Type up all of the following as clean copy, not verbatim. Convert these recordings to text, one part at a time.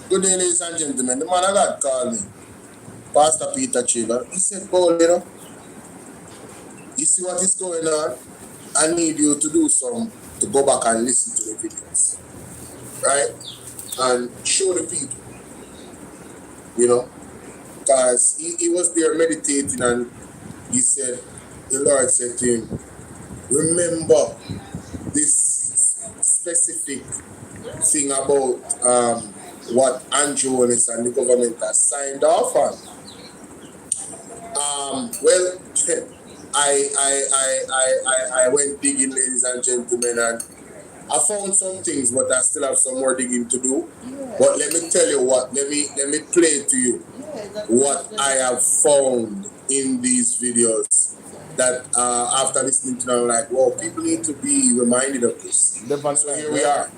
Good day, ladies and gentlemen. The man of God called me, Pastor Peter Chiba. He said, Bolo, you see what is going on? I need you to do to go back and listen to the videos, right? And show the people, because he was there meditating and he said, the Lord said to him, remember this specific thing about what Andrew Willis and the government has signed off on. Well, I went digging, ladies and gentlemen, and I found some things, but I still have some more digging to do. Yeah. But let me tell you what, let me play to you what I have found in these videos that after listening to them, I'm like, well, people need to be reminded of this. So here we are.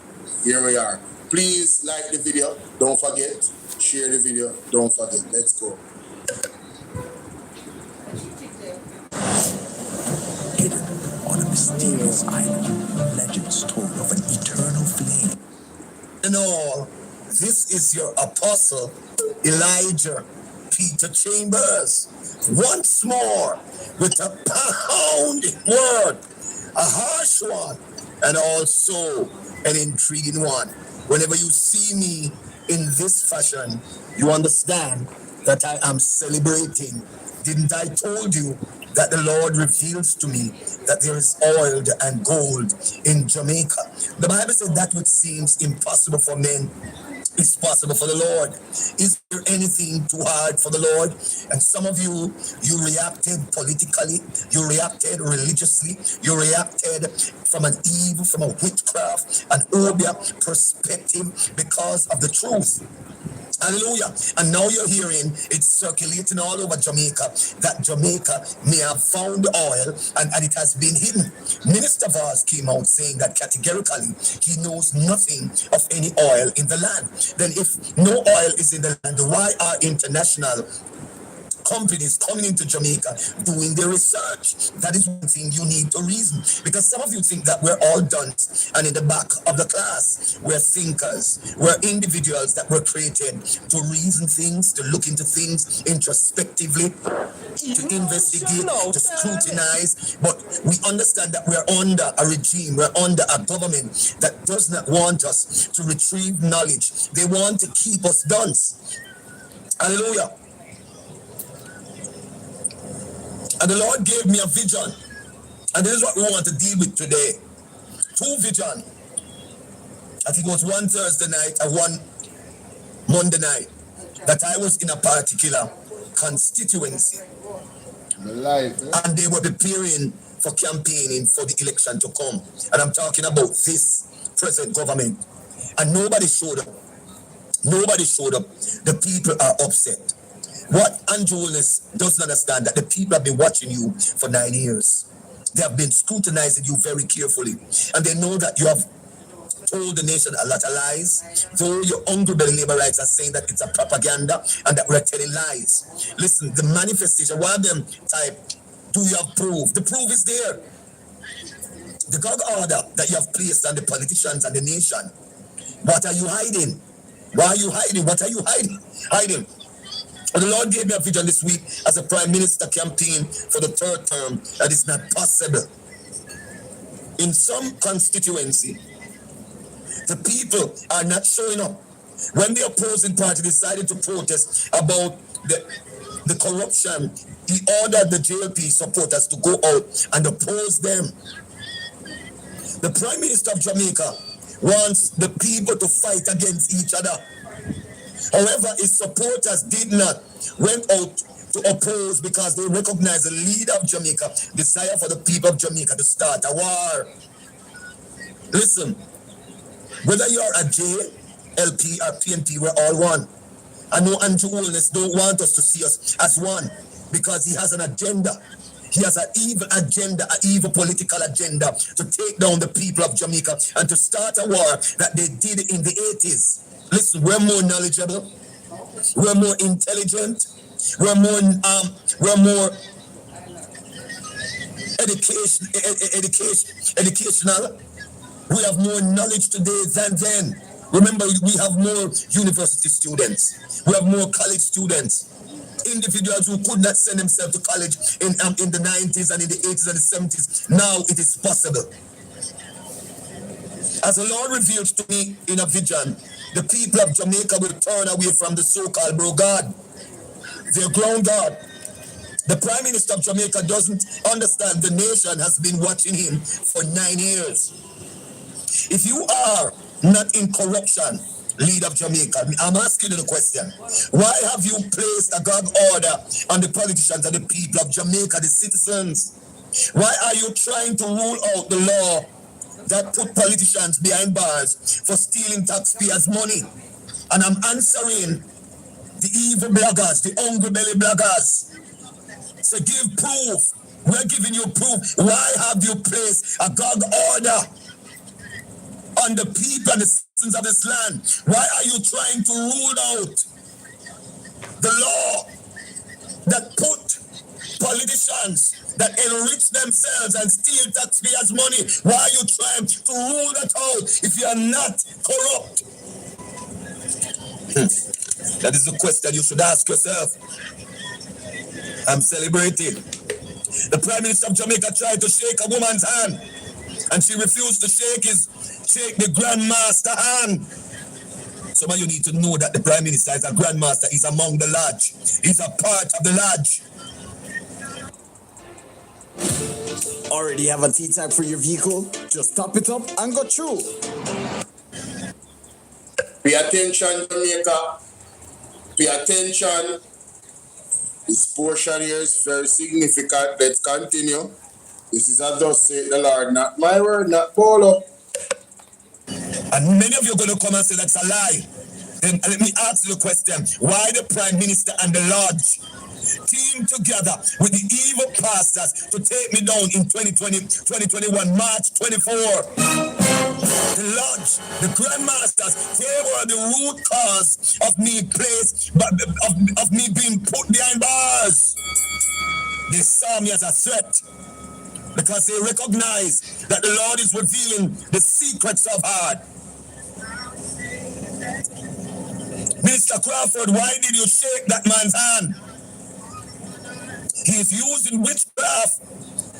Here we are. Please like the video. Don't forget. Share the video. Don't forget. Let's go. Hidden on a mysterious island, legends told of an eternal flame. And all, this is your apostle, Elijah Peter Chambers, once more with a pounding word, a harsh one, and also an intriguing one. Whenever you see me in this fashion, you understand that I am celebrating. Didn't I told you that the Lord reveals to me that there is oil and gold in Jamaica? The Bible said that which seems impossible for men is possible for the Lord. Is there anything too hard for the Lord? And some of you reacted politically, you reacted religiously, you reacted from an evil, from a witchcraft, an obia perspective because of the truth. Hallelujah. And now you're hearing it's circulating all over Jamaica that Jamaica may have found oil and it has been hidden. Minister Vaz came out saying that categorically he knows nothing of any oil in the land. Then if no oil is in the land, why are international companies coming into Jamaica doing their research? That is one thing you need to reason, because some of you think that we're all done and in the back of the class we're thinkers, we're individuals that were created to reason things, to look into things introspectively, to investigate, to scrutinize. But we understand that we're under a regime, we're under a government that does not want us to retrieve knowledge. They want to keep us dunce. Hallelujah. And the Lord gave me a vision. And this is what we want to deal with today. Two vision. I think it was one Thursday night and one Monday night that I was in a particular constituency. And they were preparing for campaigning for the election to come. And I'm talking about this present government. And nobody showed up. Nobody showed up. The people are upset. What Andrew Willis doesn't understand that the people have been watching you for 9 years. They have been scrutinizing you very carefully. And they know that you have told the nation a lot of lies. Though your hungry belly labor rights are saying that it's a propaganda and that we're telling lies. Listen, the manifestation, one of them type, do you have proof? The proof is there. The God order that you have placed on the politicians and the nation. What are you hiding? Why are you hiding? What are you hiding? The Lord gave me a vision this week as a prime minister campaign for the third term that is not possible. In some constituency, the people are not showing up. When the opposing party decided to protest about the corruption, he ordered the JLP supporters to go out and oppose them. The Prime Minister of Jamaica wants the people to fight against each other. However, his supporters did not went out to oppose because they recognize the leader of Jamaica, desire for the people of Jamaica to start a war. Listen, whether you are a JLP or PNP, we're all one. I know Andrew Willis don't want us to see us as one because he has an agenda. He has an evil agenda, an evil political agenda to take down the people of Jamaica and to start a war that they did in the 80s. Listen, we're more knowledgeable, we're more intelligent, we're more educational. We have more knowledge today than then. Remember, we have more university students. We have more college students. Individuals who could not send themselves to college in the 90s and in the 80s and the 70s. Now it is possible. As the Lord revealed to me in a vision, the people of Jamaica will turn away from the so-called bro God, their ground God. The Prime Minister of Jamaica doesn't understand the nation has been watching him for 9 years. If you are not in corruption, leader of Jamaica, I'm asking you the question. Why have you placed a gag order on the politicians and the people of Jamaica, the citizens? Why are you trying to rule out the law that put politicians behind bars for stealing taxpayers' money? And I'm answering the evil bloggers, the hungry belly bloggers. So give proof. We're giving you proof. Why have you placed a gag order on the people and the citizens of this land? Why are you trying to rule out the law that put politicians that enrich themselves and steal taxpayers' money? Why are you trying to rule that out if you are not corrupt? That is the question you should ask yourself. I'm celebrating. The Prime Minister of Jamaica tried to shake a woman's hand, and she refused to shake the Grandmaster hand. Some of you need to know that the Prime Minister is a Grandmaster. He's among the lodge. He's a part of the lodge. Already have a T-tag for your vehicle? Just top it up and go through. Pay attention, Jamaica. Pay attention. This portion here is very significant. Let's continue. This is a thus saith the Lord, not my word, not Bolo. And many of you are going to come and say that's a lie. Then let me ask you a question. Why the Prime Minister and the Lodge team together with the evil pastors to take me down in 2021, March 24? The Lodge, the Grandmasters, they were the root cause of me of me being put behind bars. They saw me as a threat because they recognize that the Lord is revealing the secrets of heart. Mr. Crawford, why did you shake that man's hand? He is using witchcraft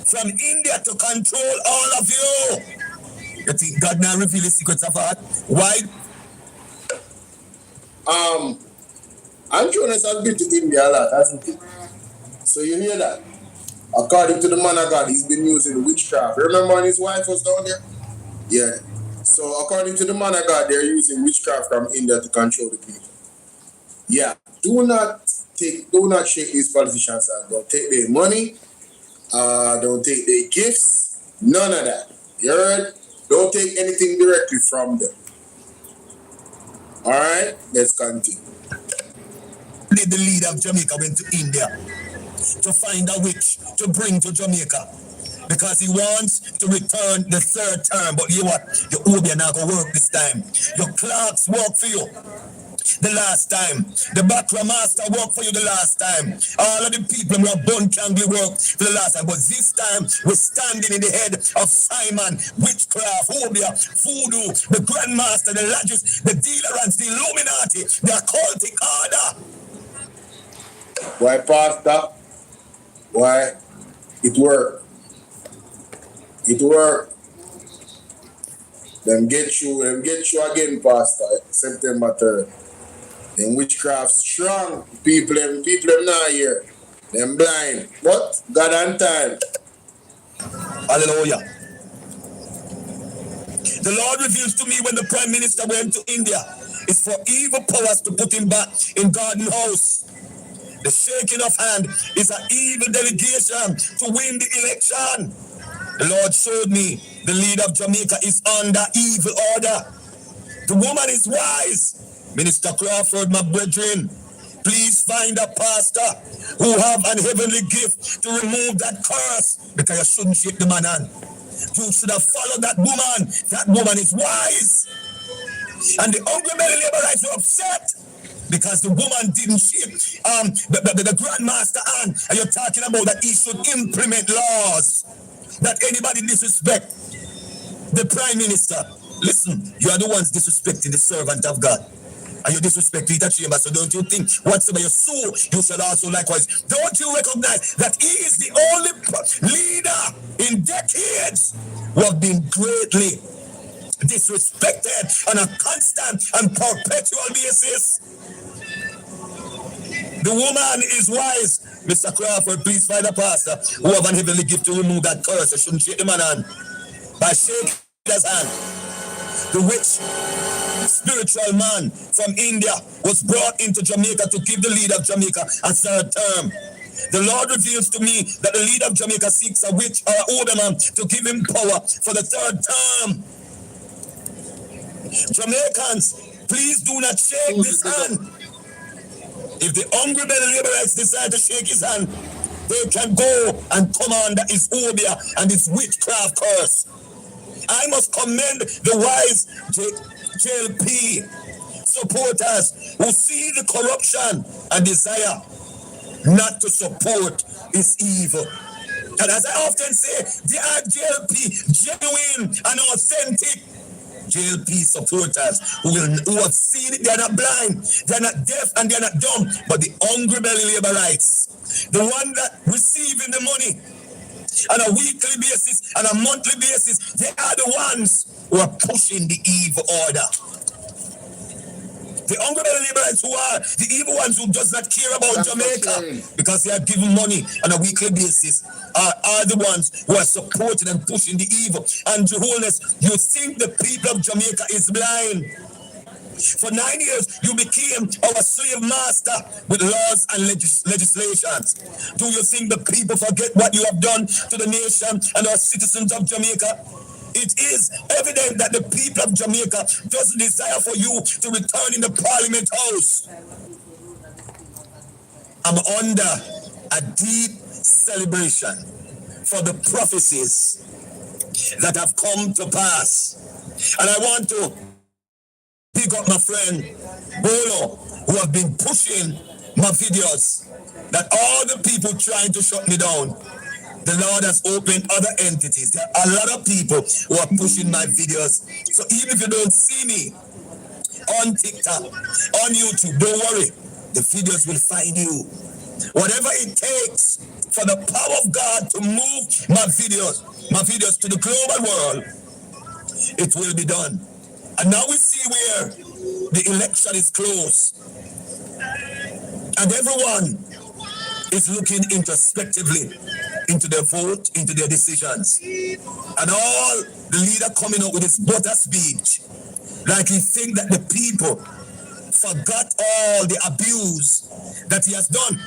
from India to control all of you. You think God now reveal the secrets of heart? Why? Andronis has been to India a lot, hasn't he? So you hear that? According to the man of God, he's been using witchcraft. Remember when his wife was down there? Yeah. So according to the man of God, they're using witchcraft from India to control the people. Yeah. Do not shake these politicians out. Don't take their money. Don't take their gifts. None of that. You heard? Don't take anything directly from them. Alright? Let's continue. The leader of Jamaica went to India to find a witch to bring to Jamaica because he wants to return the 3rd term. But you know what? Your Obia not going to work this time. Your clerks work for you the last time. The Bakra Master worked for you the last time. All of the people who have bun cangly work for the last time. But this time, we're standing in the head of Simon, witchcraft, Obia, voodoo, the Grandmaster, the Lodges, the Dealerants, the Illuminati, the occultic order. Why, Pastor? Why? It worked. It worked. Them get you again, Pastor, September 3rd. Them witchcraft strong. People them not here. Them blind. But God on time. Hallelujah. The Lord reveals to me when the Prime Minister went to India, it's for evil powers to put him back in Garden House. The shaking of hand is an evil delegation to win the election. The Lord showed me the leader of Jamaica is under evil order. The woman is wise. Minister Crawford, my brethren, please find a pastor who have an heavenly gift to remove that curse, because you shouldn't shake the man hand. You should have followed that woman. That woman is wise. And the Hungry Belly Laborites were upset because the woman didn't shake the Grandmaster hand. And you're talking about that he should implement laws that anybody disrespect the Prime Minister. Listen, you are the ones disrespecting the servant of God. And you disrespect Peter Chamber, so don't you think whatsoever you sow, you shall also likewise. Don't you recognize that he is the only leader in decades who have been greatly disrespected on a constant and perpetual basis? The woman is wise. Mr. Crawford, please find a pastor who have an heavenly gift to remove that curse. I shouldn't shake the man hand. By shaking his hand. The witch spiritual man from India was brought into Jamaica to give the leader of Jamaica a third term. The Lord reveals to me that the leader of Jamaica seeks a witch or an older man to give him power for the third term. Jamaicans, please do not shake this hand. If the hungry belly Laborites decide to shake his hand, they can go and come under his obia and his witchcraft curse. I must commend the wise JLP supporters who see the corruption and desire not to support is evil. And as I often say, they are JLP, genuine and authentic JLP supporters who have seen it. They are not blind, they are not deaf, and they are not dumb, but the hungry belly Laborites, the one that receiving the money on a weekly basis, on a monthly basis, they are the ones who are pushing the evil order. The hungry Laborites who are the evil ones who does not care about Jamaica because they are given money on a weekly basis are the ones who are supporting and pushing the evil. And your Holiness, you think the people of Jamaica is blind? For 9 years, you became our slave master with laws and legislations. Do you think the people forget what you have done to the nation and our citizens of Jamaica? It is evident that the people of Jamaica doesn't desire for you to return in the Parliament House. I'm under a deep celebration for the prophecies that have come to pass. And I want to pick up my friend Bolo, who have been pushing my videos, that all the people trying to shut me down, the Lord has opened other entities. There are a lot of people who are pushing my videos. So even if you don't see me on TikTok, on YouTube, don't worry. The videos will find you. Whatever it takes for the power of God to move my videos to the global world, it will be done. And now we see where the election is close. And everyone is looking introspectively into their vote, into their decisions. And all the leader coming up with his butter speech, like he think that the people forgot all the abuse that he has done.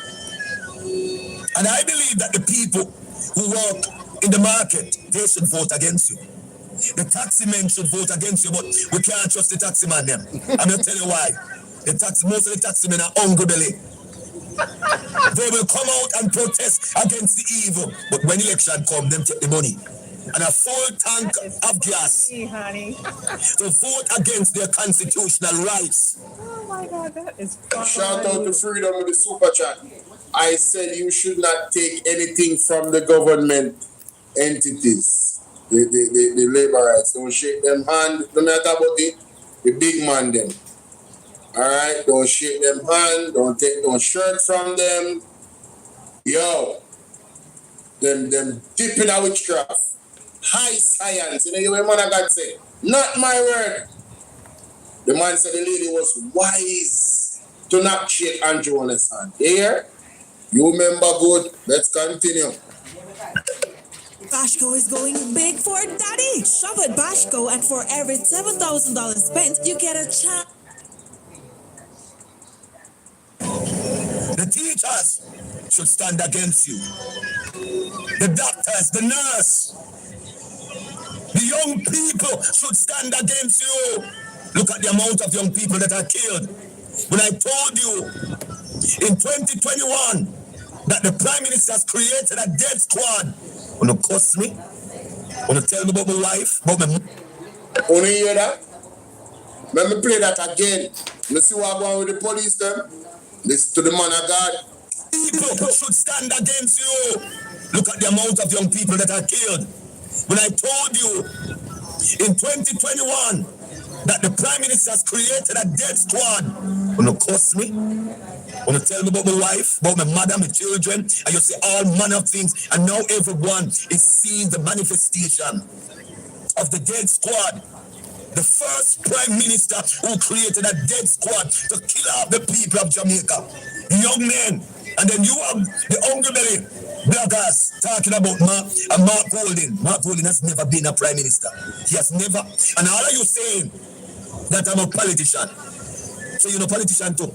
And I believe that the people who work in the market, they should vote against you. The taxi men should vote against you, but we can't trust the taxi man them. I'm going to tell you why. Most of the taxi men are hungry belly. They will come out and protest against the evil, but when election comes, them take the money and a full tank of gas to vote against their constitutional rights. Oh my God, that is fun. Shout out to Freedom with the super chat. I said you should not take anything from the government entities, the laborites. Don't shake them hand. No matter about the big man them. All right, don't shake them hand. Don't take no shirt from them. Yo, them deep in a witchcraft. High science. You know what man of God say? Not my word. The man said the lady was wise to not shake Andrew on his hand. Here, you remember good. Let's continue. Bashco is going big for daddy. Shop at Bashco, and for every $7,000 spent, you get a chance. The teachers should stand against you. The doctors, the nurse, the young people should stand against you. Look at the amount of young people that are killed. When I told you in 2021 that the Prime Minister has created a death squad, wanna cuss me? Wanna tell me about my wife? About my... Wanna hear that? Let me play that again. Let's see what going with the police them. Listen to the man of God. People should stand against you. Look at the amount of young people that are killed. When I told you in 2021 that the Prime Minister has created a death squad. Wanna curse me? Wanna tell me about my wife, about my mother, my children, and you say all manner of things, and now everyone is seeing the manifestation of the death squad. The first Prime Minister who created a death squad to kill off the people of Jamaica. Young men. And then you have the hungry belly bloggers talking about Mark Golding. Mark Golding has never been a Prime Minister. He has never. And all of you saying that I'm a politician. So you're a politician too.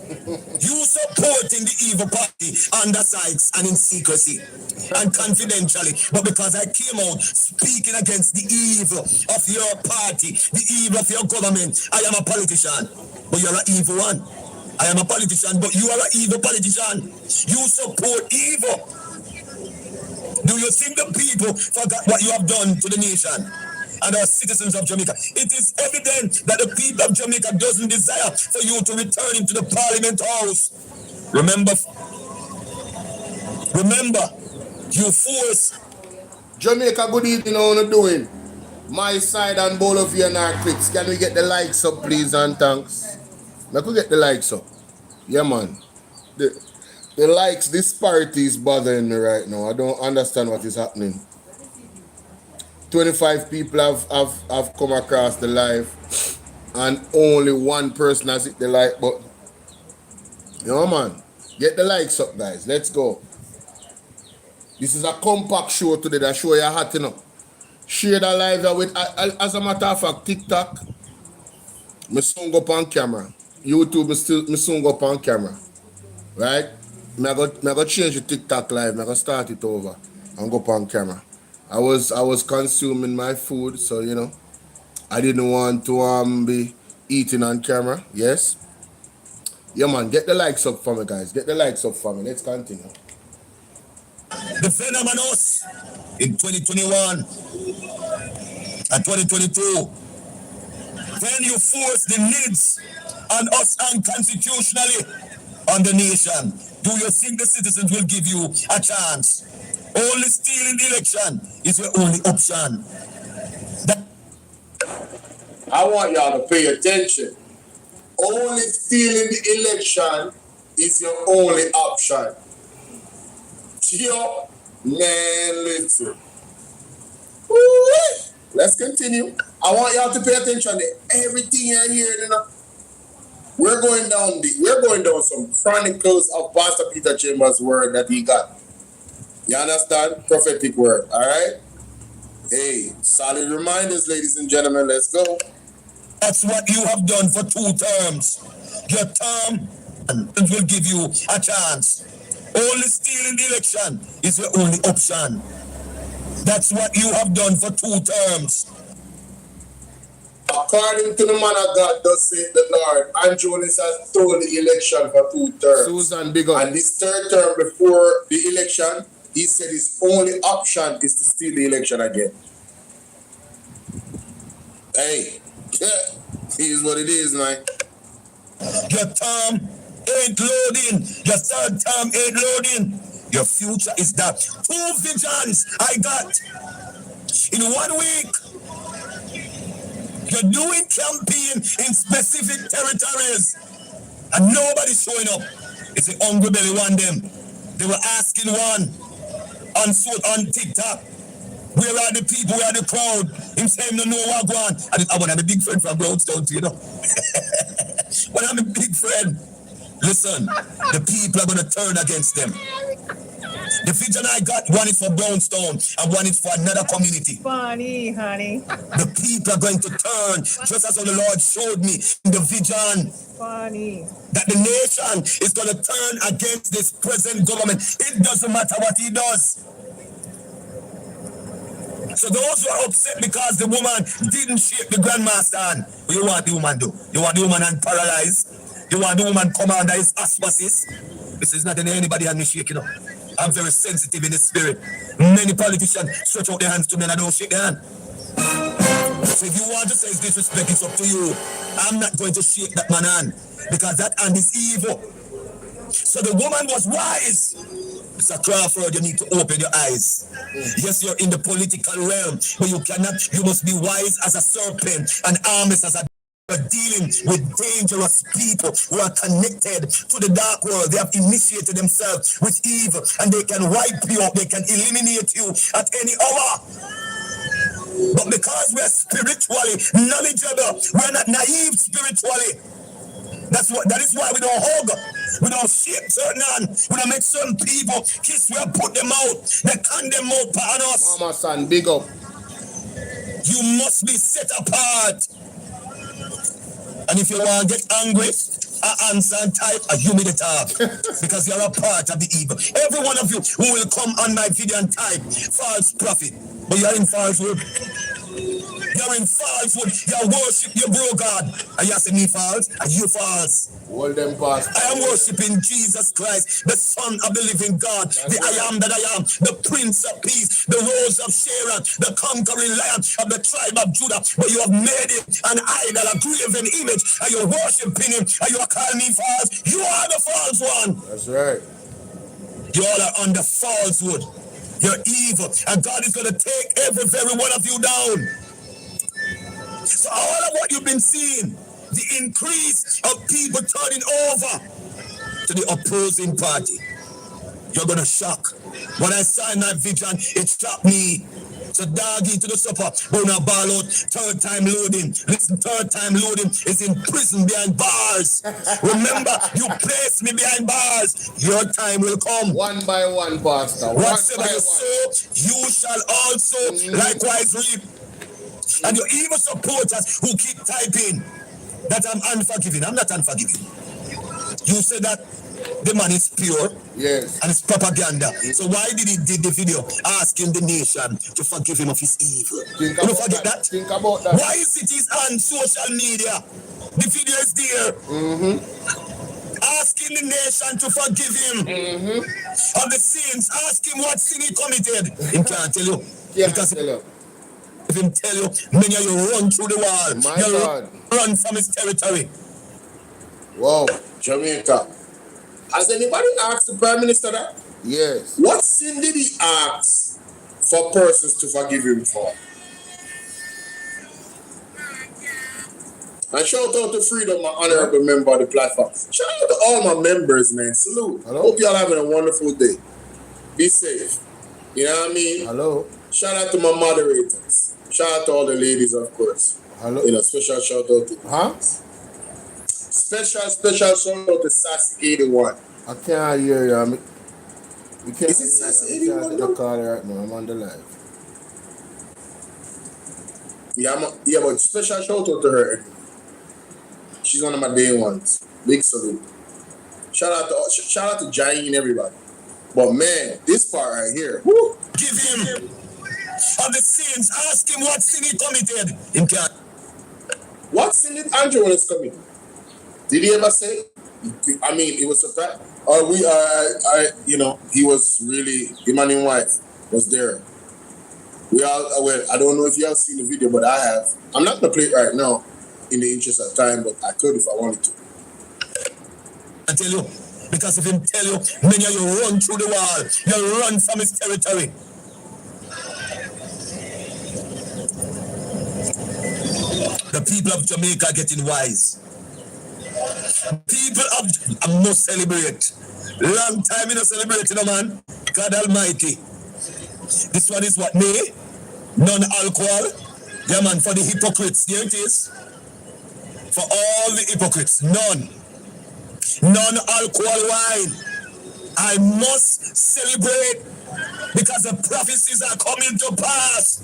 You supporting the evil party under sides and in secrecy and confidentially, but because I came out speaking against the evil of your party, the evil of your government, I am a politician. But you're an evil one. I am a politician, but you are an evil politician. You support evil. Do you think the people forgot what you have done to the nation and our citizens of Jamaica? It is evident that the people of Jamaica doesn't desire for you to return into the Parliament House. Remember, you force. Jamaica, good evening, how you doing? My side and Bolo for your clicks. Can we get the likes up, please, and thanks? I could get the likes up. Yeah, man. The likes disparity is bothering me right now. I don't understand what is happening. 25 people have come across the live and only one person has hit the like button. Yeah, man. Get the likes up, guys. Let's go. This is a compact show today that show you hot, you know. Share the live with, as a matter of fact, TikTok, me soon go up on camera. YouTube, me soon go up on camera. Right? I go change the TikTok live. I go start it over and go up on camera. I was consuming my food, so you know, I didn't want to be eating on camera. Yes. Yeah, man. Get the likes up for me, guys. Get the likes up for me. Let's continue. The phenomenons in 2021 and 2022. When you force the needs on us unconstitutionally on the nation, do you think the citizens will give you a chance? Only stealing the election is your only option. I want y'all to pay attention. Only stealing the election is your only option. Yo, man, listen. Woo-wee. Let's continue. I want y'all to pay attention to everything you're hearing, you know. We're going down some chronicles of Pastor Peter Chambers' word that he got. You understand? Prophetic word, all right? Hey, solid reminders, ladies and gentlemen. Let's go. That's what you have done for 2 terms. Your term will give you a chance. Only stealing the election is your only option. That's what you have done for 2 terms. According to the man of God, thus saith the Lord, and Jonas has stole the election for 2 terms. Susan, big up. And this 3rd term before the election, he said his only option is to steal the election again. Hey, here's what it is, man. Your term ain't loading. Your 3rd term ain't loading. Your future is that. 2 visions I got in 1 week. You're doing campaign in specific territories and nobody's showing up. It's the hungry belly one them. They were asking one on TikTok, where are the people, where are the crowd? Him saying no what go on. I want to have a big friend from Brownstown, you know. When I'm a big friend, listen, the people are going to turn against them. The vision I got, one is for Brownstone and one is for another community. Funny, honey. The people are going to turn, just as the Lord showed me in the vision. Funny. That the nation is going to turn against this present government. It doesn't matter what he does. So those who are upset because the woman didn't shake the grandmaster hand, what you want the woman do? You want the woman hand paralyzed? You want the woman come under his asthmasis? This is not anybody hand me shaking up. I'm very sensitive in the spirit. Many politicians stretch out their hands to me and I don't shake their hand. So if you want to say it's disrespect, it's up to you. I'm not going to shake that man's hand because that hand is evil. So the woman was wise. Mr. Crawford, you need to open your eyes. Yes, you're in the political realm, but you must be wise as a serpent and harmless as a dealing with dangerous people who are connected to the dark world. They have initiated themselves with evil, and they can wipe you out, they can eliminate you at any hour. But because we're spiritually knowledgeable, we're not naive spiritually. That is why we don't hug, we don't shake certain hands, we don't make certain people kiss, we put them out, they condemn out upon us. Mama son, big up. You must be set apart. And if you want to get angry, answer and type a humidity talk because you're a part of the evil. Every one of you who will come on my video and type false prophet, but you're in falsehood. You're in falsehood. You worship your bro God. And you say me false, and you false. Hold them past. I am worshiping Jesus Christ, the Son of the living God, the I am that I am, the Prince of Peace, the Rose of Sharon, the conquering Lion of the tribe of Judah. But you have made it an idol, a graven image, and you're worshiping him, and you are calling me false. You are the false one. That's right. You all are under falsehood. You're evil, and God is going to take every very one of you down. So all of what you've been seeing, the increase of people turning over to the opposing party, you're going to shock. When I saw in that vision, it shocked me. So doggy to the supper, but now ball out, third time loading. Listen, third time loading is in prison behind bars. Remember, you placed me behind bars. Your time will come. One by one, Pastor. Whatsoever you sow, you shall also likewise reap. And your evil supporters who keep typing that I'm unforgiving. I'm not unforgiving. You said that the man is pure. Yes. And it's propaganda. So why did he did the video asking the nation to forgive him of his evil? Think you about forget that. that? Think about that. Why is it on social media? The video is there. Asking the nation to forgive him of the sins. Ask him what sin he committed. He can't tell you. Yeah, because tell you. if him tell you, many of you run through the wall. My you God. run from his territory. Wow. Jamaica. Has anybody asked the Prime Minister that? Yes. What sin did he ask for persons to forgive him for? And shout out to Freedom, my honorable member of the platform. Shout out to all my members, man. Salute. Hello. Hope y'all having a wonderful day. Be safe. You know what I mean? Hello. Shout out to my moderators. Shout out to all the ladies, of course. Hello. You know, special shout out to Special shout out to Sassy 81. I can't hear you. You can't Is it Sassy 81? the call right now. I'm on the live. Yeah, but special shout out to her. She's one of my day ones. Big salute. Shout out to Jain, everybody. But man, this part right here. Woo, Give him of the sins. Ask him what sin he committed. Him can't. what sin did Andrew was coming? Did he ever say? I mean, it was surprised. Or he was really, him and his wife was there. I don't know if you have seen the video, but I have. I'm not going to play it right now in the interest of time, but I could if I wanted to. I tell you, because if him tell you, many of you run through the wall, you run from his territory. The people of Jamaica are getting wise. People of I must celebrate. Long time in a celebrating, man. God Almighty. This one is what? Me? Non-alcohol. Yeah, man, for the hypocrites. There it is. For all the hypocrites. None. Non-alcohol wine. I must celebrate because the prophecies are coming to pass.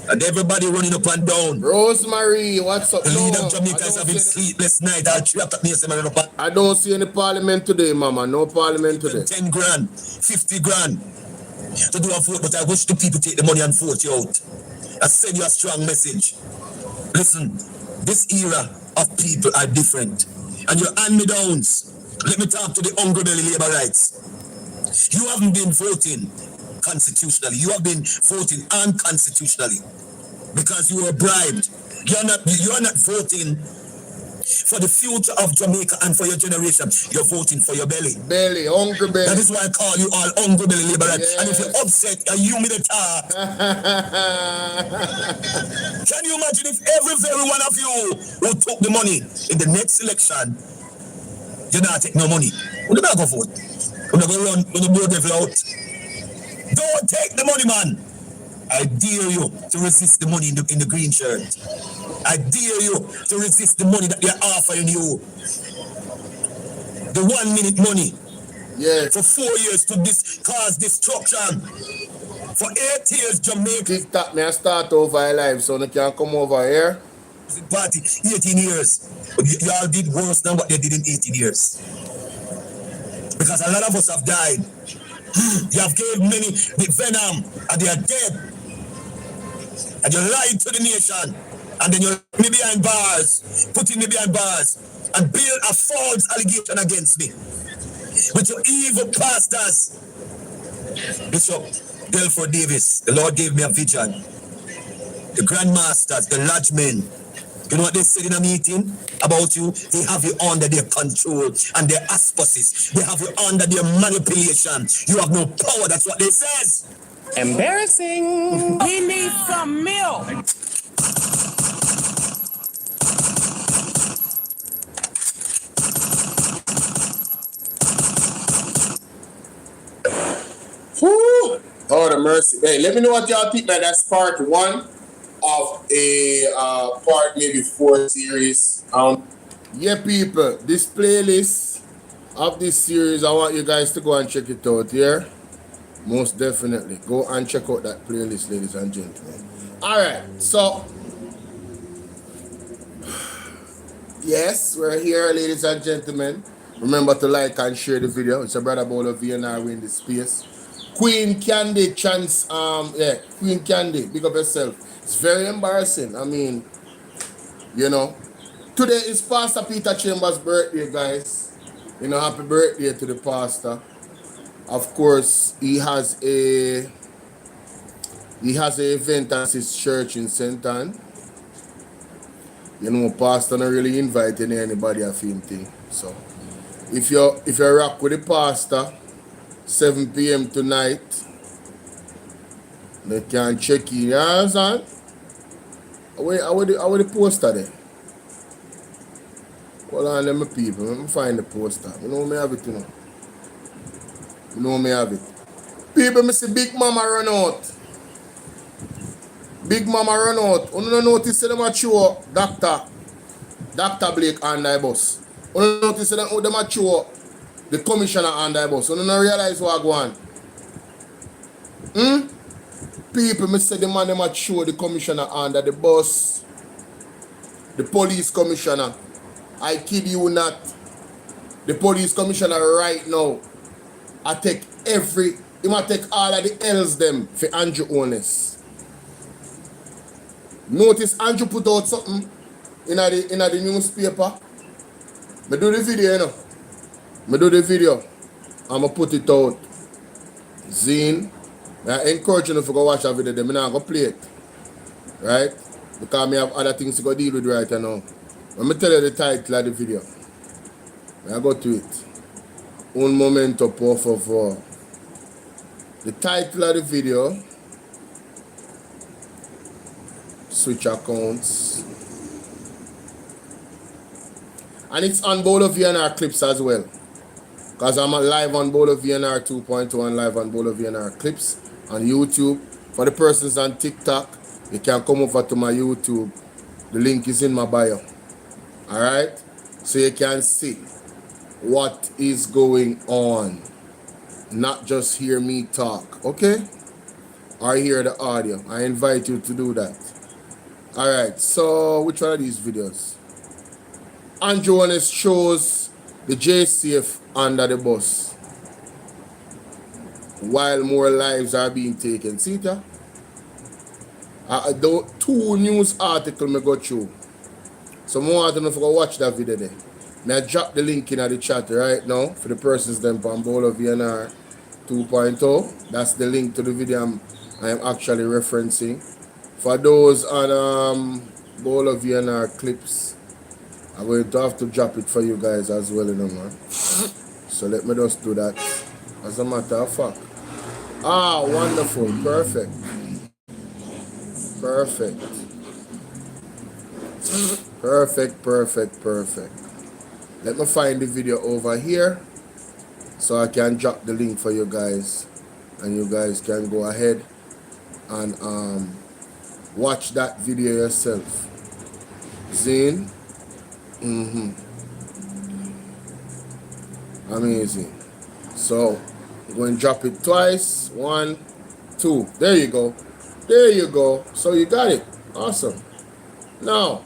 And everybody running up and down. Rosemary, what's up? The leader of Jamaica is having sleepless night. I don't see any parliament today, mama. No parliament today. 10 grand, 50 grand to do a vote, but I wish the people take the money and vote you out. I send you a strong message. Listen, this era of people are different. And your hand-me-downs, let me talk to the hungry belly labor rights. You haven't been voting constitutionally. You have been voting unconstitutionally because you were bribed. You're not voting For the future of Jamaica and for your generation, you're voting for your belly. Belly, hungry belly. That is why I call you all hungry belly liberal. Yes. And if you're upset, a humidity. Can you imagine if every one of you who took the money in the next election, you not take no money? We're not going to vote. We're not going to run when the board devil out. Don't take the money, man. I dare you to resist the money in the green shirt. I dare you to resist the money that they're offering you. The 1 minute money. Yeah. For 4 years to cause destruction. For 8 years, Jamaica. TikTok, me I start over a live, so you can come over here. Party 18 years. But y'all did worse than what they did in 18 years. Because a lot of us have died. You have gave many the venom and they are dead. And you lied to the nation. And then you put me behind bars. Putting me behind bars. And build a false allegation against me. But you evil pastors. Bishop Delford Davis, the Lord gave me a vision. The grandmasters, the lodgemen, you know what they said in a meeting about you? They have you under their control and their auspices. They have you under their manipulation. You have no power. That's what they says. Embarrassing. He needs some milk. Whew. Oh, the mercy. Hey, let me know what y'all think, man. That's part 1 of a part maybe 4 series. Yeah, people, this playlist of this series, I want you guys to go and check it out here. Most definitely. Go and check out that playlist, ladies and gentlemen. Alright, so yes, we're here, ladies and gentlemen. Remember to like and share the video. It's a brother Bolo VNR in this space. Queen Candy chance, Queen Candy, big up yourself. It's very embarrassing. I mean, you know, today is Pastor Peter Chambers' birthday, guys. You know, happy birthday to the pastor. Of course, he has a event at his church in St. Ann. You know, pastor not really inviting anybody of him thing. So if you rock with the pastor, 7 p.m. tonight, they can check in. You understand? How the poster there? Hold on, let me people. Let me find the poster. You know me have it, you know. You know me have it. People, me see Big Mama run out. Big Mama run out. You don't notice them a show Dr. Blake on the bus. You don't notice them a show the commissioner on the bus. You don't realize what going on. People, me say the man them a show the commissioner under the bus. The police commissioner. I kid you not. The police commissioner right now, he might take all of the L's them for Andrew Honest. Notice Andrew put out something in the newspaper. Me do the video, you know. Me do the video. I'ma put it out. Zine. I encourage you to go watch that video. I'm not going to play it. Right? Because I have other things to go deal with right now. Let me tell you the title of the video. I go to it. Un momento, por favor. The title of the video. Switch accounts. And it's on Bolo VNR clips as well. Because I'm live on Bolo VNR 2.2 and live on Bolo VNR clips on YouTube. For the persons on TikTok, you can come over to my YouTube. The link is in my bio. Alright? So you can see what is going on. Not just hear me talk. Okay? Or hear the audio. I invite you to do that. Alright, so which one of these videos? Andrew Honest shows the JCF under the bus while more lives are being taken. See that? The 2 news articles me go through. So more want to know if you go watch that video there. May I drop the link in the chat right now for the persons them from Bolo VNR 2.0. That's the link to the video I am actually referencing. For those on Bolo VNR clips, I'm going to have to drop it for you guys as well, you know, man. So let me just do that as a matter of fact. Ah, wonderful. Perfect. Perfect. Perfect, perfect, perfect. Let me find the video over here so I can drop the link for you guys, and you guys can go ahead and watch that video yourself. Zine. Amazing. So I'm going to drop it twice. 1, 2. There you go. There you go. So you got it. Awesome. Now,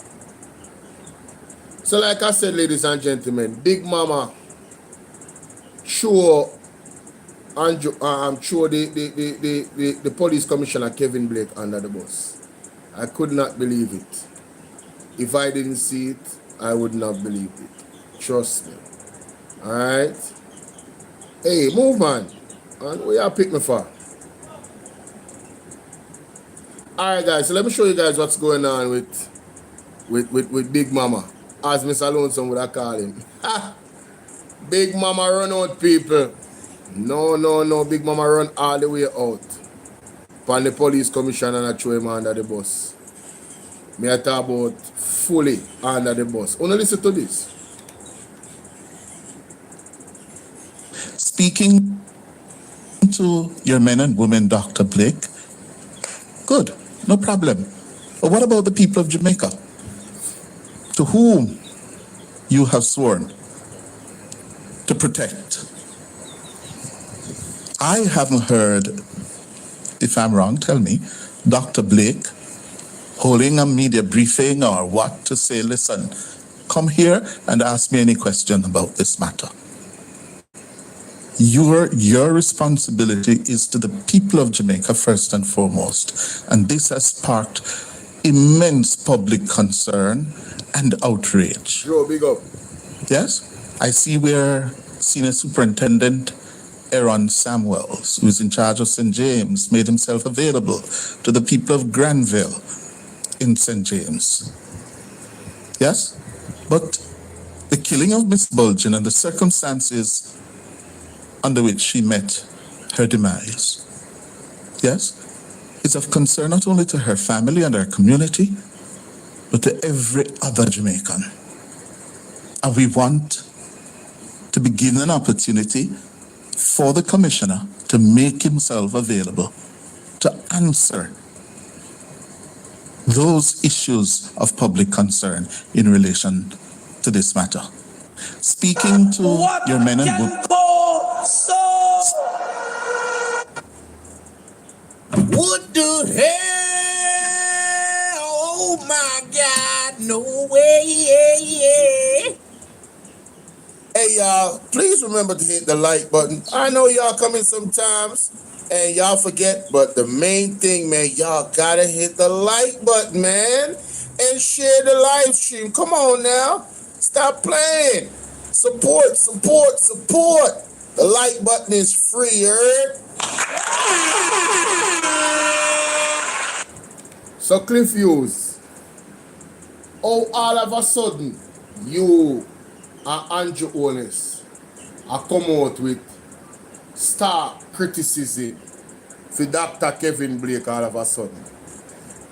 so like I said, ladies and gentlemen, Big Mama threw the police commissioner Kevin Blake under the bus. I could not believe it. If I didn't see it, I would not believe it. Trust me. Alright? Hey, move, man. And where you pick me for? Alright, guys, so let me show you guys what's going on with Big Mama. As Mr. Lonesome would have called him. Big Mama run out, people. No. Big Mama run all the way out. And the police commissioner and throw him under the bus. Me I talk about fully under the bus. Only listen to this. Speaking to your men and women, Dr. Blake. Good, no problem. But what about the people of Jamaica, to whom you have sworn to protect? I haven't heard, if I'm wrong, tell me, Dr. Blake holding a media briefing or what to say, listen, come here and ask me any question about this matter. Your responsibility is to the people of Jamaica first and foremost, and this has sparked immense public concern and outrage. Joe, big up. Yes, I see where Senior Superintendent Aaron Samuels, who is in charge of St. James, made himself available to the people of Granville in St. James. Yes, but the killing of Miss Bulgin and the circumstances under which she met her demise, yes, is of concern not only to her family and her community, but to every other Jamaican. And we want to be given an opportunity for the commissioner to make himself available to answer those issues of public concern in relation to this matter. Speaking to your men and women. What the hell? Oh my God, no way. Hey y'all, please remember to hit the like button. I know y'all come in sometimes and y'all forget, but the main thing, man, y'all gotta hit the like button, man, and share the live stream. Come on now, stop playing. Support. The like button is free, you heard? So Cliff Hughes, oh, all of a sudden, you and Andrew Owens are come out with stark criticism for Dr. Kevin Blake all of a sudden.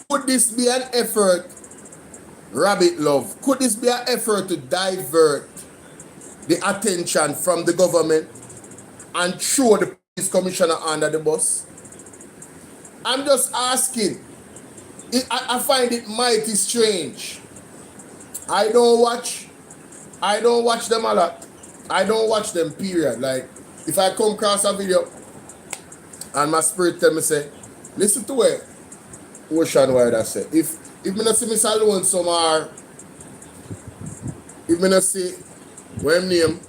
Could this be an effort, Rabbit Love, could this be an effort to divert the attention from the government and throw the police commissioner under the bus? I'm just asking. I find it mighty strange. I don't watch them a lot. I don't watch them, period. Like, if I come across a video and my spirit tell me say, listen to it, Ocean Wide I say. If me not see Mr. Lonesome or if me not see what him name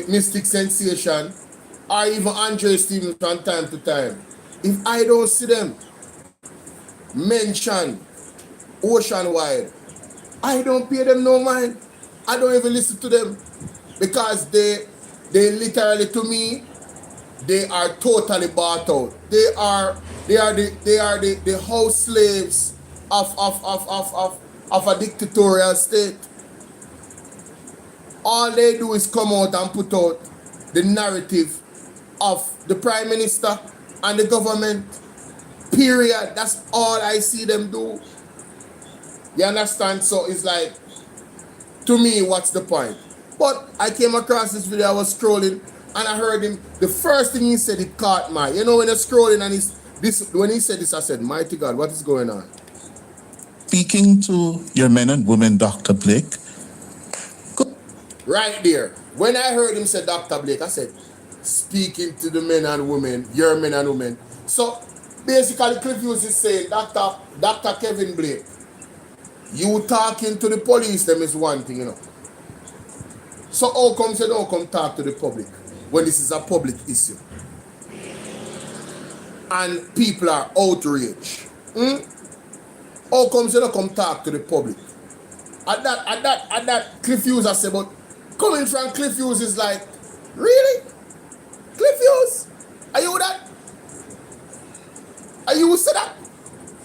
Mystic Sensation or even Andre Stevens from time to time, if I don't see them mention Ocean Wide, I don't pay them no mind. I don't even listen to them because they literally, to me, they are totally bought out. They are the house slaves of of a dictatorial state. All they do is come out and put out the narrative of the Prime Minister and the government. Period. That's all I see them do. You understand? So it's like, to me, what's the point? But I came across this video, I was scrolling, and I heard him, the first thing he said, it caught my, you know, when you're scrolling and when he said this, I said, mighty God, what is going on? Speaking to your men and women, Dr. Blake. Right there. When I heard him say Dr. Blake, I said, speaking to the men and women, your men and women. So basically, Cliff Hughes is saying, Dr. Kevin Blake, you talking to the police, them is one thing, you know. So how come you don't come talk to the public when this is a public issue? And people are outraged. How come you don't come talk to the public? At that Cliff Hughes I said, but coming from Cliff Hughes is like, really? Cliff Hughes? Are you that? Are you say that?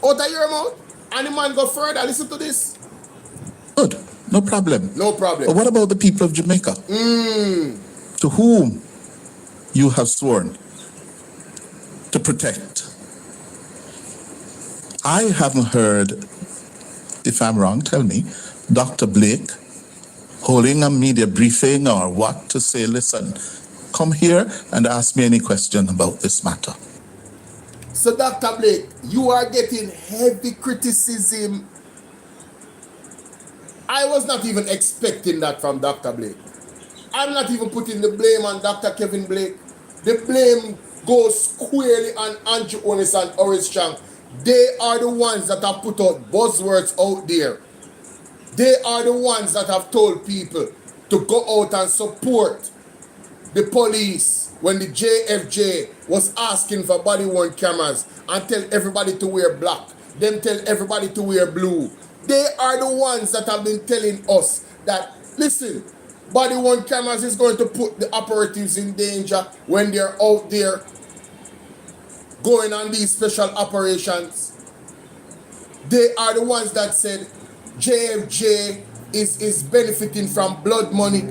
Out of your mouth? And the man go further, listen to this. Good, no problem. No problem. But what about the people of Jamaica? To whom you have sworn to protect? I haven't heard, if I'm wrong, tell me, Dr. Blake holding a media briefing or what to say, listen, come here and ask me any question about this matter. So Dr. Blake, you are getting heavy criticism. I was not even expecting that from Dr. Blake. I'm not even putting the blame on Dr. Kevin Blake. The blame goes squarely on Andrew Onis and Horace Chang. They are the ones that have put out buzzwords out there. They are the ones that have told people to go out and support the police when the JFJ was asking for body-worn cameras and tell everybody to wear black. Them tell everybody to wear blue. They are the ones that have been telling us that, listen, body-worn cameras is going to put the operatives in danger when they're out there going on these special operations. They are the ones that said JFJ is benefiting from blood money.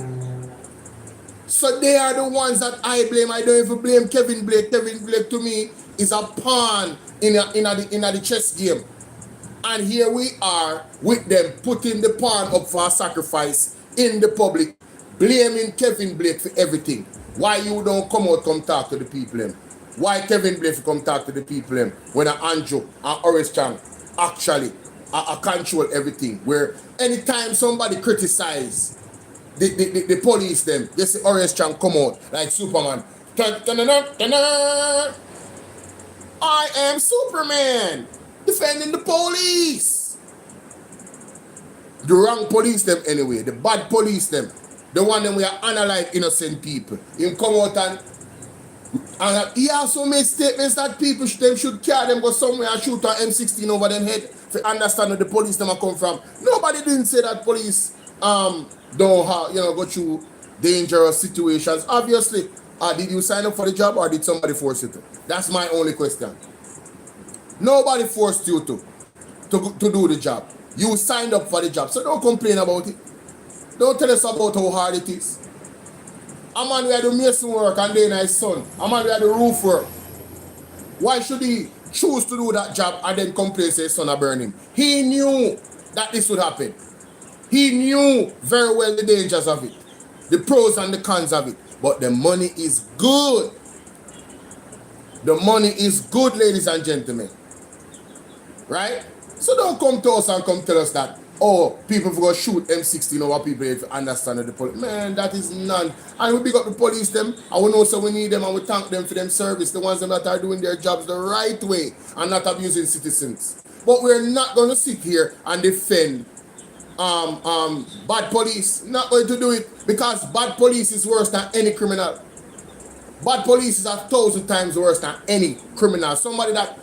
So they are the ones that I blame. I don't even blame Kevin Blake. Kevin Blake to me is a pawn in the chess game. And here we are with them putting the pawn up for a sacrifice in the public, blaming Kevin Blake for everything. Why you don't come out, come talk to the people them? Why Kevin Blake come talk to the people them when Andrew and Horace Chang actually control everything? Where anytime somebody criticize the police them, they say Horace Chang come out like Superman. I am Superman, defending the police. The wrong police them anyway, the bad police them. The one them we are analyze innocent people. Him come out and he also made statements that people should carry them go somewhere and shoot an M16 over them head to understand where the police them are come from. Nobody didn't say that police don't have, go through dangerous situations. Obviously, did you sign up for the job or did somebody force you to? That's my only question. Nobody forced you to do the job. You signed up for the job, so don't complain about it. Don't tell us about how hard it is. A man who had the mason work and then his son. A man who had the roof work. Why should he choose to do that job and then complain and say his son are burning? He knew that this would happen. He knew very well the dangers of it, the pros and the cons of it. But the money is good. The money is good, ladies and gentlemen. Right? So don't come to us and come tell us that, oh, people go shoot M16 over people if you understand the police. Man, that is none. And we big up the police them, and we know so we need them and we thank them for them service, the ones that are doing their jobs the right way and not abusing citizens. But we're not going to sit here and defend bad police. Not going to do it because bad police is worse than any criminal. Bad police is 1,000 times worse than any criminal. Somebody that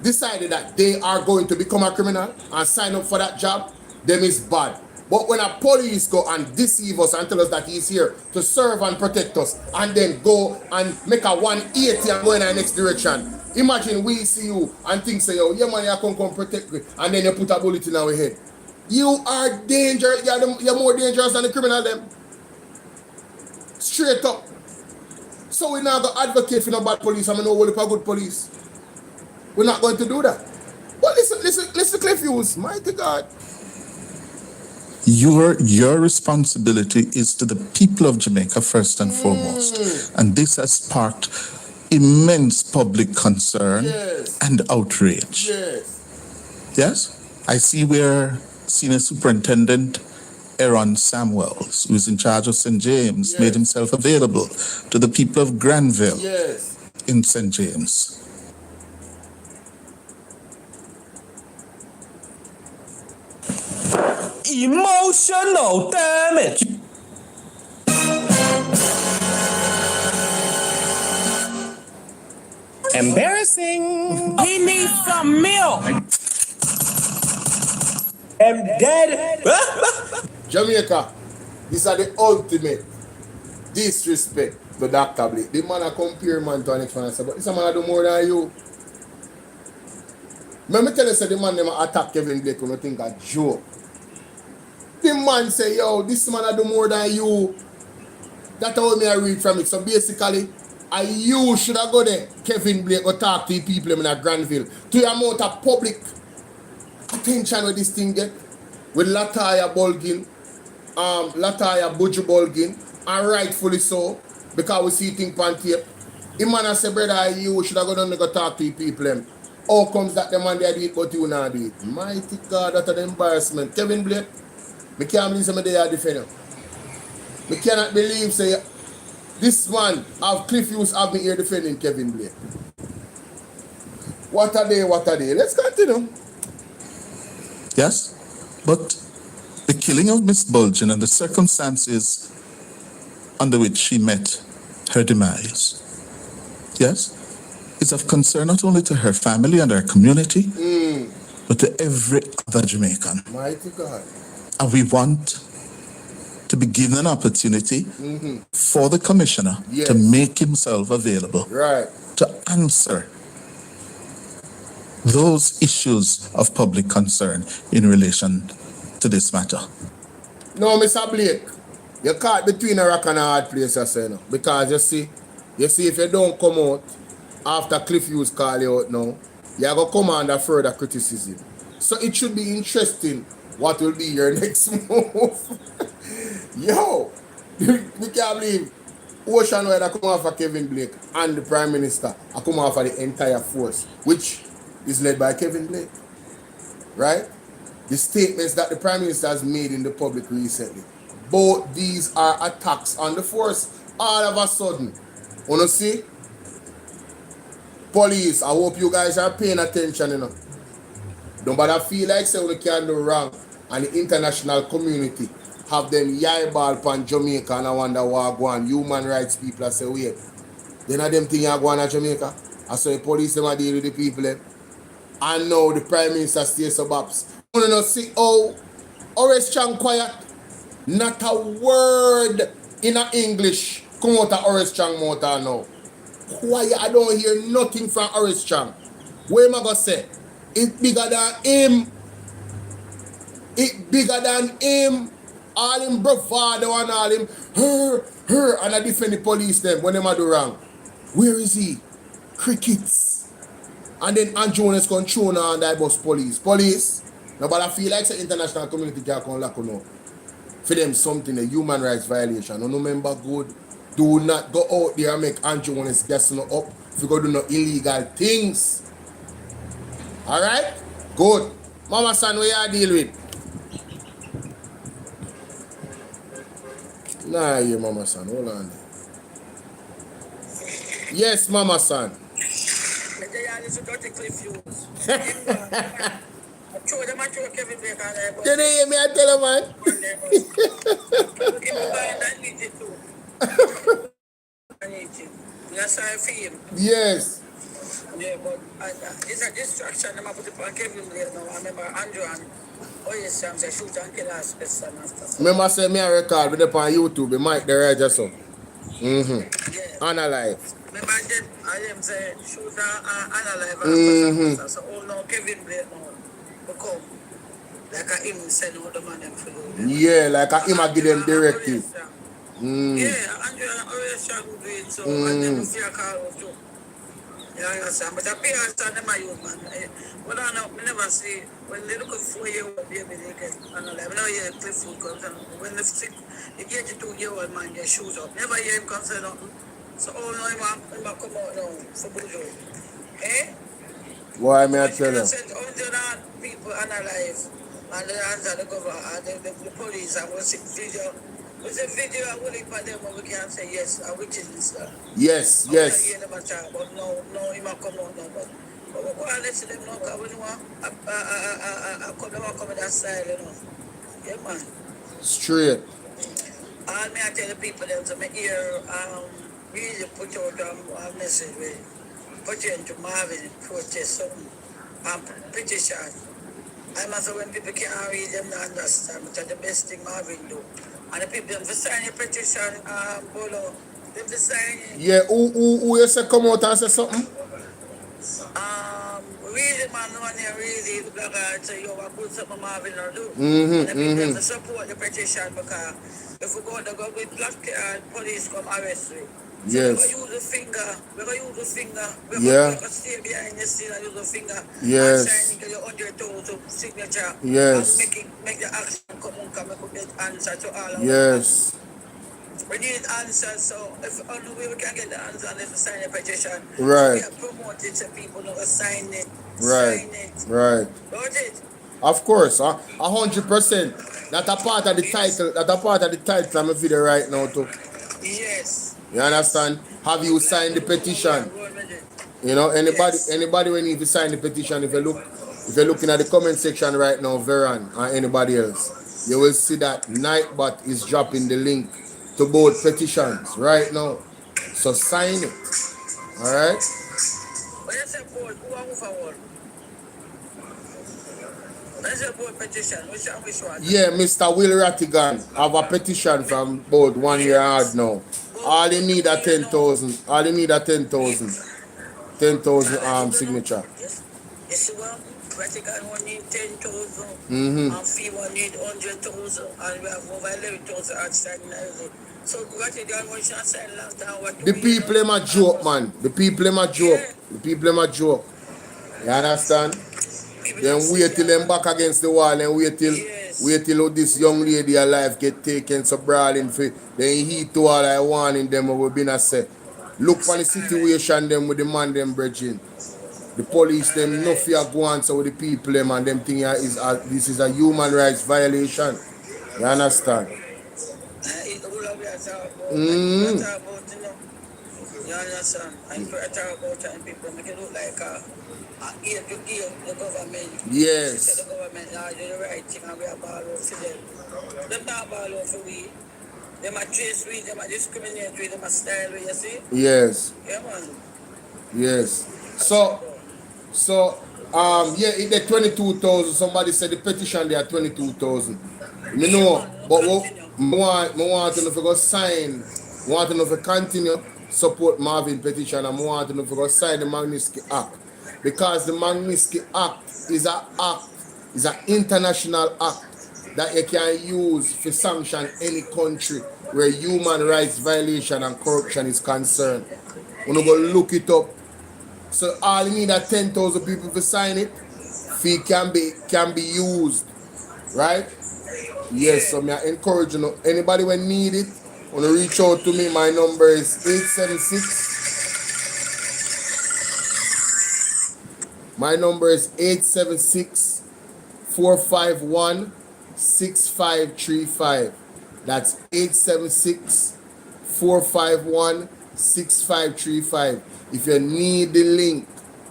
decided that they are going to become a criminal and sign up for that job, them is bad. But when a police go and deceive us and tell us that he's here to serve and protect us and then go and make a 180 and go in the next direction. Imagine we see you and think say, yo, yeah man, you come protect me, and then you put a bullet in our head. You are dangerous. You're more dangerous than the criminal them. Straight up. So we're not going to advocate for no bad police. I mean, no good police. We're not going to do that. But listen, Cliff Hughes. Mighty God. Your responsibility is to the people of Jamaica first and foremost. And this has sparked immense public concern and outrage. Yes? I see where Senior Superintendent Aaron Samuels, who is in charge of St. James, made himself available to the people of Granville in St. James. Emotional damage. Embarrassing. He needs some milk. I'm dead. Jamaica, these are the ultimate disrespect to Dr. Blake. The man compare man to an next man and say, but this man do more than you. Let me tell you, say the man never attack Kevin Blake when you think a joke. The man say, yo, this man do more than you. That's how me I read from it. So basically, you should have go there, Kevin Blake, go talk to the people in Granville. To the amount of public attention with this thing get. With Lataya Bolgin, Lataya Buju Bolgin, and rightfully so, because we see things on tape. The man say, brother, you should have gone down and go talk to the people. How comes that the man they do it, but you not do it? Mighty God, that's an embarrassment. Kevin Blake, I can't believe somebody they are defending. I cannot believe, say, this man of Cliff Hughes have me here defending Kevin Blake. What a day, what a day. Let's continue. Yes? But the killing of Miss Bulgin and the circumstances under which she met her demise, yes, is of concern not only to her family and her community, but to every other Jamaican. Mighty God. And we want to be given an opportunity for the commissioner to make himself available to answer those issues of public concern in relation to this matter. No, Mr. Blake, you caught between a rock and a hard place, I say, no. Because you see, if you don't come out after Cliff Hughes call you out now, you're going to come under further criticism. So it should be interesting what will be your next move. Yo, we can't believe Ocean Wide come off of Kevin Blake and the Prime Minister I come off of the entire force, which is led by Kevin Blake. Right? The statements that the Prime Minister has made in the public recently, both these are attacks on the force. All of a sudden, wanna see? Police, I hope you guys are paying attention, you know. Don't bother feel like say we can't do wrong and the international community have them yai ball pan Jamaica and I wonder what go on. Human rights people say, wait, they not them thing you go on at Jamaica. I saw the police them deal with the people. And now the Prime Minister stays so babs. You want to see how Horace Chang quiet? Not a word in English come out of Horace Chang mouth now. Quiet, I don't hear nothing from Horace Chang. What am I going to say? It's bigger than him. It's bigger than him. All him bravado and all him her and I defend the police them when they do wrong. Where is he? Crickets. And then Andrew is controlling and I bus police. Police. No, but I feel like the international community can come lock on for them something, a human rights violation. No member good. Do not go out there and make Andrew when it's gassing up if you go do no illegal things. Alright? Good. Mama son, what you deal with? Nah, you Mama son, hold on. Yes, Mama son. Did you hear me? I tell you, man. Yes. Yeah, but it's a distraction. I'm put it on Kevin Blake now. I remember Andrew and Sam say shoot and kill us. Remember say me a record with it on YouTube. The mic the right just so. Yeah. Analyze. Remember then I am say shoot and analyze. So all now Kevin Blake now become Like a him send out the man them for you. Yeah, like a him a give them directive. Yeah, Andrew and Oration do it so, and then you feel call out too. You understand? But the parents and them are youth, man. But I know, I never see, when they look at 4-year-old baby, they get, I know, like, I know hear Cliff food comes, and when the 82-year-old man get shoes up, never hear him come say nothing. So, oh no, him a come out now for Bojo. Eh? Why may I tell you? People analyze and the answer the government and the police and what's video. Was a video I will for them we can say yes, which is this. Yes, yes. But no, him a come out now. But we go and let them know because we know I come that style, you know. Yeah, man. Straight. All me I tell the people them to me here really put out a message with Petition to Marvin protest something and petition. I must say when people can't read them not understand, which are the best thing Marvin do. And the people them for sign a petition, Bolo, them for sign it. Yeah, who you say come out and say something? Really man, no one here really the black guy say you have good something Marvin or do. And the people them support the petition because if we go with black police come arrest you. So Yes. we're going to use the finger. We're going to use the finger. We're Yeah. going to stay behind the scene and use the finger. Yes. And sign your 100,000 signature. Yes. And make the action come on, come and get answer to all of Yes. We need answers, so if only way we can get the answer and if we sign a petition. Right. We have promoted to people who will sign it. Right. Sign it. Right. Don't it? Of course, 100%. That's a part of the title. That's a part of the title of my video right now too. Yes. You understand? Have you signed the petition? You know, anybody when need to sign the petition, if you're looking at the comment section right now, Veron or anybody else, you will see that Nightbot is dropping the link to both petitions right now. So sign it. Alright? When you say board, who are forward? When you say board petition, which one? Yeah, Mr. Will Rattigan have a petition from both 1 year hard now. All you need are 10,000. All you need are 10,000. 10,000 signature. Yes, well, Vatican will need 10,000. And fee will need 100,000. And we have over 11,000 outstanding. So Vatican will not sign last time. The people them a joke, man. The people them a joke. The people them a joke. You understand? Then wait till them back against the wall and wait till this young lady alive get taken so brawling for then he to all I warning them will be not say. Look for the situation them with the man them bridging. The police them no fear go answer with the people them and them thing is this is a human rights violation. You understand? You understand? I'm talking about and people make it look like the government. Yes. The government do the right thing and we are ball out for them. Them not ball out for we. Them are trace we, them are discriminate we, them are style we, you see? Yes. Yeah, man. Yes. So yeah, it the 22,000. Somebody said the petition there 22,000. Me know, but what I want to know if you go sign, want to know if you continue support Marvin petition, and I want to know if you go sign the Magnitsky Act. Because the Magnitsky Act is an international act that you can use to sanction any country where human rights violation and corruption is concerned. When you go look it up. So all you need are 10,000 people to sign it. Fee can be used. Right? Yes, so I encourage you. Anybody when need it, want to reach out to me. My number is 876. My number is 876-451-6535. That's 876-451-6535. If you need the link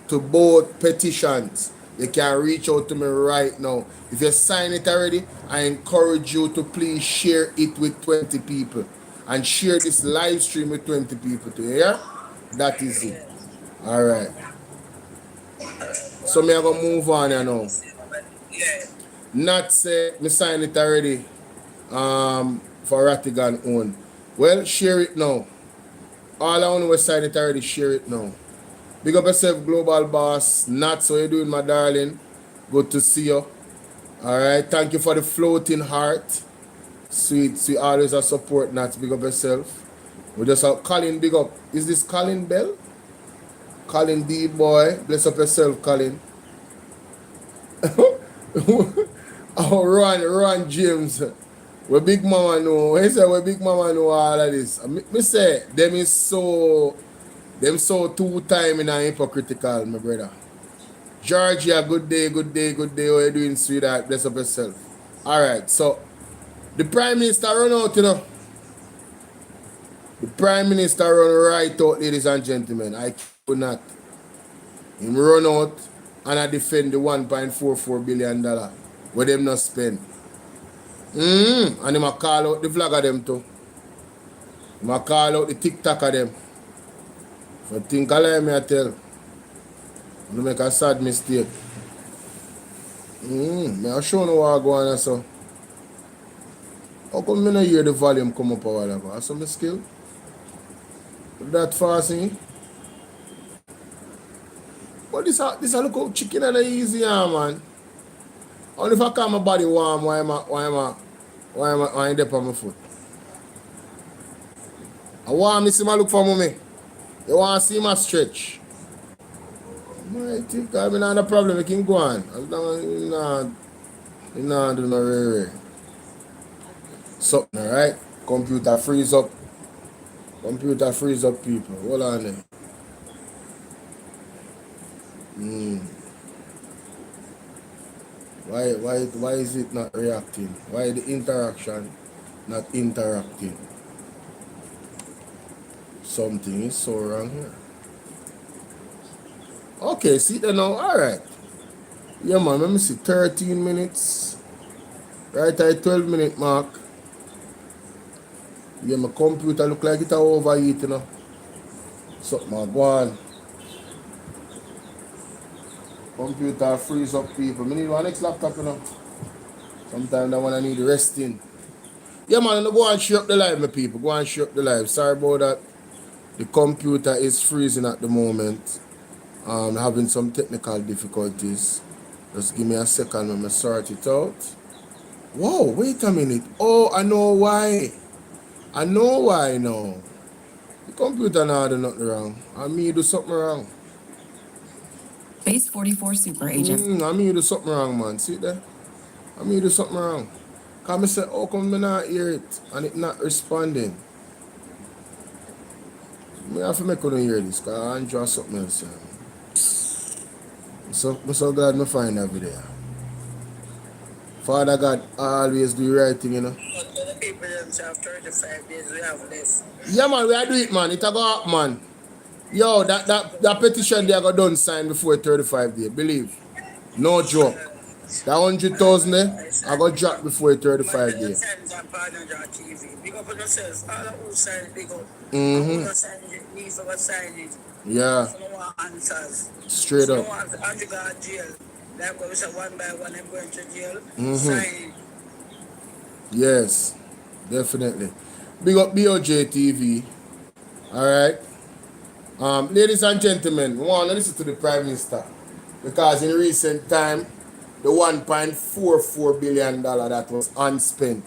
to both petitions, you can reach out to me right now. If you sign it already, I encourage you to please share it with 20 people. And share this live stream with 20 people to hear. That is it. Alright. So me I go move on now. Not say me sign it already for Rattigan own. Well, share it now. All I want to sign it already, share it now. Big up yourself, Global Boss. Not so you doing, my darling. Good to see you. All right, thank you for the floating heart. Sweet, always a support, not big up yourself. We just have Colin, big up. Is this Colin Bell? Colin D boy, bless up yourself, Colin. Oh, Ron James. We big mama know. He said we big mama know all of this. Me say them so 2 time in a hypocritical, my brother. Georgia, good day. How you doing, sweetheart? Bless up yourself. Alright, so the Prime Minister run out, you know. The Prime Minister run right out, ladies and gentlemen. I could not. Him run out and I defend the $1.44 billion where them not spend. And him a call out the vlog of them too. Him a call out the TikTok of them. If you think I lie, me I tell. You make a sad mistake. Me I show you what I go on so. How come I not hear the volume come up a while ago? That's some skill. That fast, eh? But this a look out chicken and easy, man. Only if I call my body warm, why am I dip on my foot? I want me see my look for mommy. You want to see my stretch? I think I mean, no problem, we can go on. As long as you not do no rare. Something, alright? Computer freeze up. Computer freeze up, people. Hold on there. Why is it not reacting? Why the interaction not interacting? Something is so wrong here. Okay, see that now. Alright. Yeah, man, let me see. 13 minutes. Right at 12-minute mark. Yeah, my computer look like it overheat, you know. Something go on. Computer freeze up, people. I need one next laptop, you know. Sometimes I want to need resting. Yeah, man, go and share up the live, my people. Go and share up the live. Sorry about that. The computer is freezing at the moment. Having some technical difficulties. Just give me a second when I sort it out. Whoa, wait a minute. Oh, I know why. I know why now. The computer now do nothing wrong. I mean, do something wrong. Base 44 super agent. I mean, do something wrong, man. See there? I mean, do something wrong. Come and say, how come I not hear it and it not responding? I have to make you hear this because I enjoy something else. I'm so glad I find that video. Father God always do the right thing, you know. The people have 35 days, we have less. Yeah, man, we are do it, man. It a go up, man. Yo, that petition they got done signed before 35 days. Believe. No joke. That 100,000 there, I got dropped before 35 days. Big up on yourselves. All of who sign it, big up. Yeah. Answers. Straight up. Andrew got jail. Like we say one by one, I'm going to jail. Sign. Yes, definitely. Big up BOJ TV. Alright. Ladies and gentlemen, we want to listen to the Prime Minister. Because in recent time, the $1.44 billion that was unspent,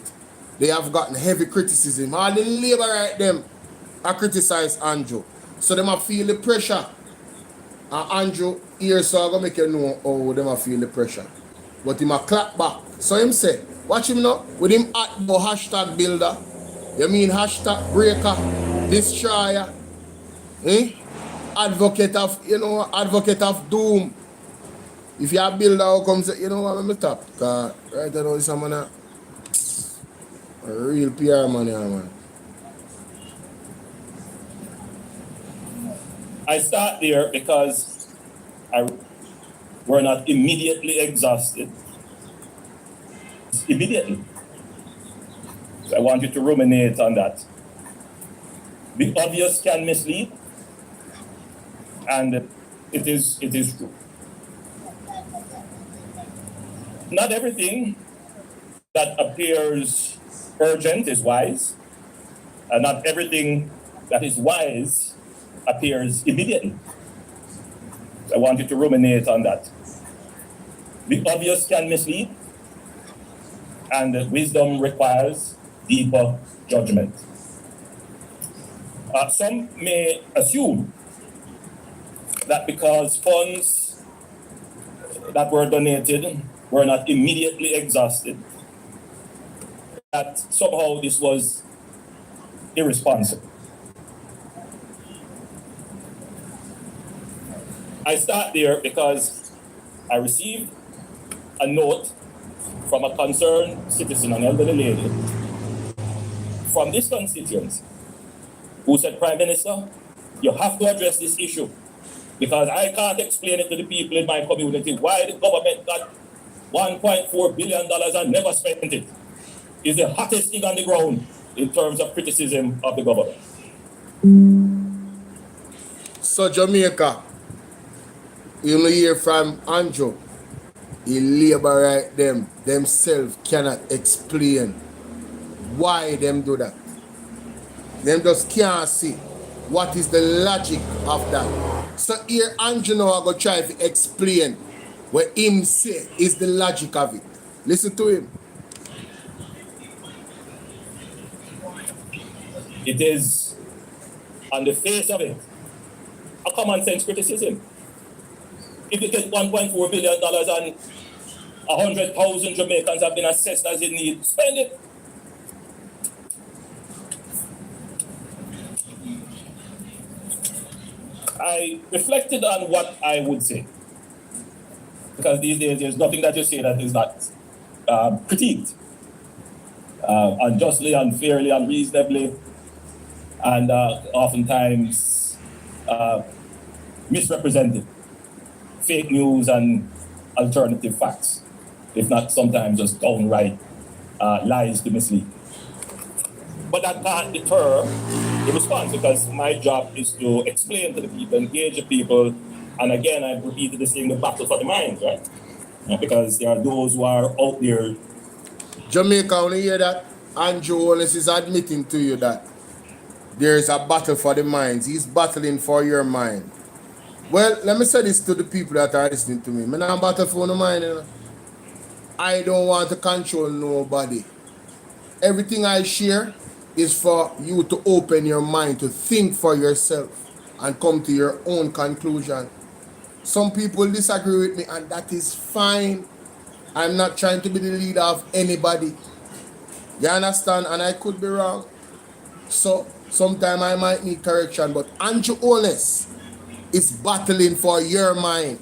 they have gotten heavy criticism. All the labor right them are criticized Andrew. So they might feel the pressure. And Andrew here, so I'm going to make you know how they might feel the pressure. But he might clap back. So him say, watch him now, with him at the hashtag builder. You mean hashtag breaker, destroyer, advocate of doom. If you are a builder, how come say, you know what, I'm going to top. Because right now, this man a real PR man here, man. I start there because we're not immediately exhausted. Immediately. So I want you to ruminate on that. The obvious can mislead, and it is true. Not everything that appears urgent is wise, and not everything that is wise appears immediately. So I want you to ruminate on that. The obvious can mislead, and wisdom requires deeper judgment. Some may assume that because funds that were donated were not immediately exhausted, that somehow this was irresponsible. I start there because I received a note from a concerned citizen, an elderly lady, from this constituency, who said, Prime Minister, you have to address this issue because I can't explain it to the people in my community why the government got $1.4 billion and never spent it. It's the hottest thing on the ground in terms of criticism of the government. So Jamaica, you know hear from Andrew, the labor right themselves cannot explain why them do that. Them just can't see what is the logic of that. So here Andrew now I go try to explain what him say is the logic of it. Listen to him. It is, on the face of it, a common sense criticism. If you get $1.4 billion and 100,000 Jamaicans have been assessed as in need, spend it. I reflected on what I would say, because these days there's nothing that you say that is not critiqued unjustly, unfairly, unreasonably, and oftentimes misrepresented. Fake news and alternative facts, if not sometimes just downright lies to mislead. But that can't deter the response, because my job is to explain to the people, engage the people, and again, I've repeated this thing, the battle for the minds, right? Because there are those who are out there. Jamaica, when you hear that, Andrew Wallace is admitting to you that there is a battle for the minds. He's battling for your mind. Well, let me say this to the people that are listening to me. I'm not battle for no mind. You know? I don't want to control nobody. Everything I share is for you to open your mind, to think for yourself and come to your own conclusion. Some people disagree with me, and that is fine. I'm not trying to be the leader of anybody. You understand? And I could be wrong. So sometimes I might need correction, but Andrew Wallace is battling for your mind.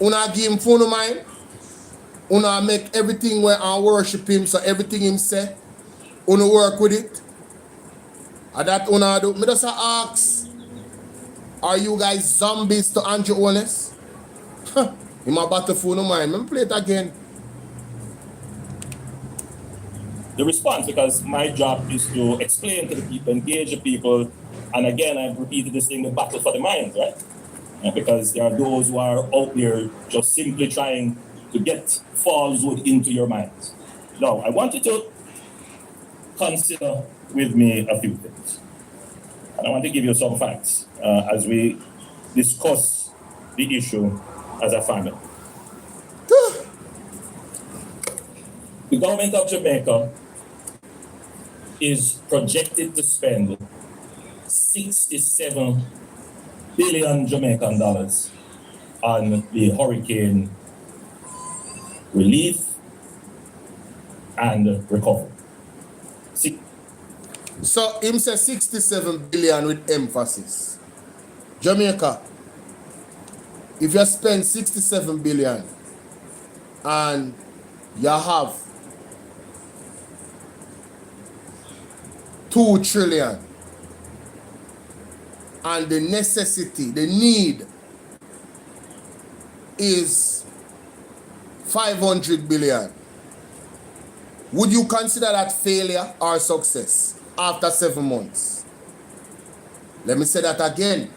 Una give him phone mind. Una make everything where I worship him, so everything him say, una work with it. And that una do. Me just ask, are you guys zombies to Andrew Wallace? In my battle phone mind. Let me play it again. The response, because my job is to explain to the people, engage the people, and again, I've repeated this thing, the battle for the minds, right? Because there are those who are out there just simply trying to get falsehood into your minds. Now, I want you to consider with me a few things. And I want to give you some facts as we discuss the issue as a family. The government of Jamaica is projected to spend 67 billion Jamaican dollars on the hurricane relief and recovery. So him say 67 billion with emphasis. Jamaica, if you spend 67 billion and you have 2 trillion and the necessity, the need is 500 billion, would you consider that failure or success after 7 months? Let me say that again.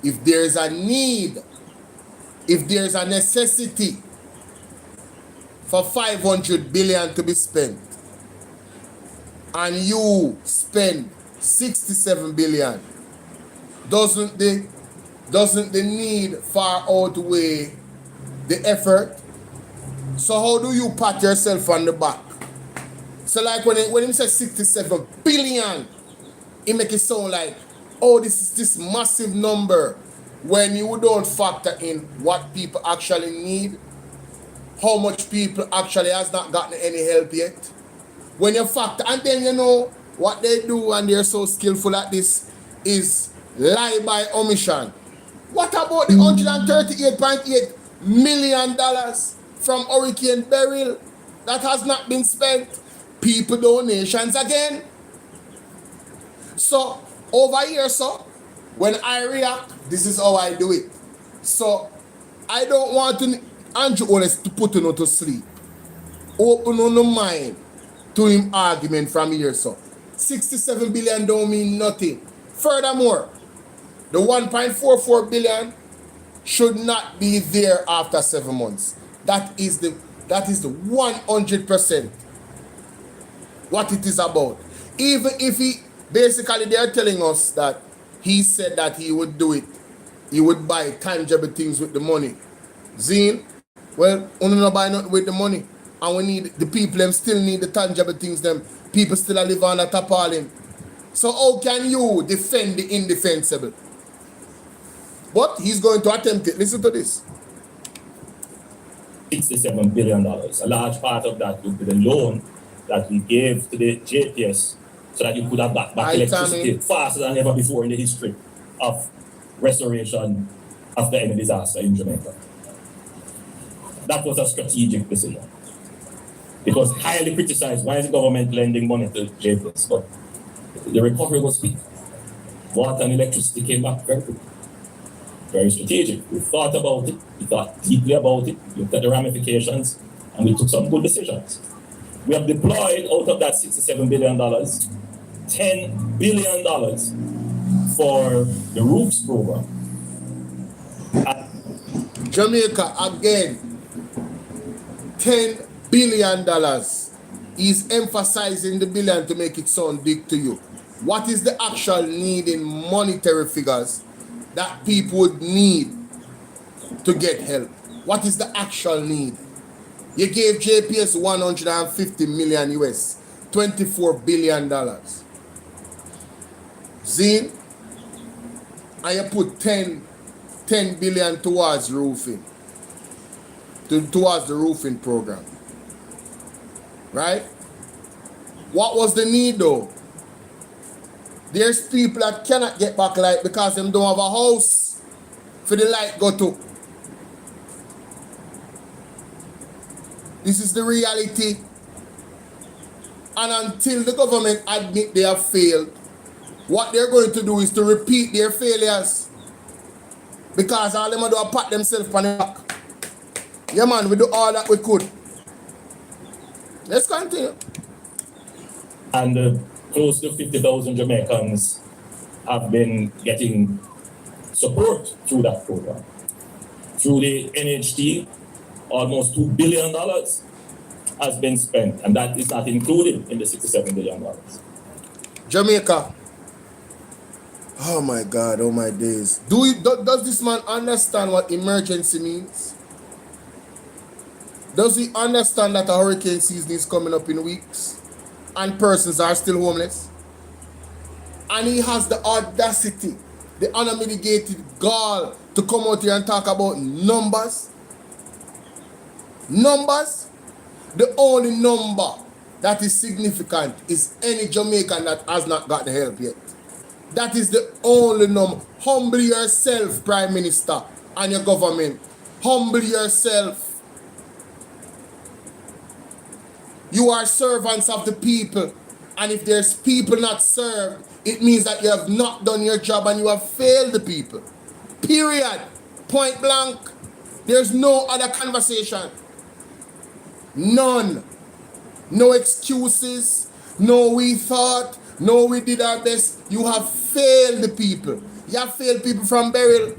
If there is a need, if there is a necessity for 500 billion to be spent, and you spend 67 billion, doesn't the need far outweigh the effort? So how do you pat yourself on the back So like when he says 67 billion, it make it sound like, oh, this is this massive number, when you don't factor in what people actually need, how much people actually has not gotten any help yet. When you factor, and then you know what they do, and they're so skillful at this, is lie by omission. What about the $138.8 million from Hurricane Beryl that has not been spent? People donations again. So over here, so when I react, this is how I do it. So I don't want to, Andrew Holness, to put you to sleep. Open on the mind to him argument from here, so 67 billion don't mean nothing. Furthermore, the 1.44 billion should not be there after 7 months. That is the 100% what it is about. Even if basically they're telling us that he said that he would do it, he would buy tangible things with the money. Zine, well, we don't buy nothing with the money, and we need the people. Them still need the tangible things. Them people still live on the tarpaulin. So how can you defend the indefensible? But he's going to attempt it. Listen to this. $67 billion. A large part of that would be the loan that we gave to the JPS so that you could have back electricity faster than ever before in the history of restoration after any disaster in Jamaica. That was a strategic decision. It was highly criticized. Why is the government lending money to JPS? But the recovery was quick. Water and electricity came back very quickly. Very strategic. We thought about it, we thought deeply about it, looked at the ramifications, and we took some good decisions. We have deployed out of that $67 billion, $10 billion for the roofs program. Jamaica, again, $10 billion. He's emphasizing the billion to make it sound big to you. What is the actual need in monetary figures that people would need to get help? What is the actual need? You gave JPS 150 million US, $24 billion. Zine, and you put 10 billion towards roofing, towards the roofing program. Right? What was the need though? There's people that cannot get back light because them don't have a house for the light go to. This is the reality. And until the government admit they have failed, what they're going to do is to repeat their failures. Because all them do is pat themselves on the back. Yeah man, we do all that we could. Let's continue. And close to 50,000 Jamaicans have been getting support through that program. Through the NHT, almost $2 billion has been spent, and that is not included in the $67 billion. Jamaica. Oh my God, oh my days. Does this man understand what emergency means? Does he understand that a hurricane season is coming up in weeks and persons are still homeless? And he has the audacity, the unmitigated gall to come out here and talk about numbers. Numbers? The only number that is significant is any Jamaican that has not got the help yet. That is the only number. Humble yourself, Prime Minister, and your government. Humble yourself. You are servants of the people. And if there's people not served, it means that you have not done your job and you have failed the people. Period. Point blank. There's no other conversation. None. No excuses. No we thought. No we did our best. You have failed the people. You have failed people from Beryl.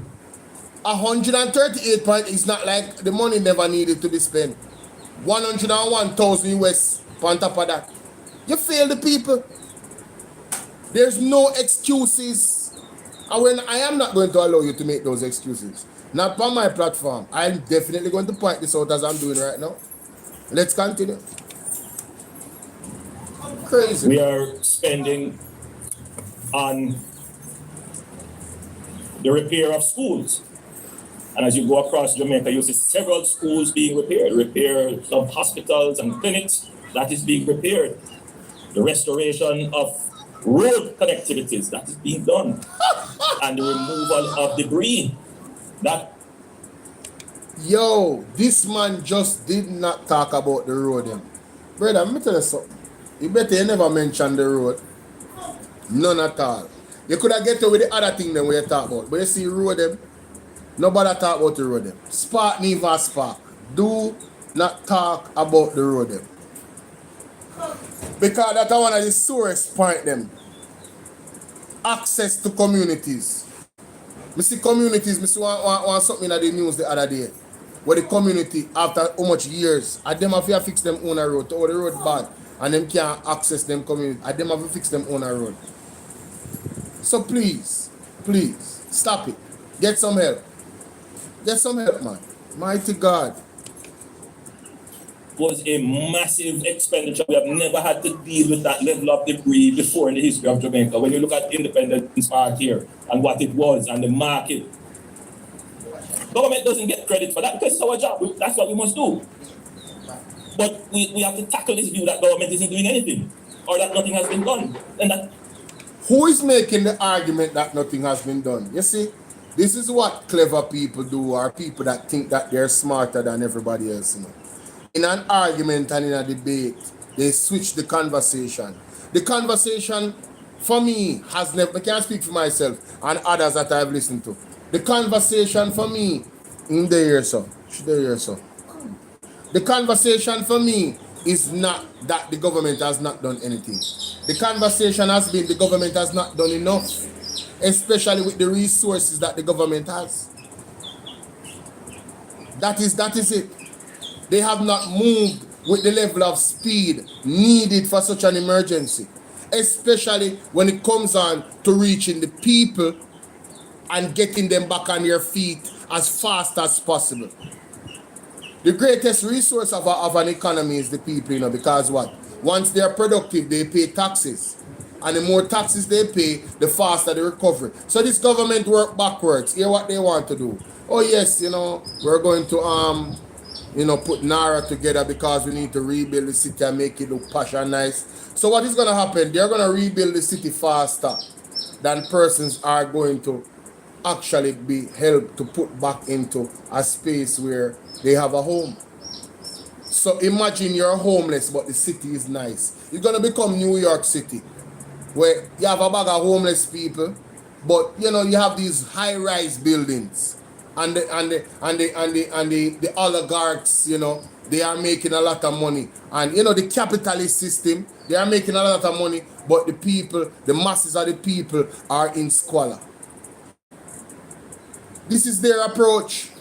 138 points is not like the money never needed to be spent. 101,000 US on top of that. You failed the people. There's no excuses. And I am not going to allow you to make those excuses. Not on my platform. I'm definitely going to point this out as I'm doing right now. Let's continue. crazy. We are spending on the repair of schools. And as you go across Jamaica, you see several schools being repaired, some hospitals and clinics that is being repaired. The restoration of road connectivities that is being done. And the removal of debris. That Yo, this man just did not talk about the road. Brother, let me tell you something. You better you never mention the road. None at all. You could have get away with the other thing then we talk about. But you see road them, nobody talk about the road them. Spark never spark. Do not talk about the road them. Because that's one of the sorest point them. Access to communities. I see communities, I see want something that they news the other day. Where the community, after how much years, and them have to fix them on a road, or the road bad, and them can't access them community, and them have to fix them on a road. So please, stop it. Get some help. Get some help, man. Mighty God. was a massive expenditure. We have never had to deal with that level of debris before in the history of Jamaica. When you look at Independence Park here and what it was and the market, government doesn't get credit for that because it's our job. That's what we must do. But we have to tackle this view that government isn't doing anything or that nothing has been done. And that. Who is making the argument that nothing has been done? You see, this is what clever people do, or people that think that they're smarter than everybody else. You know? In an argument and in a debate, they switch the conversation. The conversation, for me, has never, I can't speak for myself and others that I've listened to. The conversation for me, in the year so. The conversation for me is not that the government has not done anything. The conversation has been the government has not done enough, especially with the resources that the government has. That is it. They have not moved with the level of speed needed for such an emergency, especially when it comes on to reaching the people and getting them back on their feet as fast as possible. The greatest resource of an economy is the people, you know, because what? Once they are productive, they pay taxes. And the more taxes they pay, the faster the recovery. So this government work backwards. Hear what they want to do. Oh yes, you know, we're going to put Naira together because we need to rebuild the city and make it look posh and nice. So what is going to happen? They're going to rebuild the city faster than persons are going to actually be helped to put back into a space where they have a home. So imagine you're homeless, but the city is nice. You're going to become New York City, where you have a bag of homeless people, but you know you have these high-rise buildings, and the oligarchs, you know, they are making a lot of money, and you know the capitalist system, they are making a lot of money, but the people, the masses of the people, are in squalor. This is their approach.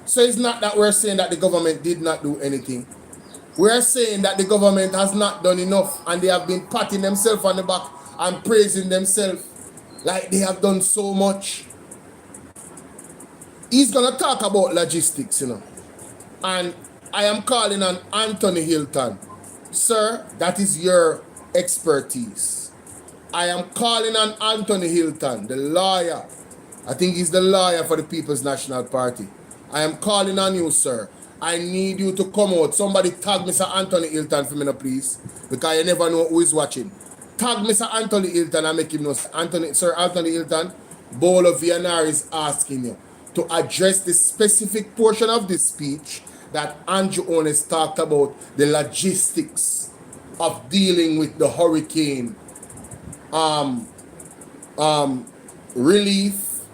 So it's not that we're saying that the government did not do anything. We're saying that the government has not done enough, and they have been patting themselves on the back and praising themselves like they have done so much. He's going to talk about logistics, you know. And I am calling on Anthony Hilton. Sir, that is your expertise. I am calling on Anthony Hilton, the lawyer. I think he's the lawyer for the People's National Party. I am calling on you, sir. I need you to come out. Somebody tag Mr. Anthony Hilton for me, now, please. Because you never know who is watching. Tag Mr. Anthony Hilton and make him know. Sir Anthony Hilton, Bolo VNR is asking you to address the specific portion of this speech that Andrew Onis talked about, the logistics of dealing with the hurricane, relief,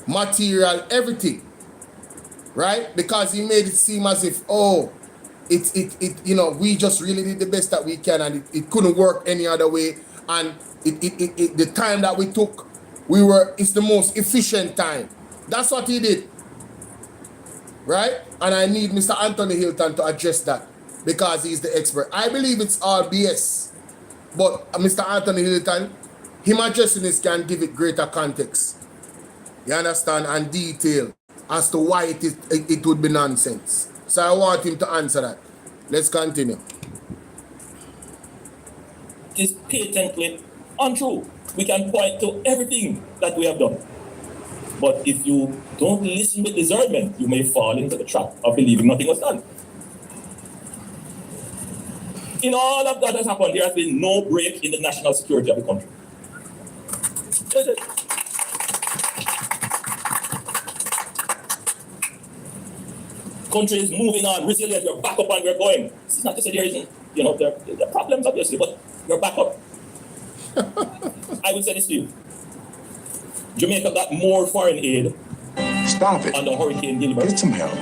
material, everything. Right? Because he made it seem as if, you know, we just really did the best that we can, and it couldn't work any other way. And the time that we took, it's the most efficient time. That's what he did. Right? And I need Mr. Anthony Hilton to address that because he's the expert. I believe it's all BS. But Mr. Anthony Hilton, him addressing this can give it greater context. You understand? And detail as to why it would be nonsense. So I want him to answer that. Let's continue. is patently untrue. We can point to everything that we have done. But if you don't listen with discernment, you may fall into the trap of believing nothing was done. In all of that has happened, there has been no break in the national security of the country. That's it. Country is moving on, resilient, we're back up and we're going. This is not to say there isn't, there are problems obviously, but we're back up. I would say this to you. Jamaica got more foreign aid under Hurricane Gilbert. Get some help.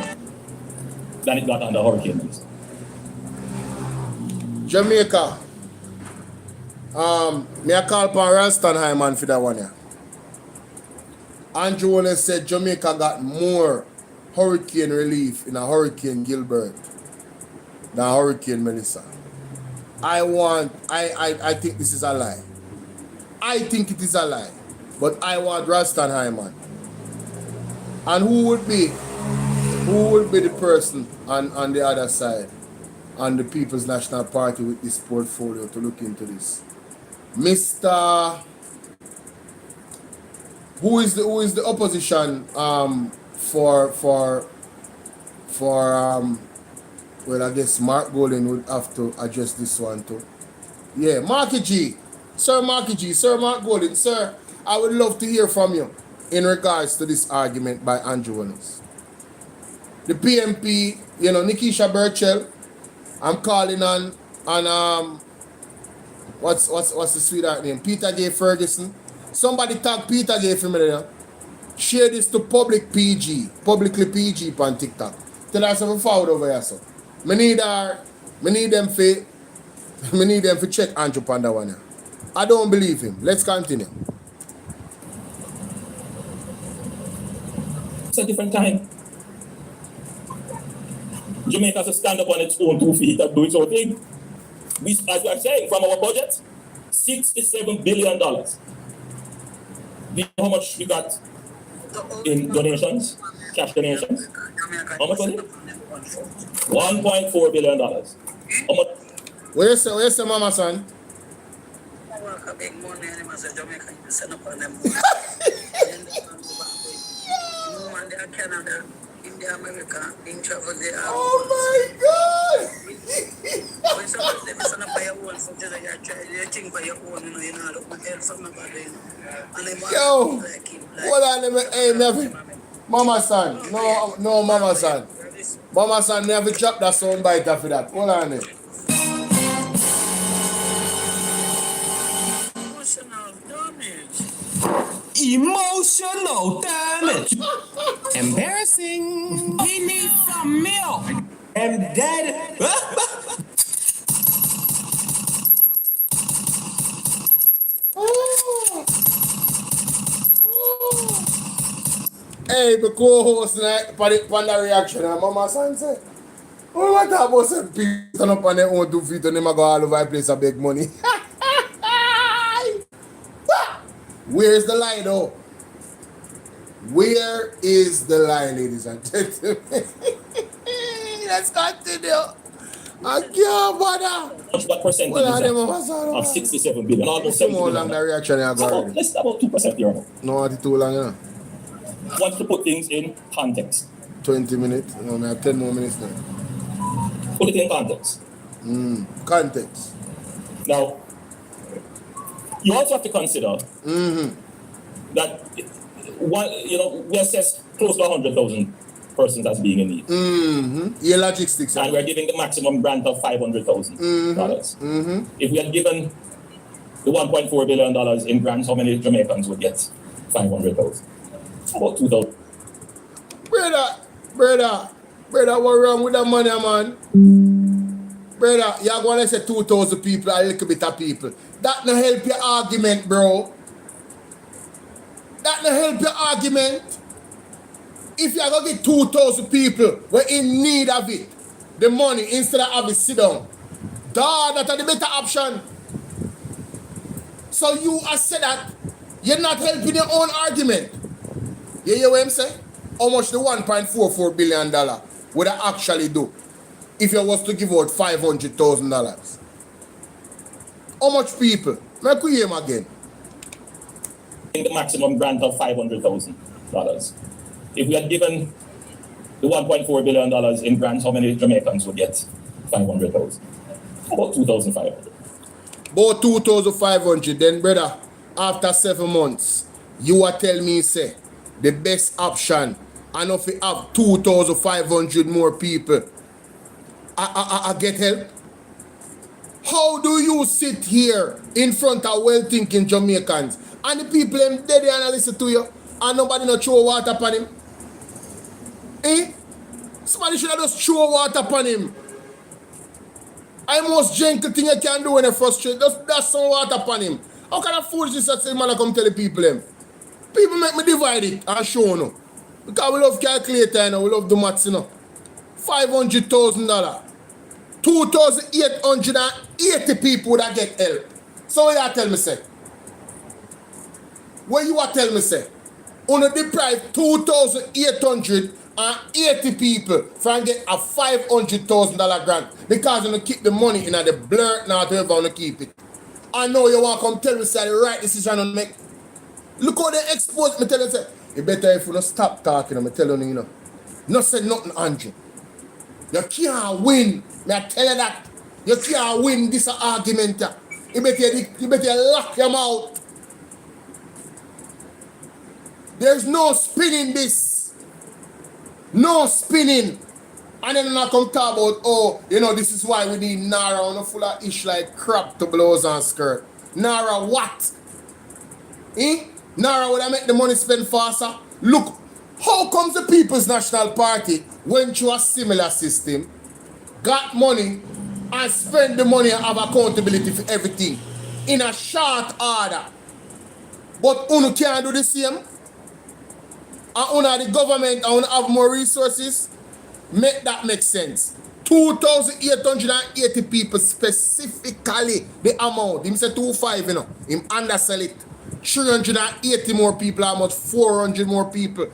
Than it got under Hurricane Gilbert. Jamaica. Me a call upon Ralston Hyman for that one. Yeah. Andrew Wallace said Jamaica got more hurricane relief in a Hurricane Gilbert than Hurricane Melissa. I think this is a lie. I think it is a lie. But I want Ralston Hyman. And who would be the person on the other side, on the People's National Party with this portfolio to look into this? Mr. Who is the opposition for well, I guess Mark Golden would have to address this one too. Yeah, Marky G. Sir Marky G, Sir Mark Golden, sir, I would love to hear from you in regards to this argument by Andrew Wallace. The PMP, Nikisha Burchell, I'm calling on what's the sweetheart name? Peter J. Ferguson. Somebody tag Peter J. for me there. Share this to publicly PG on TikTok. Tell us if we forward over here, so. Me need them for check Andrew Panda one here. I don't believe him. Let's continue. It's a different time. Jamaica has to stand up on its own 2 feet and do its own thing. As we are saying, from our budget, $67 billion. Do you know how much we got in donations, cash donations? How much was it? $1.4 billion. How much? Where you say, Mama son? I work a big money and I say Jamaica, you send up on them. Man, they are Canada, India, America, in travel, they are. Oh my God! When somebody send up by your own, so you think by your own, you know, look my help from nobody, and they yo, hold on, hey, never. Mama son, no, Mama son. Mama son never drop that sound bite after that. Hold on there. Emotional damage. Embarrassing. He needs some milk. I'm dead. Hey, the co-host on the reaction, and Mama son said, oh, what about some people stand up on their own 2 feet and they go all over the place and beg money? Where's the lie though? Where is the lie, ladies and gentlemen? Let's continue. I can't bother. What percentage is that of 67 billion? Almost 70 billion. Long the reaction here, Let's about 2% here. No, it's too long, you know. Want to put things in context. 20 minutes. No, I have 10 more minutes now. Put it in context. Context. Now, you also have to consider that we assess close to 100,000 persons as being in need. Yeah, logistics. And we're giving the maximum grant of $500,000. If we had given the $1.4 billion in grants, how many Jamaicans would get 500,000? About 2,000. Brother, what wrong with that money, man? Brother, you're going to say 2,000 people, a little bit of people. That no help your argument, bro. That no help your argument. If you're going to get 2,000 people who are in need of it, the money, instead of having it sit down, that's the better option. So you are said that you're not helping your own argument. You hear what I'm saying? How much the $1.44 billion would I actually do if you was to give out $500,000? How much people? Make we hear him again. In the maximum grant of $500,000. If we had given the $1.4 billion in grants, how many Jamaicans would get 500,000? About 2,500. About 2,500. Then, brother, after 7 months, you are tell me, say, the best option, and if we have 2,500 more people, I get help? How do you sit here in front of well-thinking Jamaicans and the people them dead there and listen to you and nobody not throw water upon him? Eh? Somebody should have just throw water upon him. I most gentle thing you can do when you're frustrated, just dash some water upon him. How can a foolishness that say man I come tell the people them? People make me divide it and show no. Because we love calculator, you know, we love the maths, you know. $500,000. 2,880 people would have get help. So what you tell me say? What you tell me say? Only deprive 2,880 people from get a $500,000 grant because you keep the money in the blur now to ever want to keep it. I know you want to come tell me say the right decision to make. Look how they expose me tell you say, you better if you don't stop talking, I'm telling you, you know. Not say nothing, Andrew. You can't win. I tell you that. You can't win this argument. You better lock your mouth. There's no spinning this. No spinning. And then I come talk about, oh, you know, this is why we need Nara on a full of ish like crap to blouse and skirt. Nara what? Eh? Nara would I make the money spend faster? Look, how comes the People's National Party went through a similar system, got money, and spend the money and have accountability for everything in a short order? But Uno can't do the same. And Uno the government and Uno have more resources. Make that make sense. 2,880 people specifically the amount. Him say 2,500, you know. Him undersell it. 380 more people, almost 400 more people.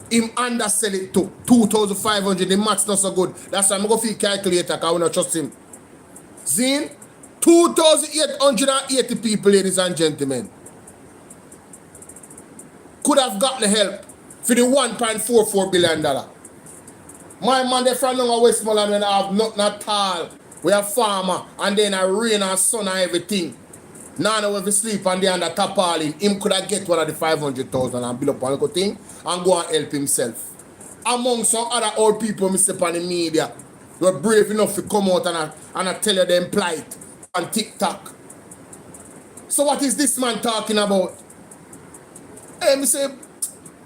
Him undersell it to 2,500. The math's not so good. That's why I'm going to feel calculator because I don't trust him. Zine, 2,880 people, ladies and gentlemen, could have gotten the help for the $1.44 billion. My man, they from Westmoreland when I have nothing at all. We have farmer and then a rain and sun and everything. Now we have to sleep and they under tarpaulin. Him could have get one of the 500,000 and build up one little thing and go and help himself. Among some other old people, Mr. on the media, were brave enough to come out and tell you them plight on TikTok. So what is this man talking about? Hey, me say,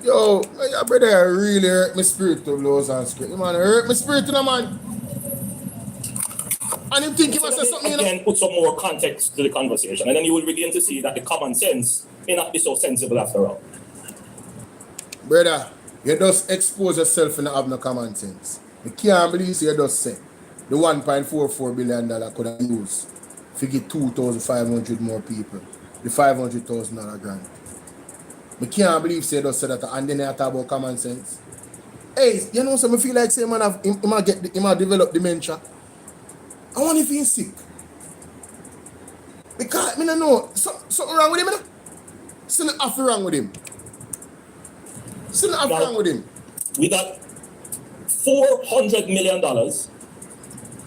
yo, your brother really hurt my spirit to blows and script. Man, hurt my spirit, you know, man. And him think he must say something, you know. Again, put some more context to the conversation, and then you will begin to see that the common sense may not be so sensible after all. Brother, you just expose yourself and not have no common sense. You can't believe you just say the $1.44 billion could have used to get 2,500 more people, the $500,000 grant. I can't believe you just said that and then you talk about common sense. Hey, you know so I feel like say man have he might develop dementia. I want to feel sick. Because I don't know something wrong with him, you know? Something wrong with him. Something wrong with him. We got $400 million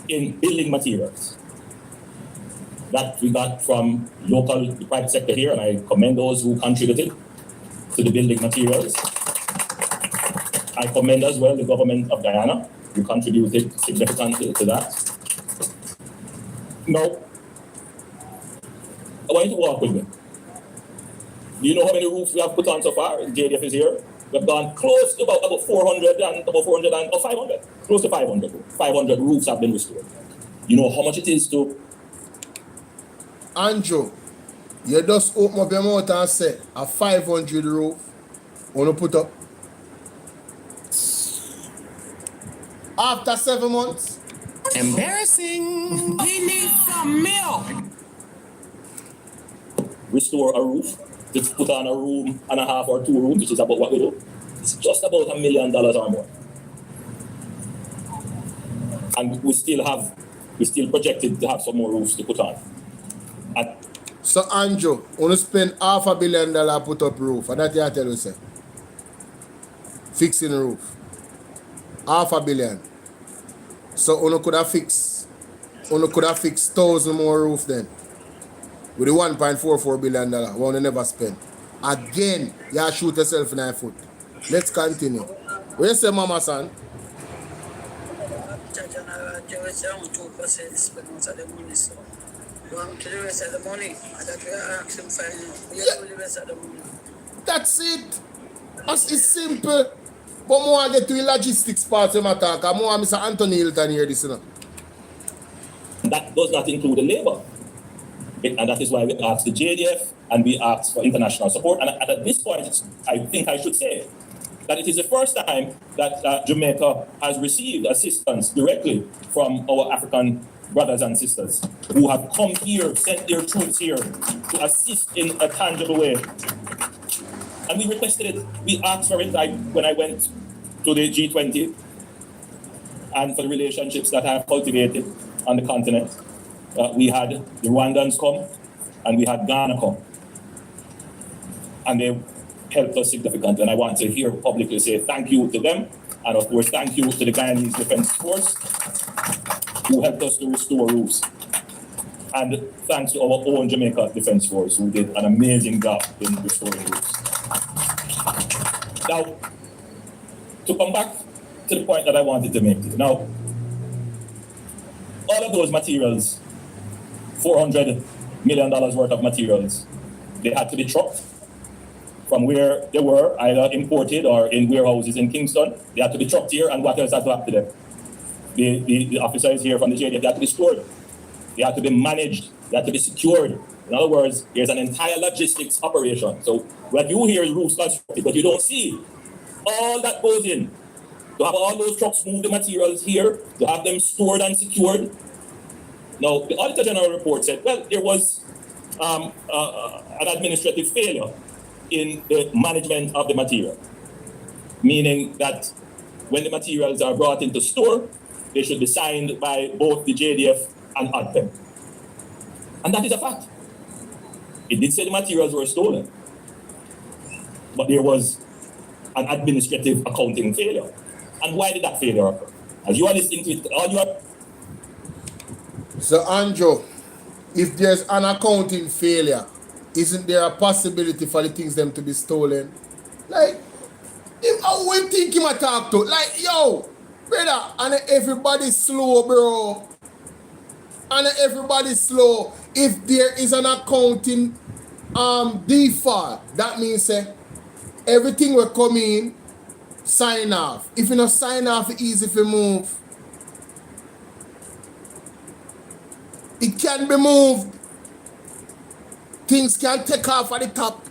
in building materials that we got from the private sector here, and I commend those who contributed to the building materials. I commend as well the government of Guyana, who contributed significantly to that. Now, I want you to walk with me. Do you know how many roofs we have put on so far? JDF is here. We've gone close to about 400 and about 400 and 500. Close to 500. 500 roofs have been restored. You know how much it is to... Andrew, you just open up your mouth and say a 500 roof want to put up. After 7 months. Embarrassing. We need some milk. Restore a roof. Just put on a room and a half or 2 rooms, which is about what we do. It's just about $1 million or more. And we still projected to have some more roofs to put on. So Andrew, wanna spend $500 million put up roof, and that I tell you say. Fixing roof. $500 million. So you could have fixed 1,000 more roof then. With the $1.44 billion, one you never spend. Again, you shoot yourself in the foot. Let's continue. What you say, Mama Son? That's it. It's simple. But more I get to the logistics part of my talk. I'm more Mr. Anthony Hilton here this, you know. That does not include the labor. And that is why we asked the JDF and we asked for international support. And at this point, I think I should say that it is the first time that Jamaica has received assistance directly from our African brothers and sisters who have come here, sent their troops here to assist in a tangible way. And we requested it. We asked for it when I went to the G20 and for the relationships that I have cultivated on the continent. We had the Rwandans come and we had Ghana come. And they helped us significantly. And I want to here publicly say thank you to them. And of course, thank you to the Guyanese Defense Force who helped us to restore roofs. And thanks to our own Jamaica Defense Force who did an amazing job in restoring roofs. Now, to come back to the point that I wanted to make. Now, all of those materials, $400 million worth of materials, they had to be trucked from where they were, either imported or in warehouses in Kingston. They had to be trucked here, and what else had to happen to them? The officers here from the JDF, they had to be stored. They had to be managed. They had to be secured. In other words, there's an entire logistics operation. So what you hear is roofs constructed, but you don't see all that goes in. To have all those trucks move the materials here, to have them stored and secured. Now, the Auditor General report said, well, there was an administrative failure in the management of the material, meaning that when the materials are brought into store, they should be signed by both the JDF and ADPEM. And that is a fact. It did say the materials were stolen, but there was an administrative accounting failure. And why did that failure occur? As you are listening to it, all you are... So, Andrew, if there's an accounting failure, isn't there a possibility for the things them to be stolen? Like, I wouldn't think him a talk to. Like, yo, brother, and everybody's slow, bro. And everybody's slow. If there is an accounting default, that means everything will come in, sign off. If you not sign off, it's easy to move. It can be moved. Things can take off at the top.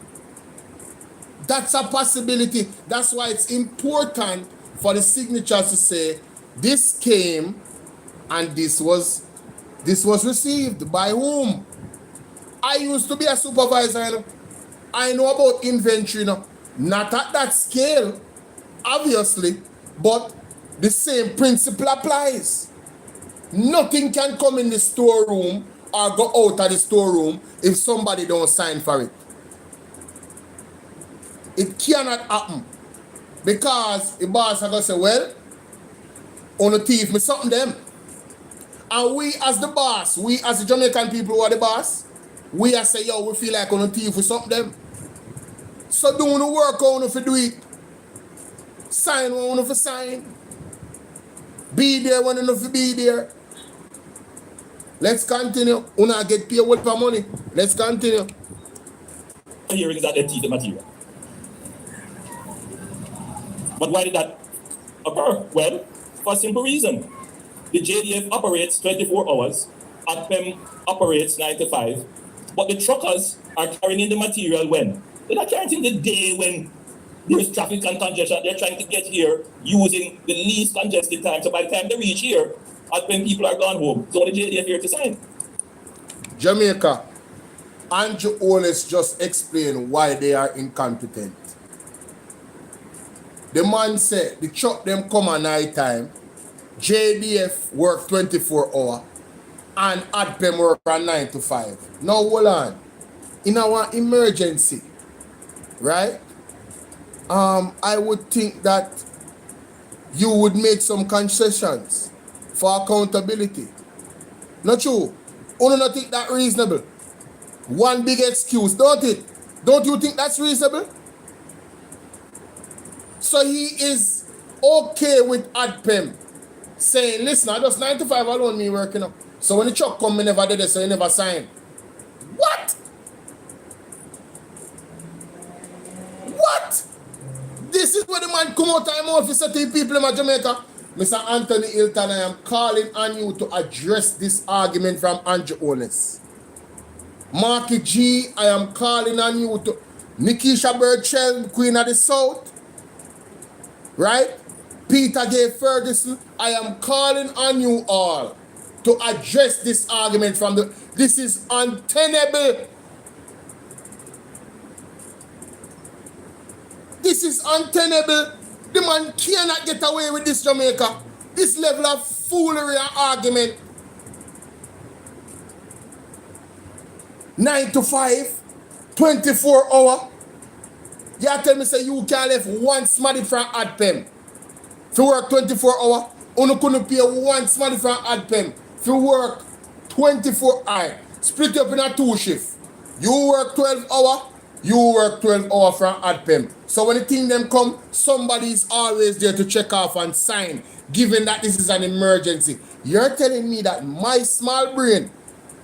That's a possibility. That's why it's important for the signatures to say this came and this was received by whom. I used to be a supervisor, you know. I know about inventory, you know. Not at that scale, obviously, but the same principle applies. Nothing can come in the storeroom or go out of the storeroom if somebody don't sign for it. It cannot happen. Because the boss are going to say, well, on the thief, me something them. And we as the boss, we as the Jamaican people who are the boss, we are say, yo, we feel like on the thief, we something them. So do the work on if you do it. Sign when you sign. Be there when you be there. Let's continue. Una get paid with money. Let's continue. Hearing is that they teach the material. But why did that occur? Well, for a simple reason. The JDF operates 24 hours, ADPEM operates 9 to 5, but the truckers are carrying in the material when? They're not carrying in the day when there's traffic and congestion. They're trying to get here using the least congested time. So by the time they reach here, ADPEM people are gone home. So the JDF here to sign. Jamaica, Andrew Oles just explained why they are incompetent. The man said the truck them come at night time, JDF work 24 hours, and ADPEM work from 9 to 5. Now hold on. in our emergency, right? I would think that you would make some concessions for accountability. Not true. You don't think that reasonable? One big excuse, don't it? Don't you think that's reasonable? So he is okay with ADPEM saying, listen, I just 9 to 5 alone me working up. So when the truck come, me never did it, so he never sign. What? What? This is where the man come out of mouth to say to the people in Jamaica. Mr. Anthony Hilton, I am calling on you to address this argument from Andrew Onis. Marky G, I am calling on you to Nikisha Burchell, Queen of the South. Right? Peter J. Ferguson, I am calling on you all to address this argument from the... This is untenable. This is untenable. The man cannot get away with this, Jamaica. This level of foolery and argument. 9 to 5, 24 hour. You tell me say you can't left one smaddy from ADPEM. If you work 24 hour, you couldn't pay one smaddy from ADPEM. If you work 24 hour, split up in a 2 shift. You work 12 hour, you work 12 hour from ADPEM. So when the thing them come, somebody is always there to check off and sign, given that this is an emergency. You're telling me that my small brain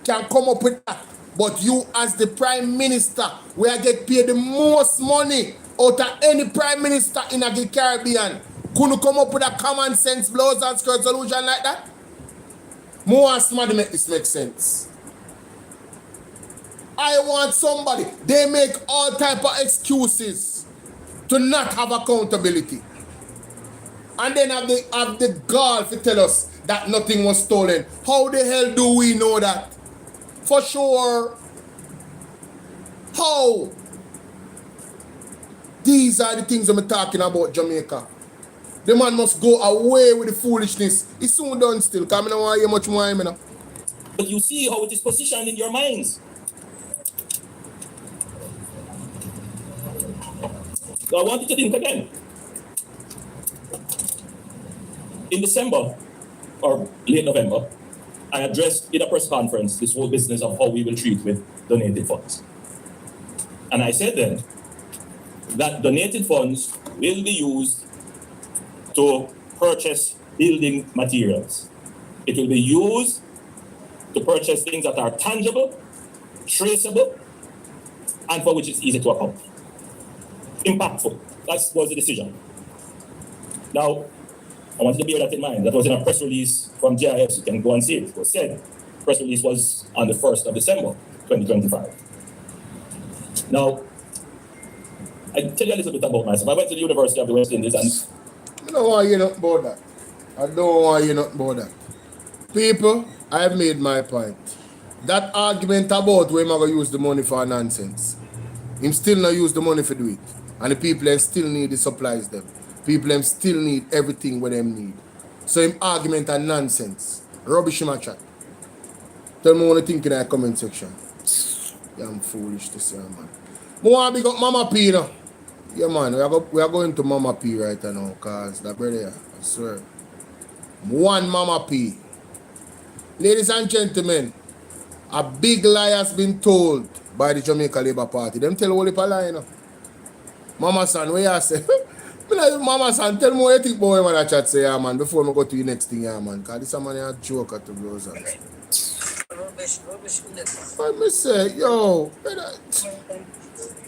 can come up with that, but you as the Prime Minister, where I get paid the most money out of any Prime Minister in the Caribbean, couldn't come up with a common sense blouse and skirt solution like that? More somebody make this make sense. I want somebody. They make all type of excuses to not have accountability. And then have the gall to tell us that nothing was stolen. How the hell do we know that? For sure. How? These are the things I'm talking about, Jamaica. The man must go away with the foolishness. It's soon done still, because I don't want to hear much more. You know. But you see how it is positioned in your minds. So I want you to think again. In December, or late November, I addressed in a press conference this whole business of how we will treat with donated funds. And I said then that donated funds will be used to purchase building materials. It will be used to purchase things that are tangible, traceable, and for which it's easy to account. Impactful. That was the decision. Now, I want you to bear that in mind. That was in a press release from JIS. You can go and see it. It was said. The press release was on the 1st of December, 2025. Now, I tell you a little bit about myself. I went to the University of the West Indies and... I don't want to hear nothing about that. I don't want to hear nothing about that. People, I've made my point. That argument about where I'm going to use the money for nonsense. Him still not use the money for do it. And the people them still need the supplies them. People them still need everything what them need. So him argument and nonsense. Rubbish him a chat. Tell me what you think in that comment section. Yeah, I'm foolish to say, man. I want to big up Mama P, you know. Yeah, man, we are going to Mama P right now, because that brother, I swear. One Mama P. Ladies and gentlemen, a big lie has been told by the Jamaica Labour Party. Them tell all the lie, you know. Mama San, where you say? Mama San, tell me what you think about him and chat say, yeah, man, before I go to the next thing, yeah, man. Because this is a man a joke at the blows. I say, yo,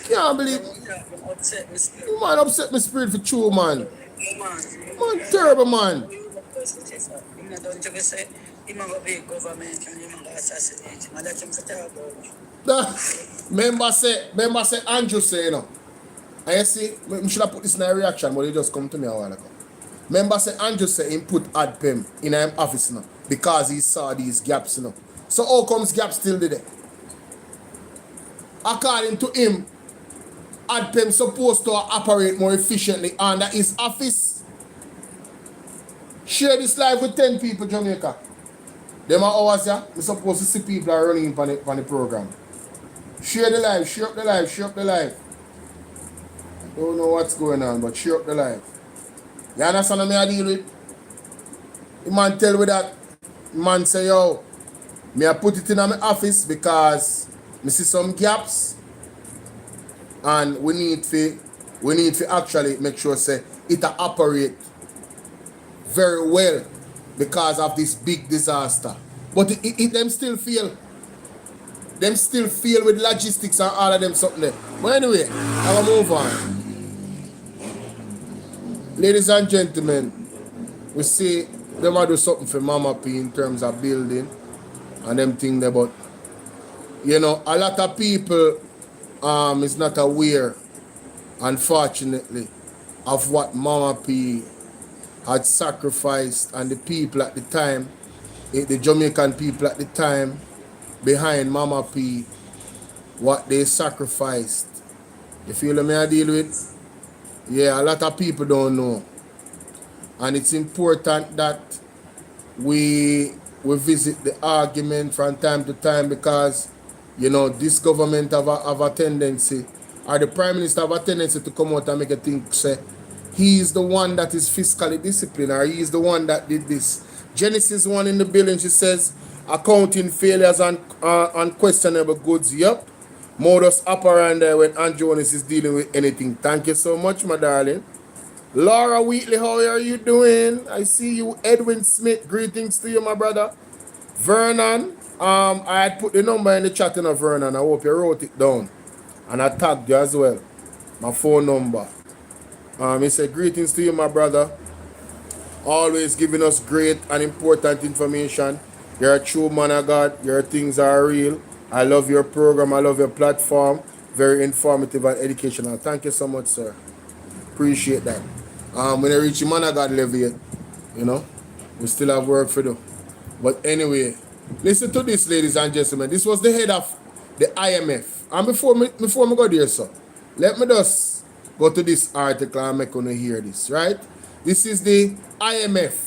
can't believe you man upset my spirit for true, man. Man, terrible, man. Member say Andrew say, you know. And you see, I should have put this in a reaction, but it just come to me a while ago. Member say Andrew say he put ADPEM in his office, you know, because he saw these gaps, you know. So how comes gaps still there? According to him, ADPEM supposed to operate more efficiently under his office. Share this live with 10 people, Jamaica. Them are hours, yeah? We're supposed to see people are running on the program. Share the live, share up the live, share up the live. Don't know what's going on, but share up the live. You understand what I deal with? The man tell me that. The man say, yo, me I put it in my office because me see some gaps and we need to actually make sure say it operate very well because of this big disaster. But them still feel with logistics and all of them something there. But anyway, I'll move on. Ladies and gentlemen, we see them might do something for Mama P in terms of building and them thing there, but you know, a lot of people is not aware, unfortunately, of what Mama P had sacrificed and the people at the time, the Jamaican people at the time behind Mama P, what they sacrificed. You feel me I deal with? Yeah, a lot of people don't know. And it's important that we visit the argument from time to time because, you know, this government have a tendency, or the Prime Minister have a tendency to come out and make a think, say, he is the one that is fiscally disciplined, or he is the one that did this. Genesis one in the building, she says, accounting failures and unquestionable goods. Yep. Modus operandi when Andrew Jonas is dealing with anything. Thank you so much, my darling. Laura Wheatley, how are you doing? I see you. Edwin Smith, greetings to you, my brother. Vernon, I had put the number in the chat, you know, Vernon. I hope you wrote it down. And I tagged you as well. My phone number. He said, greetings to you, my brother. Always giving us great and important information. You're a true man of God. Your things are real. I love your program. I love your platform. Very informative and educational. Thank you so much, sir. Appreciate that. When I reach the man of God level yet, you know, we still have work to do. But anyway, listen to this, ladies and gentlemen. This was the head of the IMF. And before me go there, sir, let me just go to this article and make you hear this, right? This is the IMF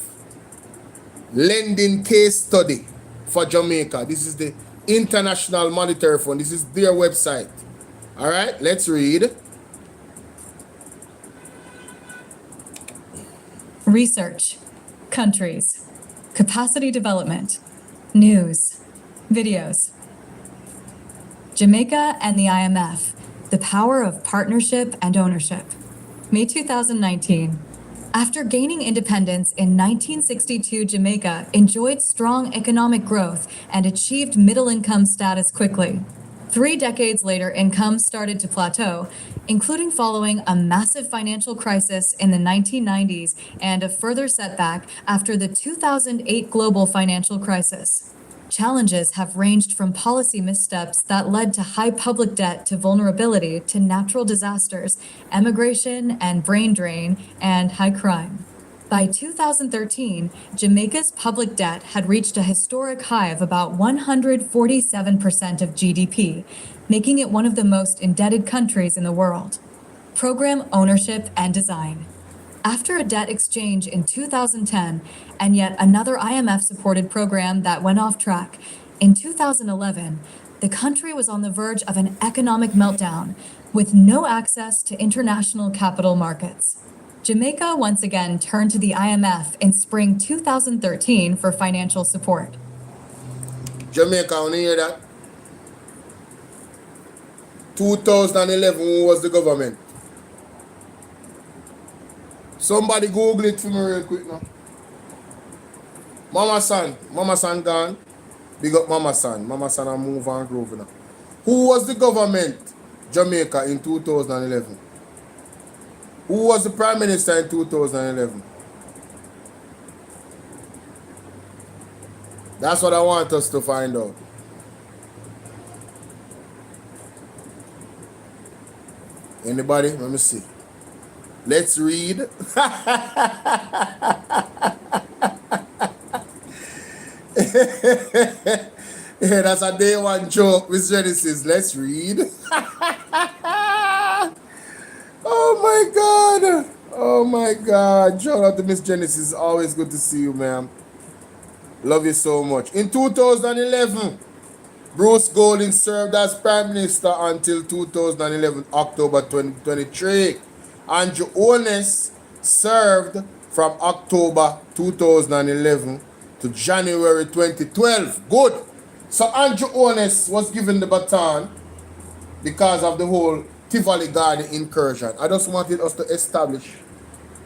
lending case study for Jamaica. This is the International Monetary Fund. This is their website. All right, let's read. Research, countries, capacity development, news, videos. Jamaica and the IMF, the power of partnership and ownership. May 2019. After gaining independence in 1962, Jamaica enjoyed strong economic growth and achieved middle-income status quickly. 3 decades later, income started to plateau, including following a massive financial crisis in the 1990s and a further setback after the 2008 global financial crisis. Challenges have ranged from policy missteps that led to high public debt to vulnerability to natural disasters, emigration and brain drain, and high crime. By 2013, Jamaica's public debt had reached a historic high of about 147% of GDP, making it one of the most indebted countries in the world. Program ownership and design. After a debt exchange in 2010 and yet another IMF-supported program that went off track, in 2011, the country was on the verge of an economic meltdown with no access to international capital markets. Jamaica once again turned to the IMF in spring 2013 for financial support. Jamaica, want to hear that? 2011, who was the government? Somebody Google it for me real quick now. Mama San gone. Big up Mama San. Mama San and move on Grove now. Who was the government, Jamaica, in 2011? Who was the Prime Minister in 2011? That's what I want us to find out. Anybody? Let me see. Let's read. Yeah, that's a day one joke with Genesis. Let's read. Oh my God. Oh my God. Shout out to Miss Genesis. Always good to see you, ma'am. Love you so much. In 2011, Bruce Golding served as Prime Minister until 2011, October 2023. Andrew Holness served from October 2011 to January 2012. Good. So Andrew Holness was given the baton because of the whole Tivoli Garden incursion. I just wanted us to establish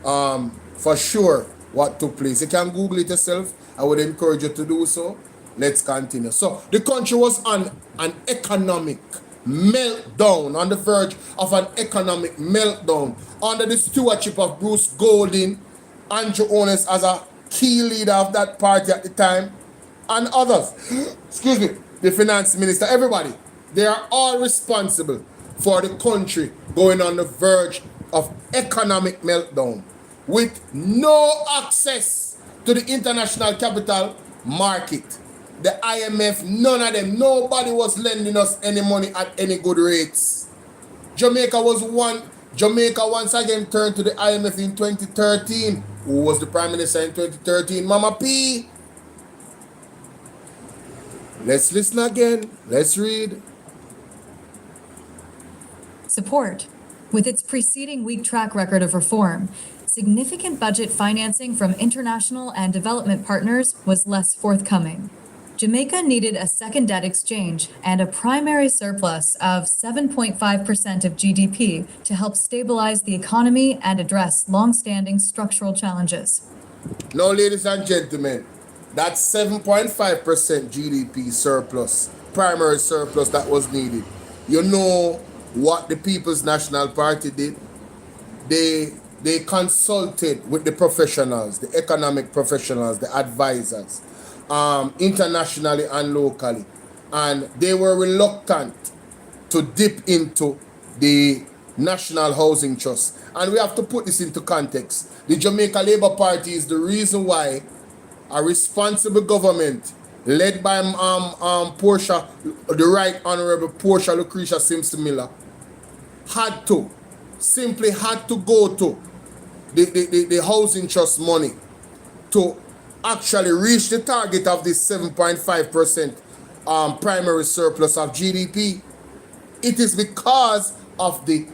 for sure what took place. You can Google it yourself. I would encourage you to do so. Let's continue. So the country was on an economic meltdown, on the verge of an economic meltdown under the stewardship of Bruce Golding, Andrew Holness as a key leader of that party at the time, and others. Excuse me, the finance minister, everybody. They are all responsible for the country going on the verge of economic meltdown with no access to the international capital market. The IMF, none of them, nobody was lending us any money at any good rates. Jamaica once again turned to the IMF in 2013. Who was the Prime Minister in 2013? Mama P. Let's listen again. Let's read. Support. With its preceding weak track record of reform, significant budget financing from international and development partners was less forthcoming. Jamaica needed a second debt exchange and a primary surplus of 7.5% of GDP to help stabilize the economy and address long-standing structural challenges. Now, ladies and gentlemen, that 7.5% GDP surplus, primary surplus that was needed, you know what the People's National Party did? They consulted with the professionals, the economic professionals, the advisors, internationally and locally, and they were reluctant to dip into the National Housing Trust. And we have to put this into context. The Jamaica Labour Party is the reason why a responsible government led by Portia, the Right Honorable Portia Lucretia Simpson Miller, simply had to go to the housing trust money to actually reach the target of this 7.5% primary surplus of GDP. It is because of the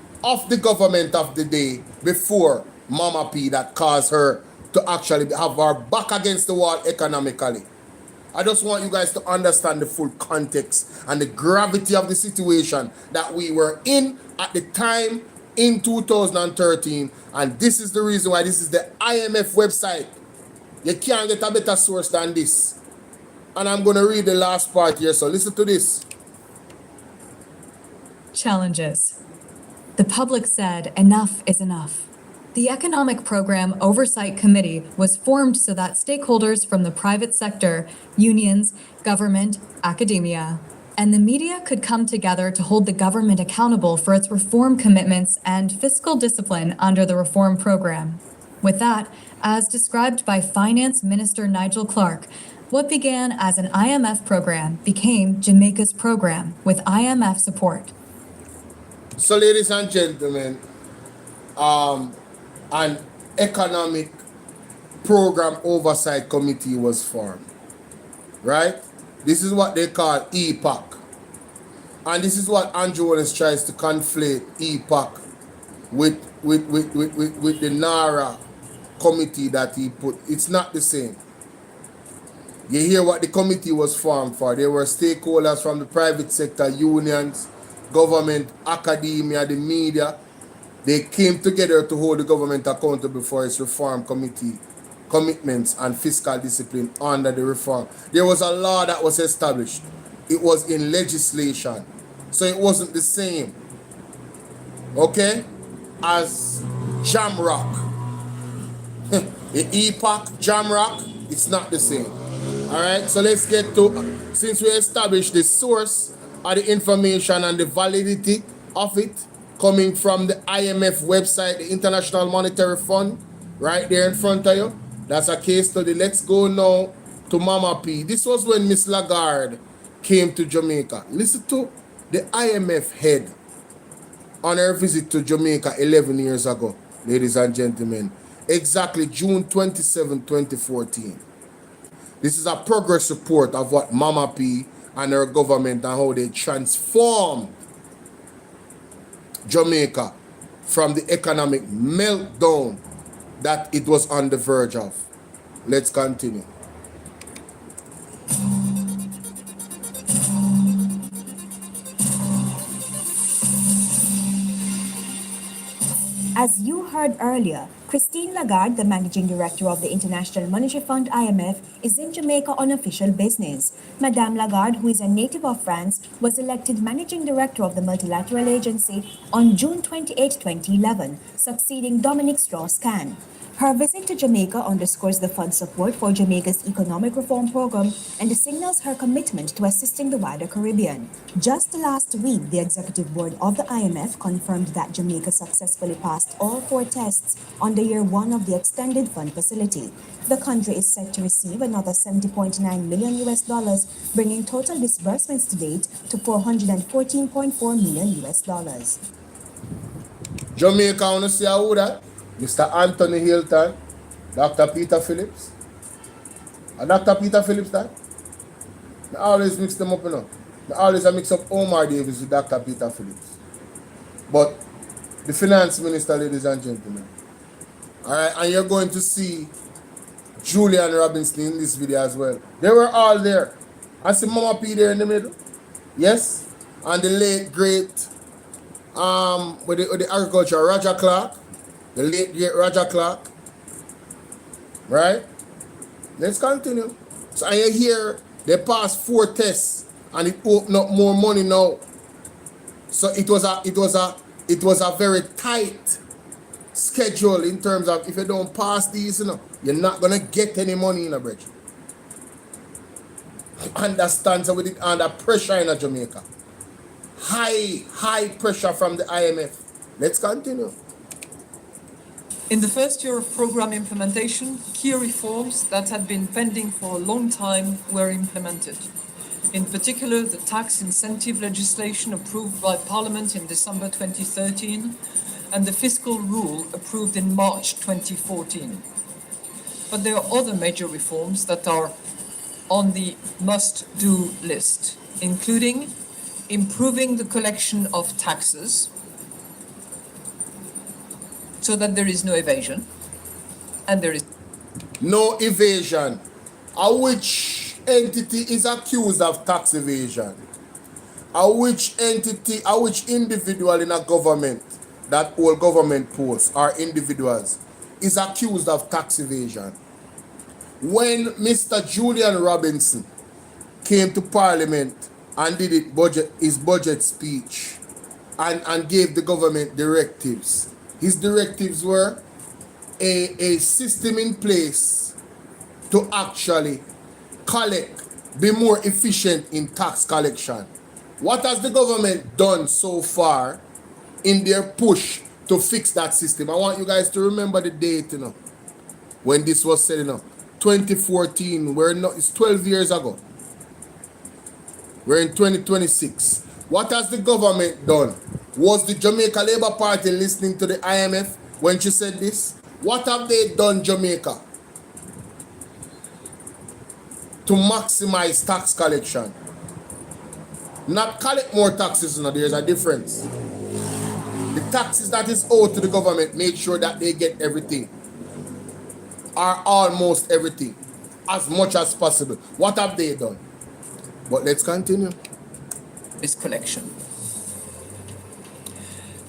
government of the day before Mama P that caused her to actually have her back against the wall economically. I just want you guys to understand the full context and the gravity of the situation that we were in at the time in 2013. And this is the reason why this is the IMF website. You can't get a better source than this. And I'm going to read the last part here, so listen to this. Challenges. The public said enough is enough. The Economic Program Oversight Committee was formed so that stakeholders from the private sector, unions, government, academia, and the media could come together to hold the government accountable for its reform commitments and fiscal discipline under the reform program. With that, as described by Finance Minister Nigel Clark, what began as an IMF program became Jamaica's program with IMF support. So, ladies and gentlemen, an economic program oversight committee was formed, right? This is what they call EPAC. And this is what Andrew Holness tries to conflate EPAC with the NARA committee that he put. It's not the same. You hear what the committee was formed for. There were stakeholders from the private sector, unions, government, academia, the media. They came together to hold the government accountable for its reform committee commitments and fiscal discipline under the reform. There was a law that was established. It was in legislation. So it wasn't the same, okay, as JAMROC. The EPAC, JAMROC, it's not the same. All right, so let's get to, since we established the source of the information and the validity of it, coming from the IMF website, the International Monetary Fund, right there in front of you. That's a case study. Let's go now to Mama P. This was when Miss Lagarde came to Jamaica. Listen to the IMF head on her visit to Jamaica 11 years ago, ladies and gentlemen. Exactly June 27, 2014. This is a progress report of what Mama P and her government and how they transformed Jamaica from the economic meltdown that it was on the verge of. Let's continue. As you heard earlier, Christine Lagarde, the managing director of the International Monetary Fund (IMF), is in Jamaica on official business. Madame Lagarde, who is a native of France, was elected managing director of the multilateral agency on June 28, 2011, succeeding Dominic Strauss-Kahn. Her visit to Jamaica underscores the fund's support for Jamaica's economic reform program and signals her commitment to assisting the wider Caribbean. Just last week, the executive board of the IMF confirmed that Jamaica successfully passed all 4 tests on the year 1 of the extended fund facility. The country is set to receive another $70.9 million US, bringing total disbursements to date to $414.4 million US. Jamaica, I want to see who that? Mr. Anthony Hilton, Dr. Peter Phillips. Dr. Peter Phillips that? I always mix them up, you know. I always mix up Omar Davis with Dr. Peter Phillips. But the finance minister, ladies and gentlemen. Alright, and you're going to see Julian Robinson in this video as well. They were all there. I see Mama P there in the middle. Yes. And the late great with the agriculture, Roger Clark. The late great Roger Clark. Right? Let's continue. So and you hear they passed 4 tests and it opened up more money now. So it was a very tight schedule in terms of if you don't pass these, you know, you're not gonna get any money in a bridge. Understand, so with it under pressure in Jamaica. High pressure from the IMF. Let's continue. In the first year of program implementation, key reforms that had been pending for a long time were implemented. In particular, the tax incentive legislation approved by Parliament in December 2013 and the fiscal rule approved in March 2014. But there are other major reforms that are on the must-do list, including improving the collection of taxes so that there is no evasion and there is no evasion. Which entity is accused of tax evasion? Which entity, which individual in a government, that all government posts or individuals, is accused of tax evasion? When Mr. Julian Robinson came to Parliament and did his budget speech and gave the government directives, his directives were a system in place to actually collect, be more efficient in tax collection. What has the government done so far in their push to fix that system? I want you guys to remember the date, you know, when this was said, you know, 2014, it's 12 years ago. We're in 2026. What has the government done? Was the Jamaica Labour Party listening to the IMF when she said this? What have they done, Jamaica, to maximize tax collection? Not collect more taxes, you know, there's a difference. The taxes that is owed to the government, make sure that they get everything, or almost everything, as much as possible. What have they done? But let's continue. This collection.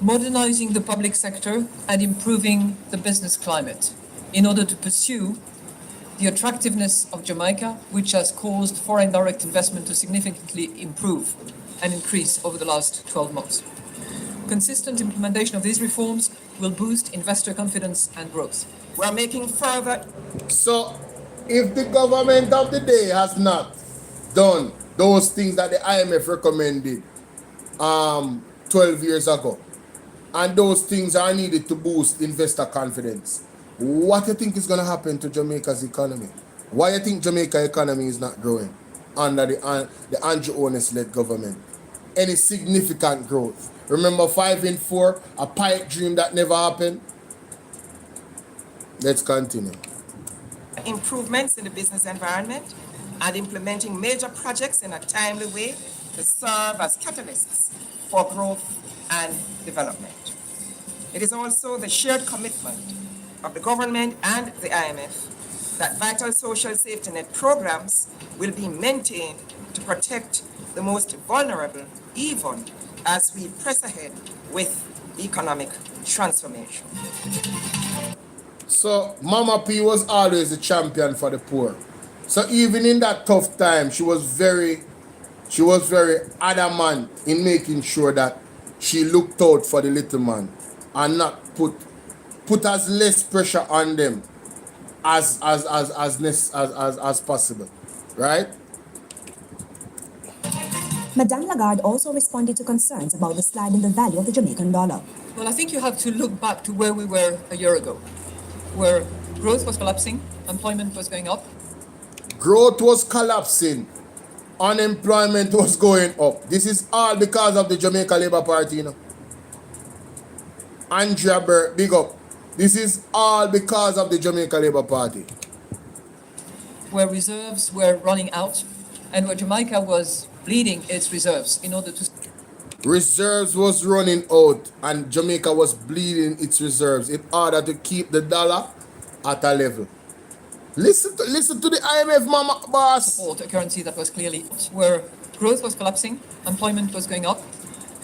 Modernizing the public sector and improving the business climate in order to pursue the attractiveness of Jamaica, which has caused foreign direct investment to significantly improve and increase over the last 12 months. Consistent implementation of these reforms will boost investor confidence and growth. We're making further. So, if the government of the day has not done those things that the IMF recommended 12 years ago, and those things are needed to boost investor confidence, what do you think is going to happen to Jamaica's economy? Why do you think Jamaica's economy is not growing under the Andrew Onus-led government? Any significant growth? Remember 5 in 4, a pipe dream that never happened? Let's continue. Improvements in the business environment, and implementing major projects in a timely way to serve as catalysts for growth and development. It is also the shared commitment of the government and the IMF that vital social safety net programs will be maintained to protect the most vulnerable, even as we press ahead with economic transformation. So Mama P was always a champion for the poor. So even in that tough time, she was very adamant in making sure that she looked out for the little man and not put as less pressure on them as possible, right? Madame Lagarde also responded to concerns about the slide in the value of the Jamaican dollar. Well, I think you have to look back to where we were a year ago, where growth was collapsing, employment was going up. Growth was collapsing, unemployment was going up. This is all because of the Jamaica Labour Party, you know. Andrea Burt, big up. This is all because of the Jamaica Labour Party. Where reserves were running out and where Jamaica was bleeding its reserves in order to... Reserves was running out and Jamaica was bleeding its reserves in order to keep the dollar at a level. Listen to the IMF, mama boss. Support a currency that was clearly where growth was collapsing, employment was going up,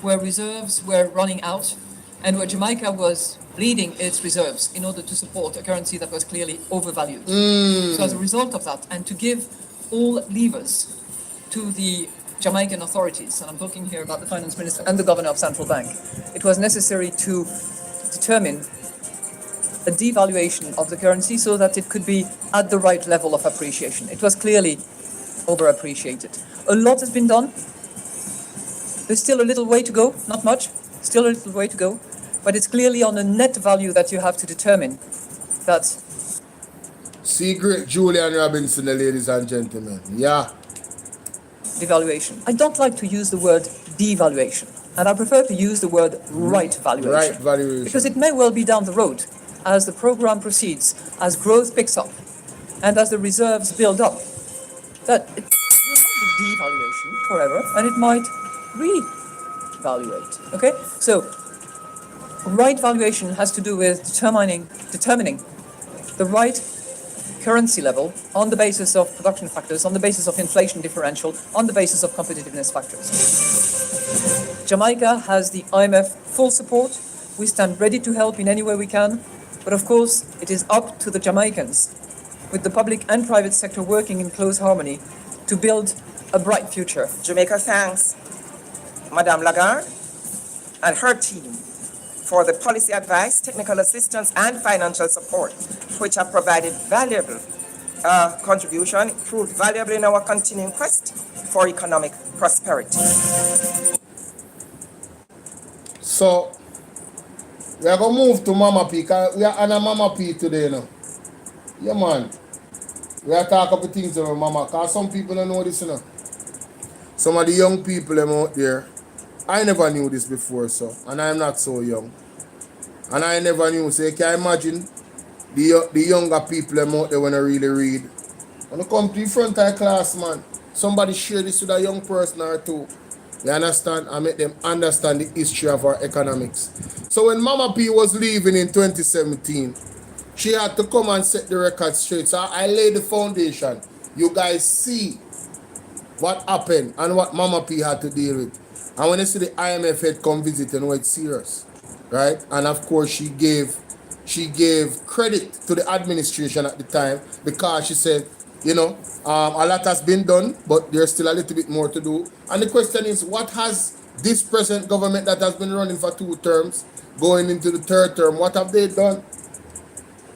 where reserves were running out, and where Jamaica was bleeding its reserves in order to support a currency that was clearly overvalued. So as a result of that, and to give all levers to the Jamaican authorities, and I'm talking here about the finance minister and the governor of Central Bank, it was necessary to determine a devaluation of the currency so that it could be at the right level of appreciation. It was clearly overappreciated. A lot has been done. There's still a little way to go, not much, still a little way to go, but it's clearly on a net value that you have to determine that. See great Julian Robinson, ladies and gentlemen. Yeah. Devaluation. I don't like to use the word devaluation, and I prefer to use the word right valuation. Right valuation. Because it may well be down the road, as the program proceeds, as growth picks up, and as the reserves build up, that it will not be devaluation forever, and it might revaluate. Okay? So, right valuation has to do with determining the right currency level on the basis of production factors, on the basis of inflation differential, on the basis of competitiveness factors. Jamaica has the IMF full support. We stand ready to help in any way we can. But of course, it is up to the Jamaicans, with the public and private sector working in close harmony, to build a bright future. Jamaica thanks Madame Lagarde and her team for the policy advice, technical assistance, and financial support, which have provided valuable contribution, proved valuable in our continuing quest for economic prosperity. So, we are going to move to Mama P, because we are on a Mama P today, you know. Yeah, man. We are talking about things about Mama, because some people don't know this, you know. Some of the young people them out there, I never knew this before, so, and I'm not so young. And I never knew, so you can imagine the younger people them out there when I really read. When you come to the front of the class, man, somebody share this with a young person or two. You understand? I make them understand the history of our economics. So when Mama P was leaving in 2017, she had to come and set the record straight. So I laid the foundation. You guys see what happened and what Mama P had to deal with. And when you see the IMF head come visit, you know it's serious, right? And of course she gave credit to the administration at the time, because she said, you know, a lot has been done, but there's still a little bit more to do. And the question is, what has this present government that has been running for 2 terms, going into the 3rd term, what have they done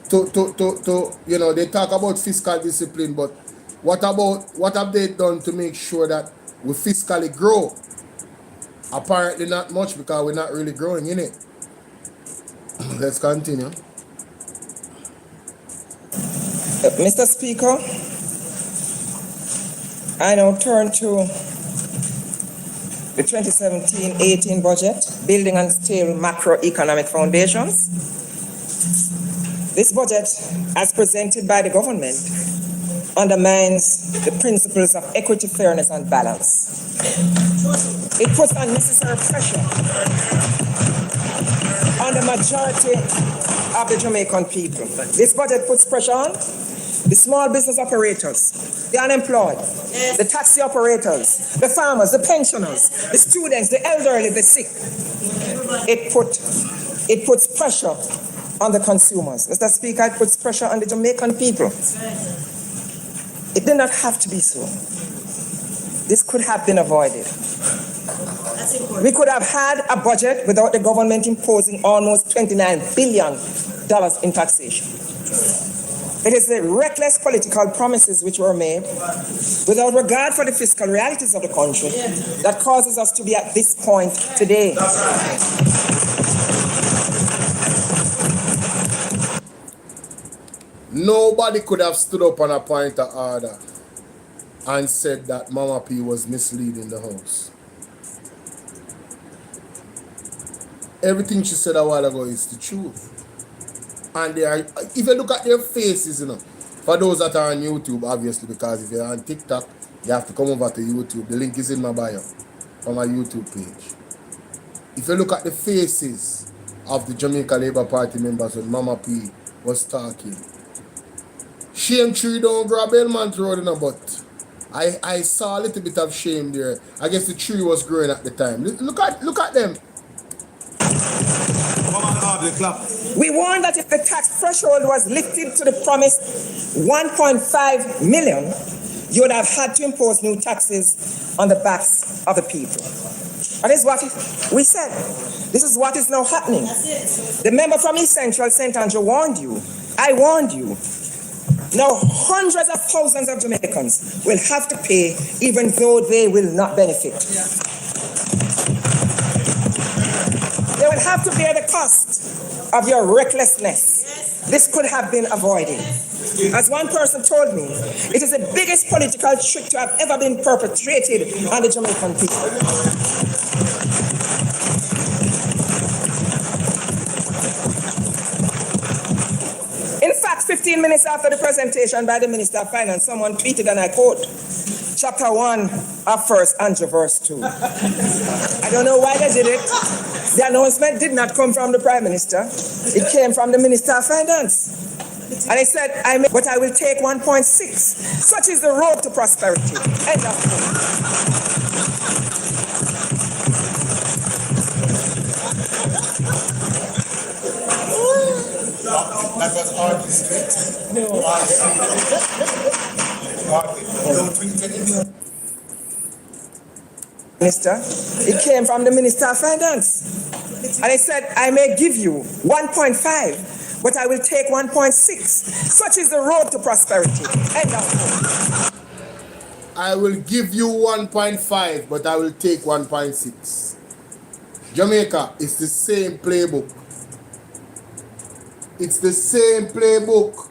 to you know, they talk about fiscal discipline, but what have they done to make sure that we fiscally grow? Apparently not much, because we're not really growing in it. Let's continue. Mr. Speaker, I now turn to the 2017-18 budget, building on stable macroeconomic foundations. This budget, as presented by the government, undermines the principles of equity, fairness, and balance. It puts unnecessary pressure on the majority of the Jamaican people. This budget puts pressure on the small business operators, the unemployed, the taxi operators, the farmers, the pensioners, the students, the elderly, the sick. It puts pressure on the consumers. Mr. Speaker, it puts pressure on the Jamaican people. It did not have to be so. This could have been avoided. We could have had a budget without the government imposing almost $29 billion in taxation. It is the reckless political promises which were made without regard for the fiscal realities of the country that causes us to be at this point today. Nobody could have stood up on a point of order and said that Mama P was misleading the House. Everything she said a while ago is the truth. And they are, if you look at their faces, you know, for those that are on YouTube, obviously, because if you're on TikTok, you have to come over to YouTube. The link is in my bio on my YouTube page. If you look at the faces of the Jamaica Labour Party members when Mama P was talking, shame tree don't grab Belmont Road in a butt. I saw a little bit of shame there. I guess the tree was growing at the time. Look at them. We warned that if the tax threshold was lifted to the promised 1.5 million, you would have had to impose new taxes on the backs of the people. And this is what we said. This is what is now happening. The member from East Central, St. Andrew, warned you. I warned you. Now, hundreds of thousands of Jamaicans will have to pay even though they will not benefit. They will have to bear the cost of your recklessness. This could have been avoided. As one person told me, it is the biggest political trick to have ever been perpetrated on the Jamaican people. In fact, 15 minutes after the presentation by the Minister of Finance, someone tweeted, and I quote, chapter 1 of 1 Andrew verse 2. I don't know why they did it. The announcement did not come from the Prime Minister. It came from the Minister of Finance. And he said, but I will take 1.6. Such is the road to prosperity. End of quote. That was hardly straight. No. Minister, it came from the Minister of Finance. And he said, I may give you 1.5, but I will take 1.6. Such is the road to prosperity. End of quote. I will give you 1.5, but I will take 1.6. Jamaica, it's the same playbook. It's the same playbook.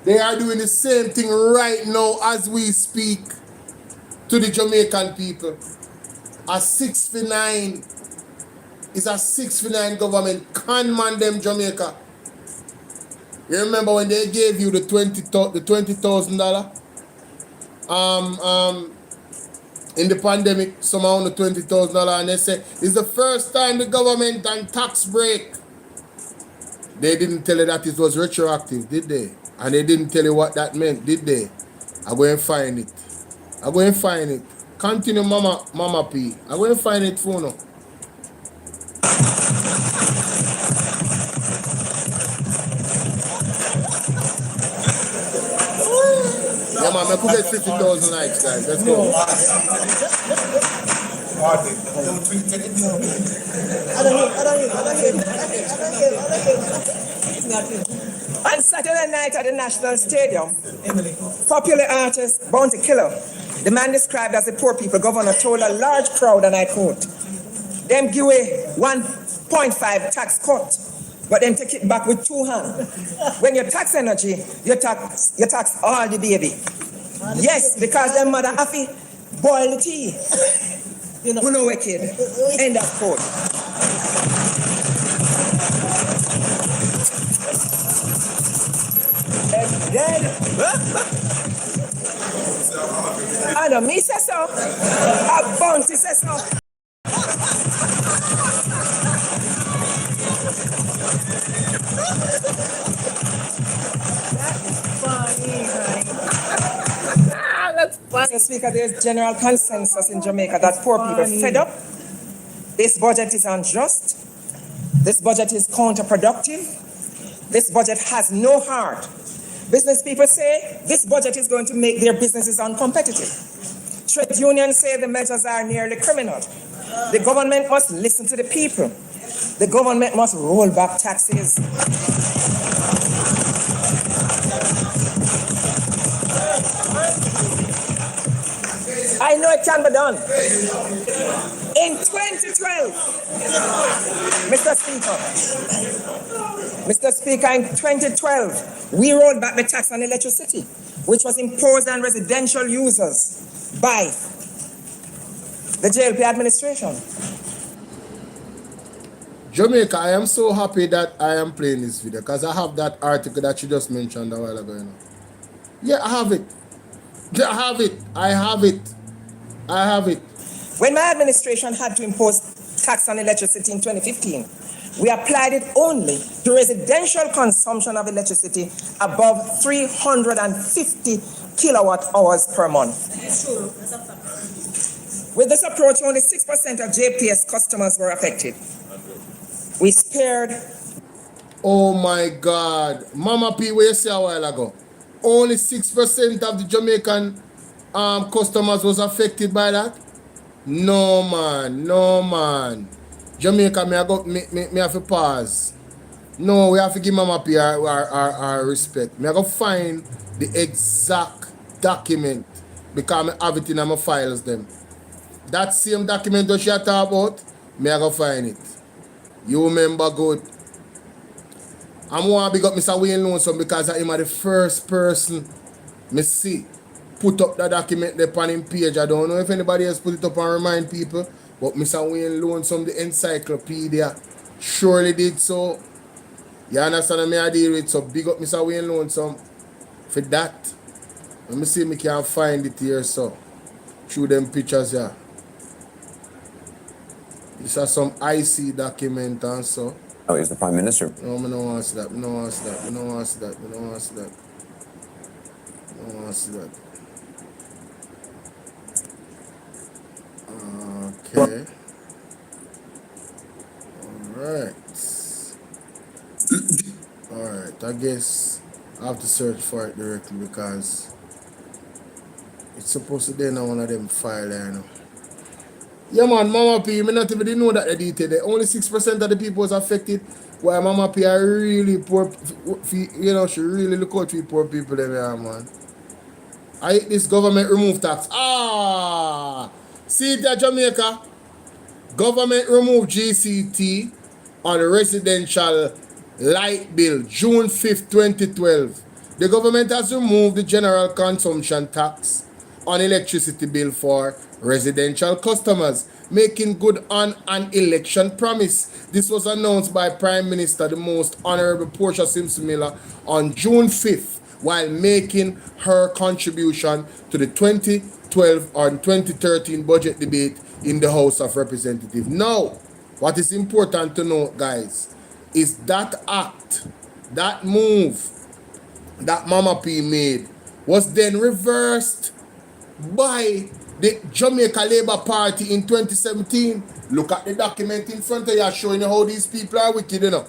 They are doing the same thing right now as we speak to the Jamaican people. A 6 for 9 is a 6 for 9 government. Can man them Jamaica. You remember when they gave you the $20,000? In the pandemic, somehow the $20,000, and they say it's the first time the government and tax break. They didn't tell you that it was retroactive, did they? And they didn't tell you what that meant, did they? I go and find it. I go and find it. Continue, Mama P. I go and find it for now. Yeah, man, I could get 50,000 likes, guys. Let's go. On Saturday night at the National Stadium, popular artist Bounty Killer, the man described as the poor people governor, told a large crowd, and I quote, them give away 1.5 tax cut, but then take it back with 2 hands. When you tax energy, you tax all the baby. Yes, because them mother happy boil the tea. You know wicked. End of quote. Dead. I know me say so. A bounty say so. That's funny. Mr. Speaker, there's general consensus in Jamaica that poor people are fed up. This budget is unjust. This budget is counterproductive. This budget has no heart. Business people say this budget is going to make their businesses uncompetitive. Trade unions say the measures are nearly criminal. The government must listen to the people. The government must roll back taxes. I know it can be done. In 2012, Mr. Speaker, in 2012, we rolled back the tax on electricity, which was imposed on residential users by the JLP administration. Jamaica, I am so happy that I am playing this video because I have that article that you just mentioned a while ago. You know? Yeah, I have it. Yeah, I have it. When my administration had to impose tax on electricity in 2015, we applied it only to residential consumption of electricity above 350 kilowatt hours per month. With this approach, only 6% of JPS customers were affected. We spared. Oh my God. Mama P, what you say a while ago? Only 6% of the Jamaican customers was affected by that? No man. Jamaica, me have to pause. No, we have to give Mama P our respect. Me have to find the exact document because I have it in my files them. That same document that she talk about, me have to find it. You remember good. I'm want to big up Mr. Wayne Lonesome because I'm the first person me see put up that document there on him page. I don't know if anybody else put it up and remind people, but Mr. Wayne Lonesome, the encyclopedia, surely did so. You understand what I deal with? So big up Mr. Wayne Lonesome for that. Let me see if I can find it here so. Through them pictures here. This is some IC document and so. Oh, he's the Prime Minister. No, I don't want to see that. I don't want to see that. Okay. Alright. I guess I have to search for it directly because it's supposed to be in one of them files there, you know. Yeah, man, Mama P, me not even know that the detail there. Only 6% of the people was affected. While Mama P are really poor, you know, she really look out for poor people there, man. I hate this government remove tax. See that Jamaica? Government remove GCT on residential light bill June 5th, 2012. The government has removed the general consumption tax on electricity bill for residential customers, making good on an election promise. This was announced by Prime Minister, the Most Honorable Portia Simpson Miller, on June 5th, while making her contribution to the 2012 or 2013 budget debate in the House of Representatives. Now, what is important to note, guys, is that act, that move that Mama P made was then reversed by the Jamaica Labour Party in 2017. Look at the document in front of you showing you how these people are wicked, you know.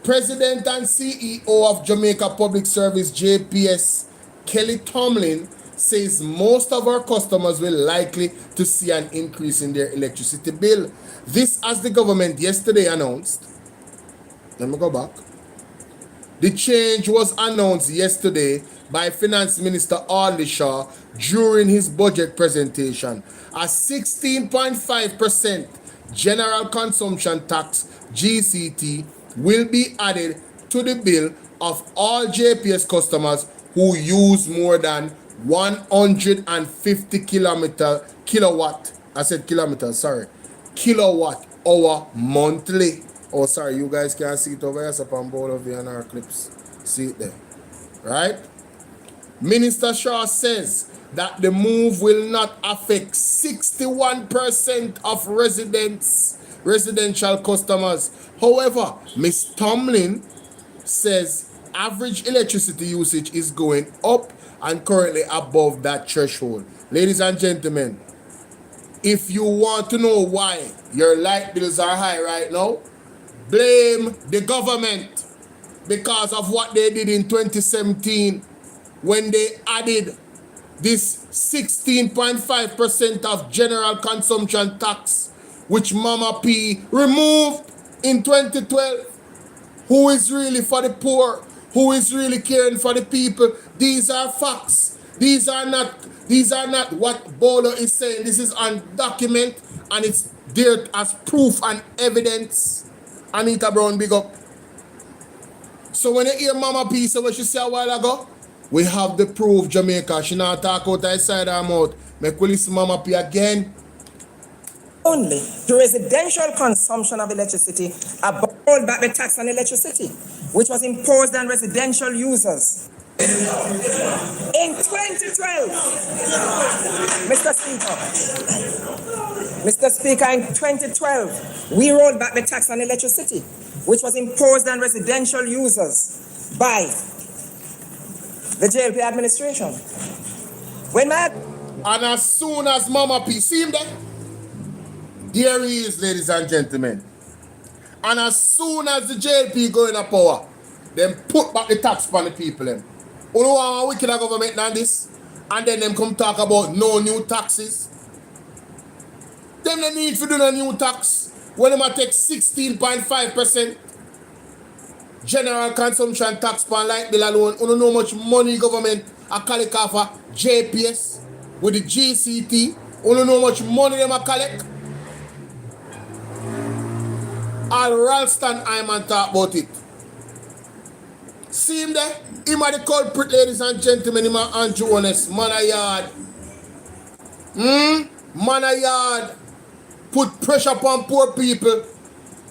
President and CEO of Jamaica Public Service, JPS, Kelly Tomlin, says most of our customers will likely to see an increase in their electricity bill. This as the government yesterday announced. Let me go back. The change was announced yesterday by Finance Minister Audley Shaw during his budget presentation. A 16.5% general consumption tax, GCT, will be added to the bill of all JPS customers who use more than 150 kilowatt hour monthly. Oh, sorry, you guys can't see it over here. It's up on Bolo in our clips. See it there. Right? Minister Shaw says that the move will not affect 61% of residential customers. However, Ms. Tomlin says average electricity usage is going up and currently above that threshold. Ladies and gentlemen, if you want to know why your light bills are high right now, blame the government because of what they did in 2017 when they added this 16.5% of general consumption tax, which Mama P removed in 2012. Who is really for the poor? Who is really caring for the people? These are facts. These are not what Bolo is saying. This is on document and it's there as proof and evidence. Anita Brown, big up. So when you hear Mama P say what she said a while ago, we have the proof, Jamaica. She not talk out her side her mouth. Make we listen Mama P again. Only the residential consumption of electricity above rolled back the tax on electricity, which was imposed on residential users. In 2012, Mr. Speaker, in 2012, we rolled back the tax on electricity, which was imposed on residential users by the JLP administration. And as soon as Mama P, see him there? There he is, ladies and gentlemen. And as soon as the JLP go in a power, them put back the tax upon the people. You know how wicked a government than this? And then them come talk about no new taxes. Them they need to do the new tax when them take 16.5% general consumption tax per light bill alone. You don't know how much money government a collect off of JPS with the GCT. You don't know how much money them a collect. All Ralston Hyman talk about it. See him there? Him are the culprit, ladies and gentlemen. Him are Andrew Honest. Man a yard. Man a yard. Put pressure upon poor people.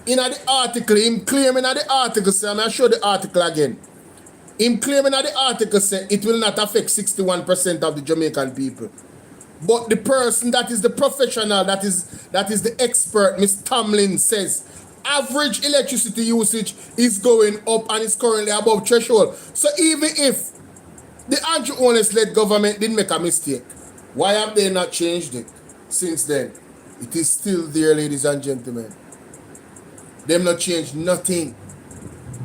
In the article, him claiming at the article, say, I'm going to show the article again. Him claiming at the article, say, it will not affect 61% of the Jamaican people. But the person that is the professional, that is the expert, Ms. Tomlin, says, average electricity usage is going up and is currently above threshold. So even if the Andrew Honest-led government didn't make a mistake, why have they not changed it since then? It is still there, ladies and gentlemen. Them not change nothing.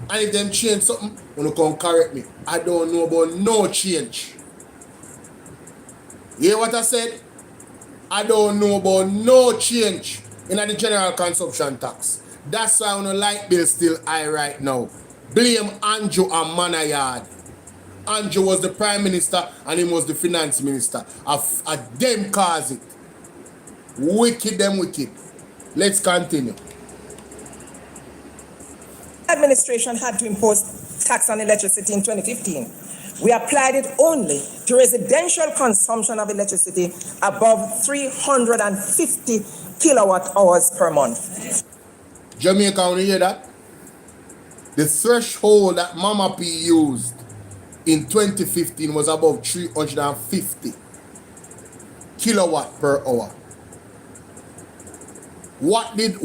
And if them change something, you come correct me. I don't know about no change. You hear what I said? I don't know about no change in the general consumption tax. That's why our light bill still high right now. Blame Andrew and Manayard. Andrew was the Prime Minister and he was the Finance Minister. Them cause it. Wicked them wicked. Let's continue. Administration had to impose tax on electricity in 2015. We applied it only to residential consumption of electricity above 350 kilowatt hours per month. Jamaica, want to hear that? The threshold that Mama P used in 2015 was above 350 kilowatt per hour. What did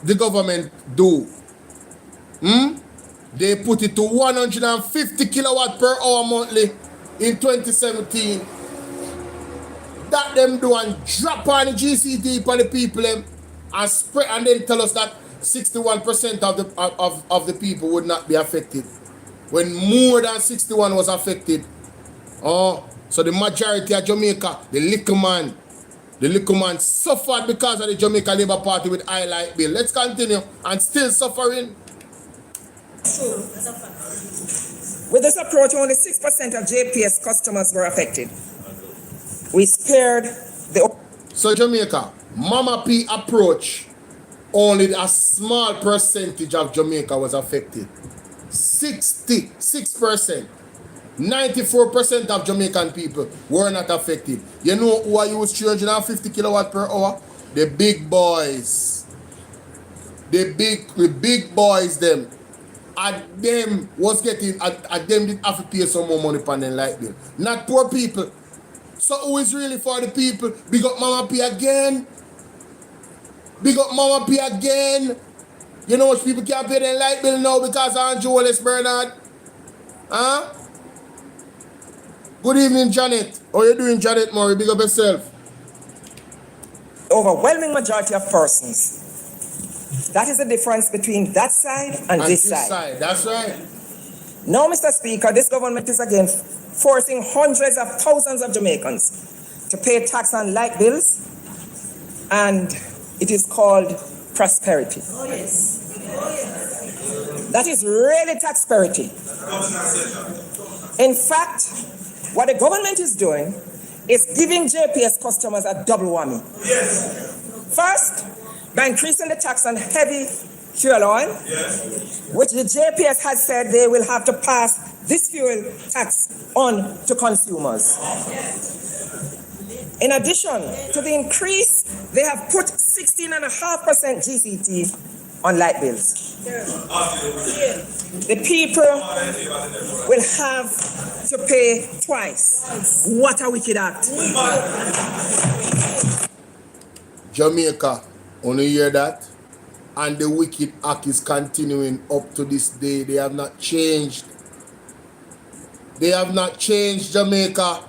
the government do? They put it to 150 kilowatt per hour monthly in 2017. That them do and drop on the GCT for the people and spread, and then tell us that 61% of the people would not be affected, when more than 61 was affected. Oh, so the majority of Jamaica, the little man suffered because of the Jamaica Labour Party with high light bill. Let's continue, and still suffering. With this approach, only 6% of JPS customers were affected. We spared the... So Jamaica, Mama P approach, only a small percentage of Jamaica was affected. 66%. 94% of Jamaican people were not affected. You know who I use 350 kilowatt per hour? The big boys. The big boys them. and them was getting, and them did have to pay some more money on them light bill. Not poor people. So who is really for the people? Big up Mama P again. Big up Mama P again. You know what people can't pay their light bill now because of Andrew Wallace Bernard? Huh? Good evening, Janet. How you doing, Janet Murray? Big up yourself. Overwhelming majority of persons. That is the difference between that side and this side. That's right. Now, Mr. Speaker, this government is again forcing hundreds of thousands of Jamaicans to pay tax on light bills, and it is called prosperity. Oh, yes. Oh, yes. That is really taxperity. In fact, what the government is doing is giving JPS customers a double whammy. Yes. First, by increasing the tax on heavy fuel oil, yes, which the JPS has said they will have to pass this fuel tax on to consumers. In addition to the increase, they have put 16.5% GCT on light bills. The people will have to pay twice. What a wicked act. Jamaica, only hear that? And the wicked act is continuing up to this day. They have not changed. They have not changed, Jamaica.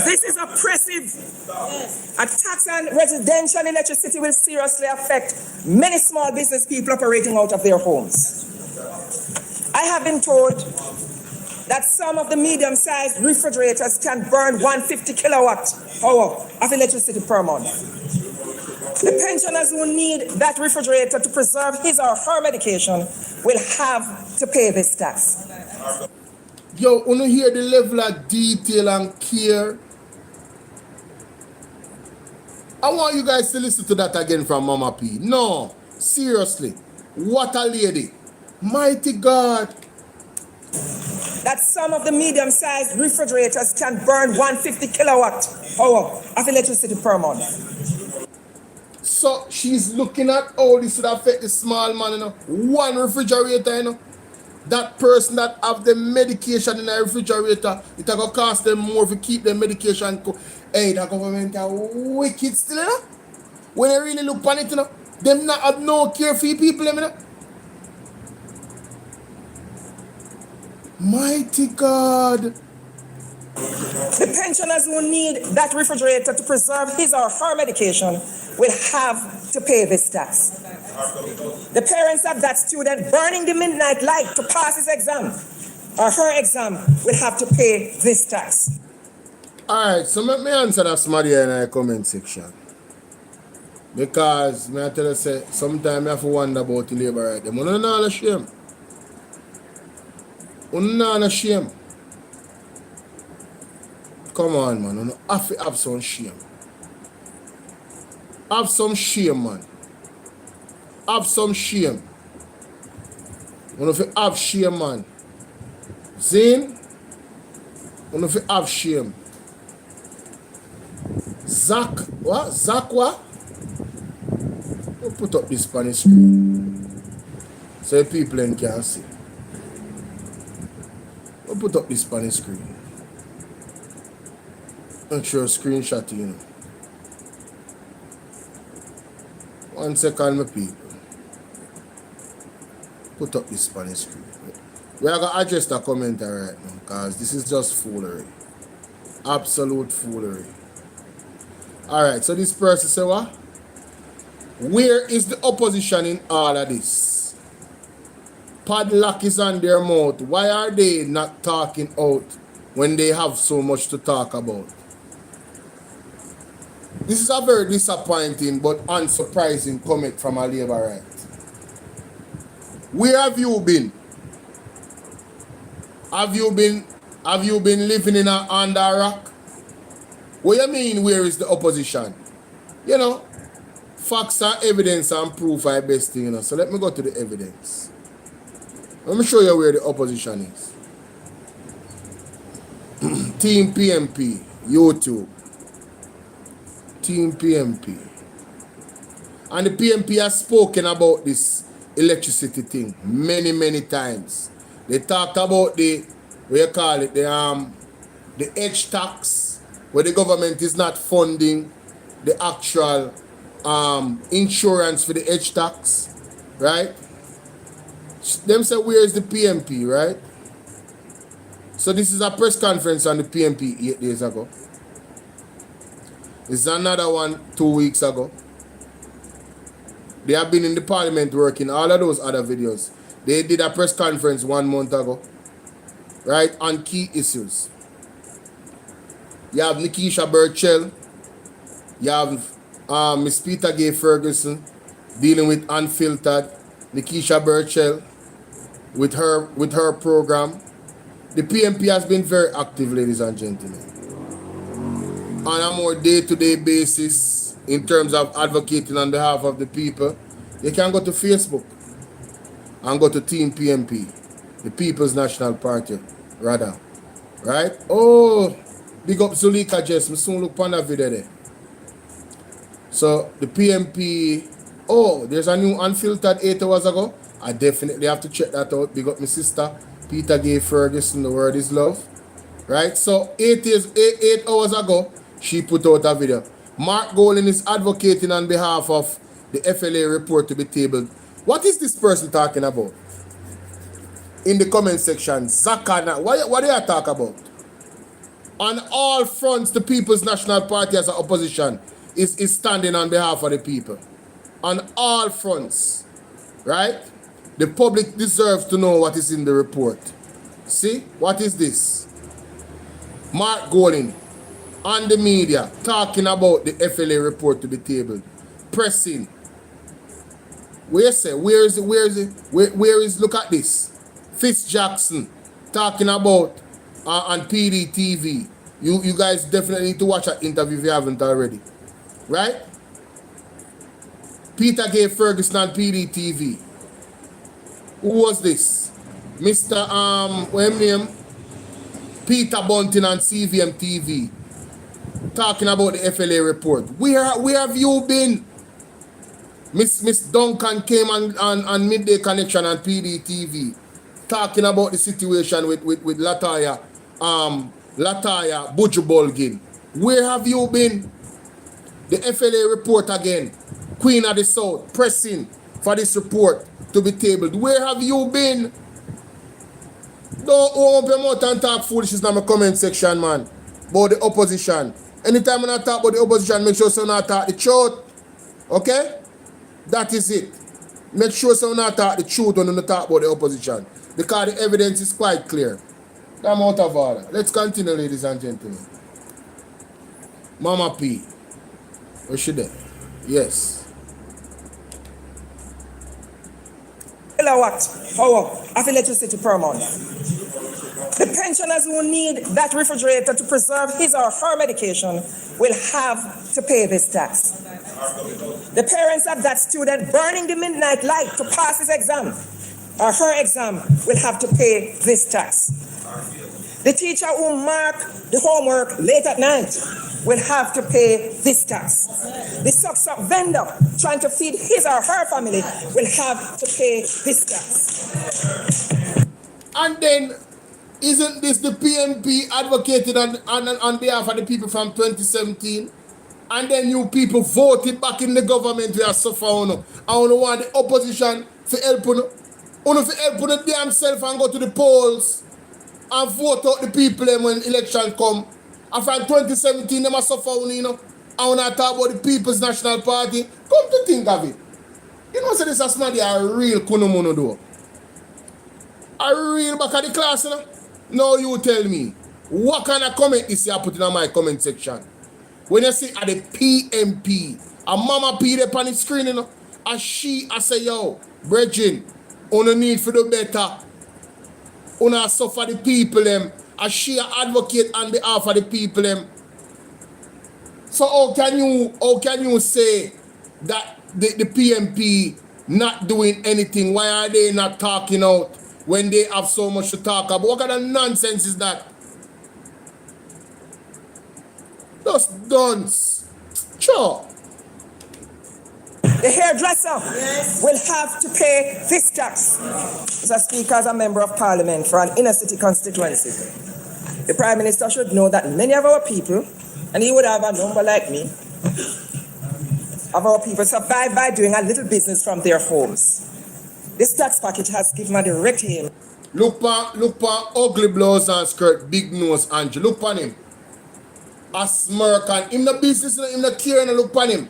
This is oppressive. Yes. A tax on residential electricity will seriously affect many small business people operating out of their homes. I have been told that some of the medium-sized refrigerators can burn 150 kilowatt hour of electricity per month. The pensioners who need that refrigerator to preserve his or her medication will have to pay this tax. Yo, when you hear the level of detail and care, I want you guys to listen to that again from Mama P. No, seriously, what a lady. Mighty God. That some of the medium-sized refrigerators can burn 150 kilowatt hour of electricity per month. So she's looking at how this would affect the small man, you know. One refrigerator, you know. That person that have the medication in the refrigerator, it will cost them more to keep the medication. Hey, the government are wicked still, you know. When they really look on it, you know, them not have no care for people, you know. Mighty God. The pensioners who need that refrigerator to preserve his or her medication will have to pay this tax. The parents of that student burning the midnight light to pass his exam or her exam will have to pay this tax. Alright, so let me answer that somebody in the comment section. Because I tell you, say, sometimes I have to wonder about the labor right. Them not ashamed. Not ashamed. Come on, man. You have to have some shame. Have some shame, man. Have some shame. You have to have shame, man. Zane, you have to have shame. Zach, what? Zach, what? You put up this Spanish screen so people can see. You put up this Spanish screen. Make sure screenshot, you know. 1 second, my people. Put up this Spanish screen. We are going to address the comment right now because this is just foolery. Absolute foolery. Alright, so this person say what? Where is the opposition in all of this? Padlock is on their mouth. Why are they not talking out when they have so much to talk about? This is a very disappointing but unsurprising comment from a Labour right. Where have you been? Have you been living in under a rock? What do you mean, where is the opposition? You know, facts and evidence and proof are the best thing, you know. So let me go to the evidence. Let me show you where the opposition is. Team PMP, YouTube. Team PMP. And the PMP has spoken about this electricity thing many, many times. They talked about the, what you call it, the edge tax, where the government is not funding the actual insurance for the edge tax, right? Them say, where is the PMP, right? So this is a press conference on the PMP 8 days ago. This is another one 2 weeks ago. They have been in the parliament working all of those other videos. They did a press conference 1 month ago, right, on key issues. You have Nikisha Burchell. You have Miss Peter Gay Ferguson dealing with Unfiltered. Nikisha Burchell with her program. The PMP has been very active, ladies and gentlemen, on a more day-to-day basis in terms of advocating on behalf of the people. You can go to Facebook and go to Team PMP, the People's National Party, rather. Right? Oh, big up Zulika Jess. I soon look on that video there. So the PMP, oh, there's a new Unfiltered 8 hours ago. I definitely have to check that out. Big up my sister, Peter Gay Ferguson, the word is love. Right? So 8 hours ago, she put out a video. Mark Golan is advocating on behalf of the FLA report to be tabled. What is this person talking about? In the comment section, Zakana, what do you talk about? On all fronts, the People's National Party as an opposition is standing on behalf of the people. On all fronts, right? The public deserves to know what is in the report. See, what is this? Mark Golan on the media talking about the FLA report to be tabled. Pressing. Where is look at this. Fitz Jackson talking about on PDTV. You guys definitely need to watch that interview if you haven't already. Right? Peter Gay Ferguson on PDTV. Who was this? Mr. What name? Peter Bunting on CVM TV. Talking about the FLA report. Where have you been? Miss Duncan came on Midday Connection on PDTV talking about the situation with Lataya Buju Bolgin. Where have you been? The FLA report again. Queen of the South pressing for this report to be tabled. Where have you been? Don't open your mouth and talk foolishness in my comment section, man. About the opposition. Anytime when I talk about the opposition, make sure you not talk the truth. Okay? That is it. Make sure you not talk the truth when you talk about the opposition. Because the evidence is quite clear. I'm out of order. Let's continue, ladies and gentlemen. Mama P. Where's she there? Yes. Kilowatt hour of electricity per month. The pensioners who need that refrigerator to preserve his or her medication will have to pay this tax. The parents of that student burning the midnight light to pass his exam or her exam will have to pay this tax. The teacher who mark the homework late at night will have to pay this tax. The suck vendor trying to feed his or her family will have to pay this tax. And then, isn't this the PMP advocated on behalf of the people from 2017? And then you people voted back in the government we are suffering. And you want the opposition to help you. You to help the damn self and go to the polls and vote out the people when election come. And from 2017, they must suffer, you know. And when I talk about the People's National Party, come to think of it. You know, so this is not a real kunumono do. A real back of the class, you know. Now you tell me, what kind of comment this you put in my comment section? When you see at the PMP, a mama P there on the screen, you know, and I say, yo, brethren, on need for the better. On suffer the people them. And she advocate on behalf of the people them. So how can you say that the PMP not doing anything? Why are they not talking out when they have so much to talk about? What kind of nonsense is that? Those dunce. Sure. The hairdresser will have to pay this tax. Mr. Speaker, as a member of Parliament for an inner city constituency, the Prime Minister should know that many of our people, and he would have a number like me, of our people survive by doing a little business from their homes. This tax package has given a direct aim. Look pa ugly blouse and skirt, big nose, Andrew. Look pan him. A smirk and him the business, him the care and look pan him.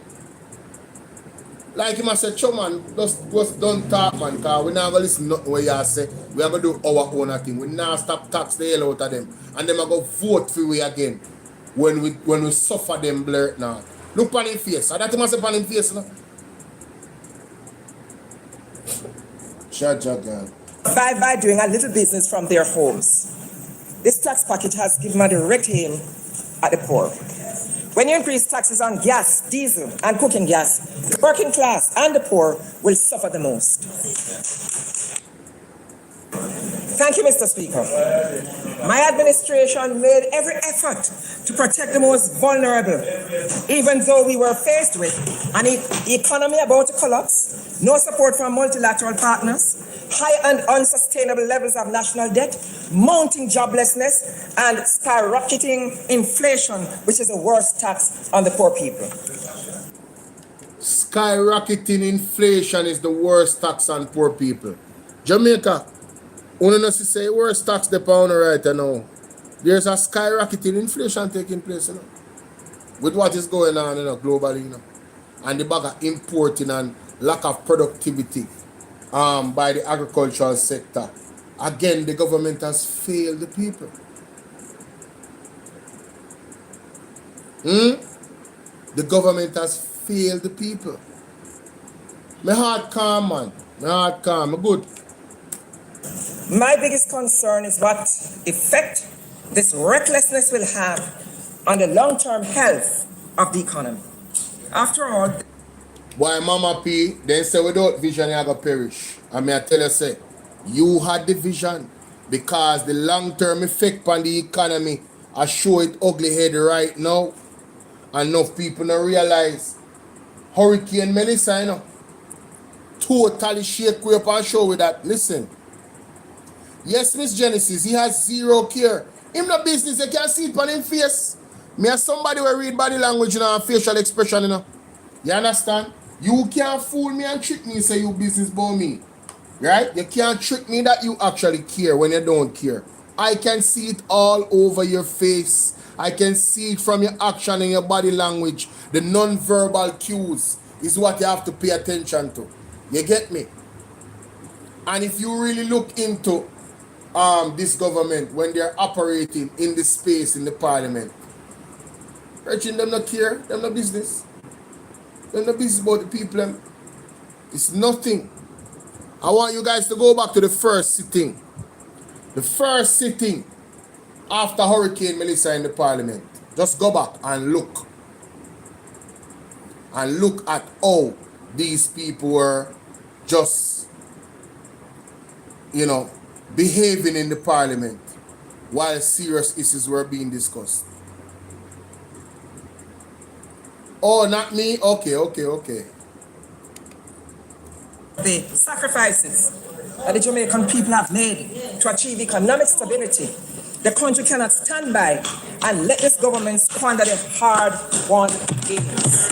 Like him I said, "Cho man, just don't talk, man, because we not gonna listen to what you say. We are gonna do our own thing. We not stop tax the hell out of them. And them are gonna vote for we again. When we suffer them blurt now. Look pan him face. And that him I say pan him face now. God. By doing a little business from their homes. This tax package has given a direct aim at the poor. When you increase taxes on gas, diesel, and cooking gas, the working class and the poor will suffer the most. Thank you, Mr. Speaker. My administration made every effort to protect the most vulnerable, even though we were faced with an economy about to collapse, no support from multilateral partners, high and unsustainable levels of national debt, mounting joblessness, and skyrocketing inflation, which is the worst tax on the poor people. Skyrocketing inflation is the worst tax on poor people. Jamaica, only not to say worst tax the pound right now. There's a skyrocketing inflation taking place, you know, with what is going on, you know, globally, you know, and the bag of importing and lack of productivity by the agricultural sector. Again, the government has failed the people. The government has failed the people. My heart calm, man. My heart calm. I'm good. My biggest concern is what effect this recklessness will have on the long-term health of the economy. After all, why Mama P, then say without vision you are going to perish. And I tell you, say, you had the vision because the long-term effect on the economy I show it ugly head right now. And enough people don't realize Hurricane Melissa, you know, totally shake way up and show with that. Listen. Yes, Miss Genesis, he has zero care. Him no business, you can't see it on him face. Me as somebody will read body language, you know, and facial expression, you know. You understand? You can't fool me and trick me and say you business about me. Right? You can't trick me that you actually care when you don't care. I can see it all over your face. I can see it from your action and your body language. The non-verbal cues is what you have to pay attention to. You get me? And if you really look into this government when they're operating in the space in the parliament, urging them not care, them no business. Them no business about the people. It's nothing. I want you guys to go back to the first sitting. The first sitting after Hurricane Melissa in the parliament. Just go back and look. And look at how these people were just, you know, behaving in the parliament while serious issues were being discussed. Oh, not me? Okay. The sacrifices that the Jamaican people have made to achieve economic stability, the country cannot stand by and let this government squander their hard-won gains.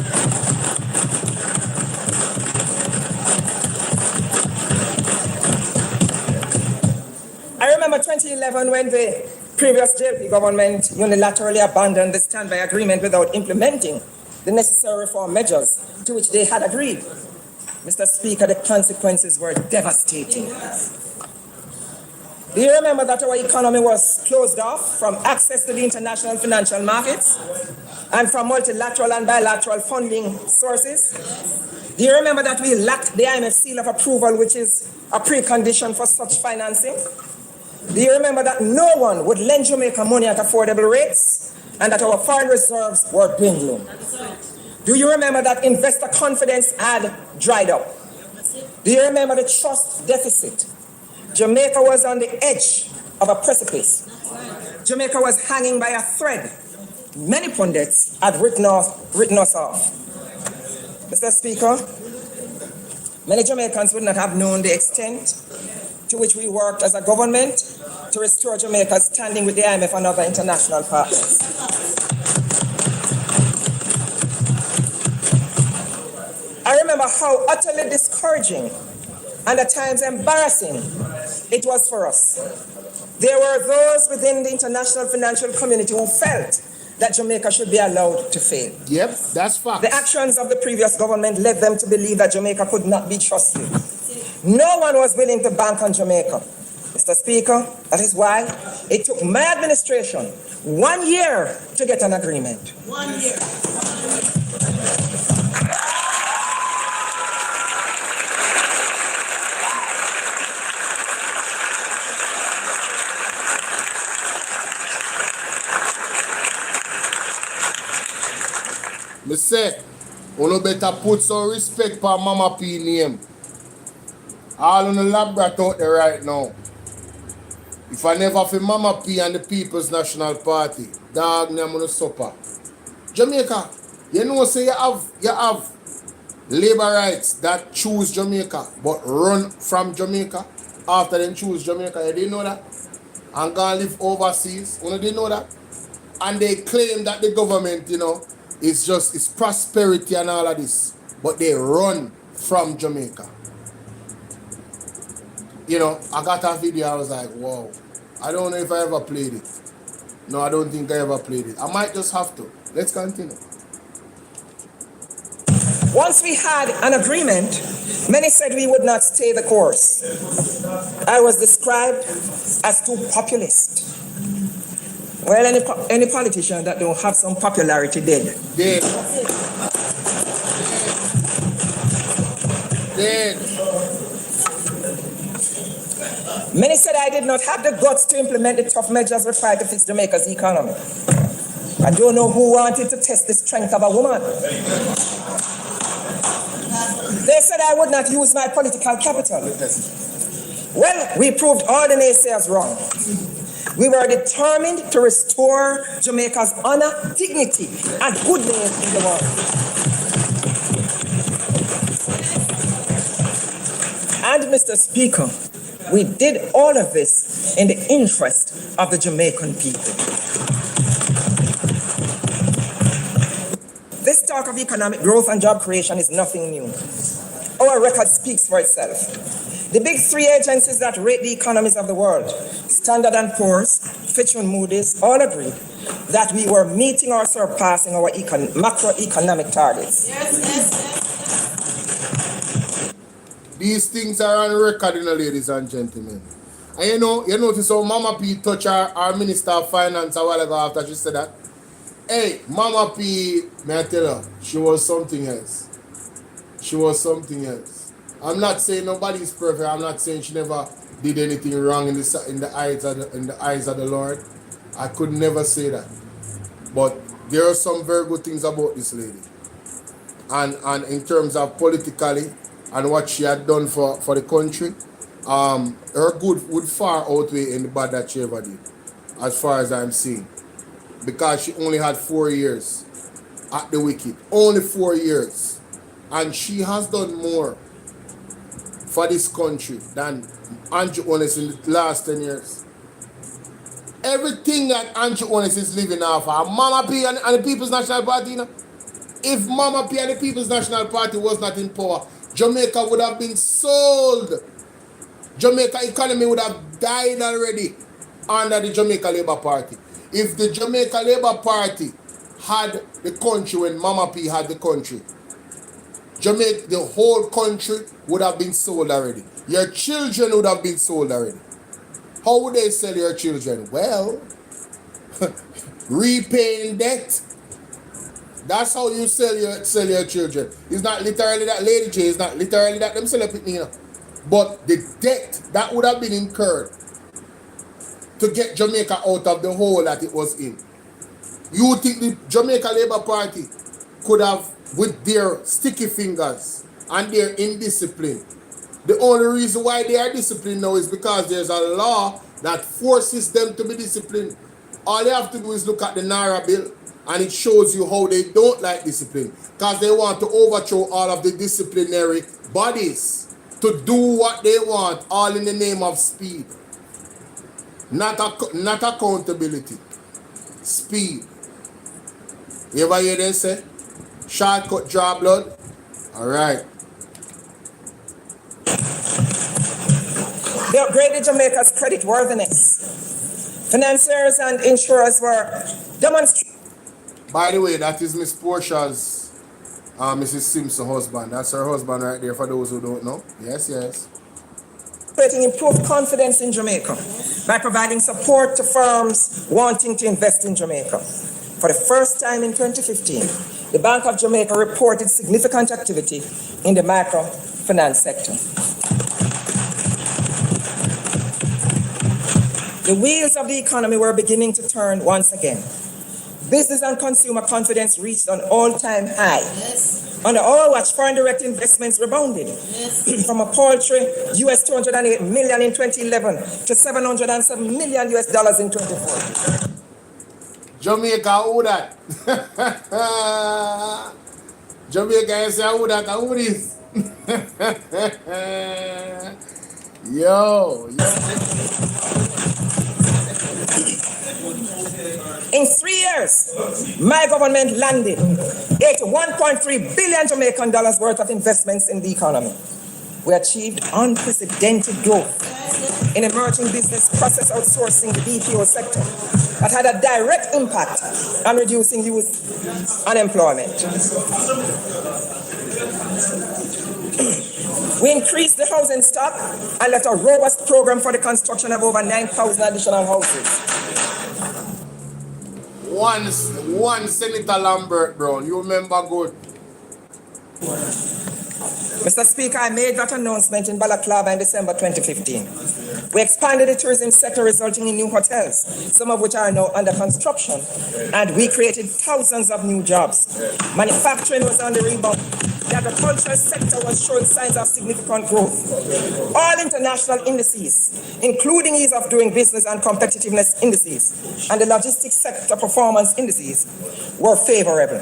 I remember 2011 when the previous JLP government unilaterally abandoned the standby agreement without implementing the necessary reform measures to which they had agreed. Mr. Speaker, the consequences were devastating. Do you remember that our economy was closed off from access to the international financial markets and from multilateral and bilateral funding sources? Do you remember that we lacked the IMF seal of approval, which is a precondition for such financing? Do you remember that no one would lend Jamaica money at affordable rates and that our foreign reserves were dwindling? Do you remember that investor confidence had dried up? Do you remember the trust deficit? Jamaica was on the edge of a precipice. Jamaica was hanging by a thread. Many pundits had written us off. Mr. Speaker, Many Jamaicans would not have known the extent to which we worked as a government to restore Jamaica's standing with the IMF and other international partners. I remember how utterly discouraging and at times embarrassing it was for us. There were those within the international financial community who felt that Jamaica should be allowed to fail. Yep, that's fact. The actions of the previous government led them to believe that Jamaica could not be trusted. No one was willing to bank on Jamaica. Mr. Speaker, that is why it took my administration 1 year to get an agreement. 1 year. Me say, you better put some respect for Mama P name. All on the lab brat out there right now. If I never for Mama P and the People's National Party, dog name on the supper. Jamaica, you know say you have labor rights that choose Jamaica but run from Jamaica after them choose Jamaica. You didn't know that? And go and live overseas. You didn't know that? And they claim that the government, it's prosperity and all of this. But they run from Jamaica. I got a video, I was like, wow. I don't know if I ever played it. No, I don't think I ever played it. I might just have to. Let's continue. Once we had an agreement, many said we would not stay the course. I was described as too populist. Well, any politician that don't have some popularity dead. Dead. Many said I did not have the guts to implement the tough measures required to fix Jamaica's economy. I don't know who wanted to test the strength of a woman. They said I would not use my political capital. Well, we proved all the naysayers wrong. We were determined to restore Jamaica's honor, dignity, and good name in the world. And Mr. Speaker, we did all of this in the interest of the Jamaican people. This talk of economic growth and job creation is nothing new. Our record speaks for itself. The big three agencies that rate the economies of the world, Standard & Poor's, Fitch and Moody's, all agreed that we were meeting or surpassing our macroeconomic targets. These things are on record, ladies and gentlemen. And you notice how Mama P touched our Minister of Finance a while ago after she said that. Hey, Mama P, may I tell her, she was something else. She was something else. I'm not saying nobody's perfect. I'm not saying she never did anything wrong in the eyes of the Lord. I could never say that. But there are some very good things about this lady. And in terms of politically and what she had done for the country, her good would far outweigh any bad that she ever did, as far as I'm seeing. Because she only had 4 years at the wicket. Only 4 years. And she has done more for this country than Andrew Honest in the last 10 years. Everything that Andrew Honest is living off of, Mama P and the People's National Party, if Mama P and the People's National Party was not in power, Jamaica would have been sold. Jamaica economy would have died already under the Jamaica Labour Party. If the Jamaica Labour Party had the country when Mama P had the country, Jamaica, the whole country would have been sold already. Your children would have been sold already. How would they sell your children? Well, repaying debt. That's how you sell your children. It's not literally that, Lady J. It's not literally that them sell it, but the debt that would have been incurred to get Jamaica out of the hole that it was in. You think the Jamaica Labour Party could have, with their sticky fingers and their indiscipline, the only reason why they are disciplined now is because there's a law that forces them to be disciplined. All they have to do is look at the Naira bill And it shows you how they don't like discipline. Because they want to overthrow all of the disciplinary bodies to do what they want, all in the name of speed. Not accountability. Speed. You ever hear them say? Shortcut, draw blood? Alright. They upgraded Jamaica's credit worthiness. Financiers and insurers were demonstrating. By the way, that is Miss Portia's, Mrs. Simpson's husband. That's her husband right there for those who don't know. Yes, yes. Improved confidence in Jamaica by providing support to firms wanting to invest in Jamaica. For the first time in 2015, the Bank of Jamaica reported significant activity in the microfinance sector. The wheels of the economy were beginning to turn once again. Business and consumer confidence reached an all-time high. Yes. Under our watch, foreign direct investments rebounded from a paltry US $208 million in 2011 to $707 million in 2014. Jamaica, who that? Jamaica, you say who that? Who this? Yo. In 3 years, my government landed $81.3 billion Jamaican dollars worth of investments in the economy. We achieved unprecedented growth in emerging business process outsourcing, the BPO sector, that had a direct impact on reducing youth unemployment. We increased the housing stock and left a robust program for the construction of over 9,000 additional houses. One Senator Lambert Brown, you remember good. Mr. Speaker, I made that announcement in Balaclava in December 2015. We expanded the tourism sector, resulting in new hotels, some of which are now under construction, and we created thousands of new jobs. Manufacturing was on the rebound. The agricultural sector was showing signs of significant growth. All international indices, including ease of doing business and competitiveness indices, and the logistics sector performance indices, were favorable.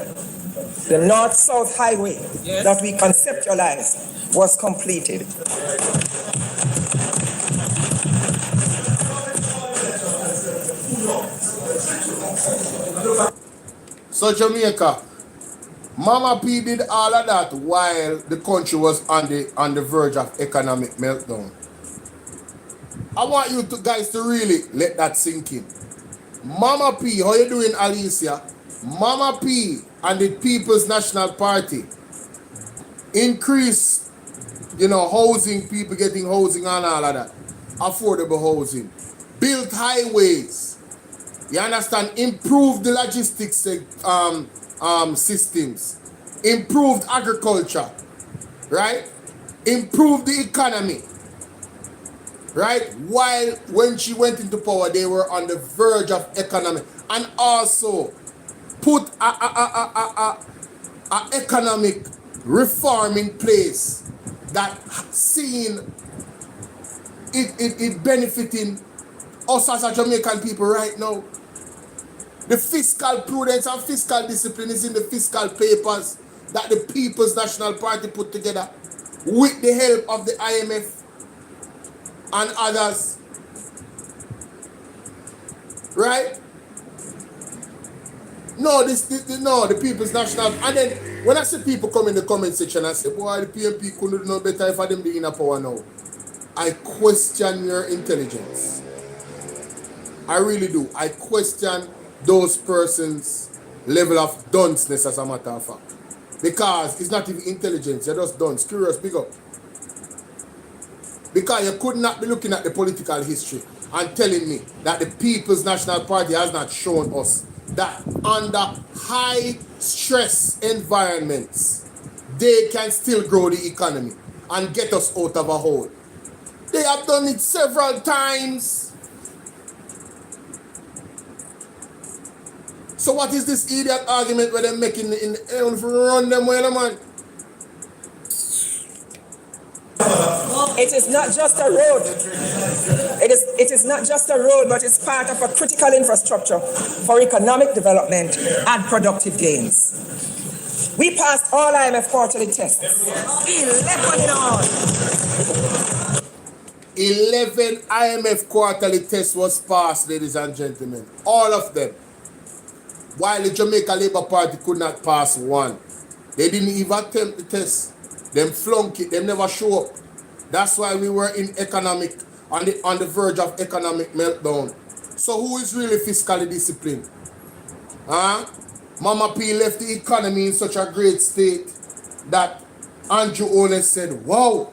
The North-South Highway that we conceptualized was completed. So Jamaica, Mama P did all of that while the country was on the verge of economic meltdown. I want you guys to really let that sink in. Mama P, how you doing, Alicia? Mama P and the People's National Party increase, housing, people getting housing and all of that. Affordable housing. Built highways. You understand? Improved the logistics systems. Improved agriculture. Right? Improved the economy. Right? While when she went into power, they were on the verge of economic. And also put a economic reform in place that seen it benefiting us as a Jamaican people right now. The fiscal prudence and fiscal discipline is in the fiscal papers that the People's National Party put together with the help of the IMF and others. Right? No, the People's National. And then when I see people come in the comment section and say, boy, the PNP couldn't do no better if I them be in a power now. I question your intelligence. I really do. I question those persons' level of dunceness, as a matter of fact. Because it's not even intelligence, you're just dunce. Curious, big up. Because you could not be looking at the political history and telling me that the People's National Party has not shown us that under high stress environments, they can still grow the economy and get us out of a hole. They have done it several times. So what is this idiot argument where they're making in run them well, man? It is not just a road. It is not just a road, but it's part of a critical infrastructure for economic development and productive gains. We passed all IMF quarterly tests. 11 in all. 11 IMF quarterly tests was passed, ladies and gentlemen. All of them. While the Jamaica Labour Party could not pass one. They didn't even attempt the test. Them flunk it. Them never show up. That's why we were in economic, on the verge of economic meltdown. So who is really fiscally disciplined? Huh? Mama P left the economy in such a great state that Andrew Ones said, wow.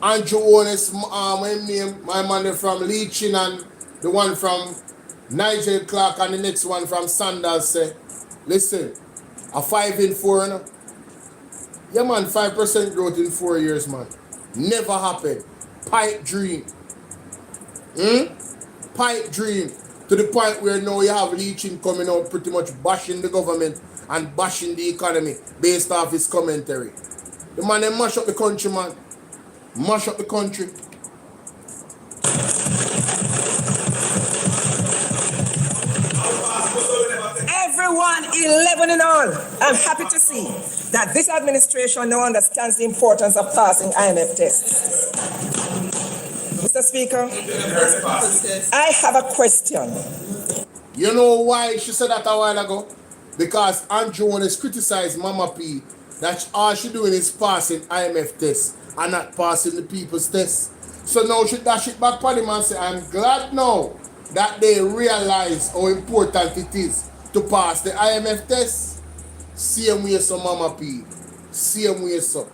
Andrew Ones, my man from Leachin and the one from Nigel Clark and the next one from Sandals said, listen, a 5 in 4, no? Yeah, man, 5% growth in 4 years, man. Never happened. Pipe dream. Pipe dream. To the point where now you have Leachin coming out pretty much bashing the government and bashing the economy based off his commentary. The man, they mash up the country, man. Mash up the country. Everyone, 11 in all. I'm happy to see that this administration now understands the importance of passing IMF tests. Mr. Speaker, I have a question. You know why she said that a while ago? Because Andrew Ones criticized Mama P that all she doing is passing IMF tests and not passing the people's tests. So now she dash it back on him and say, I'm glad now that they realize how important it is to pass the IMF test. Same way so Mama P. Same way so.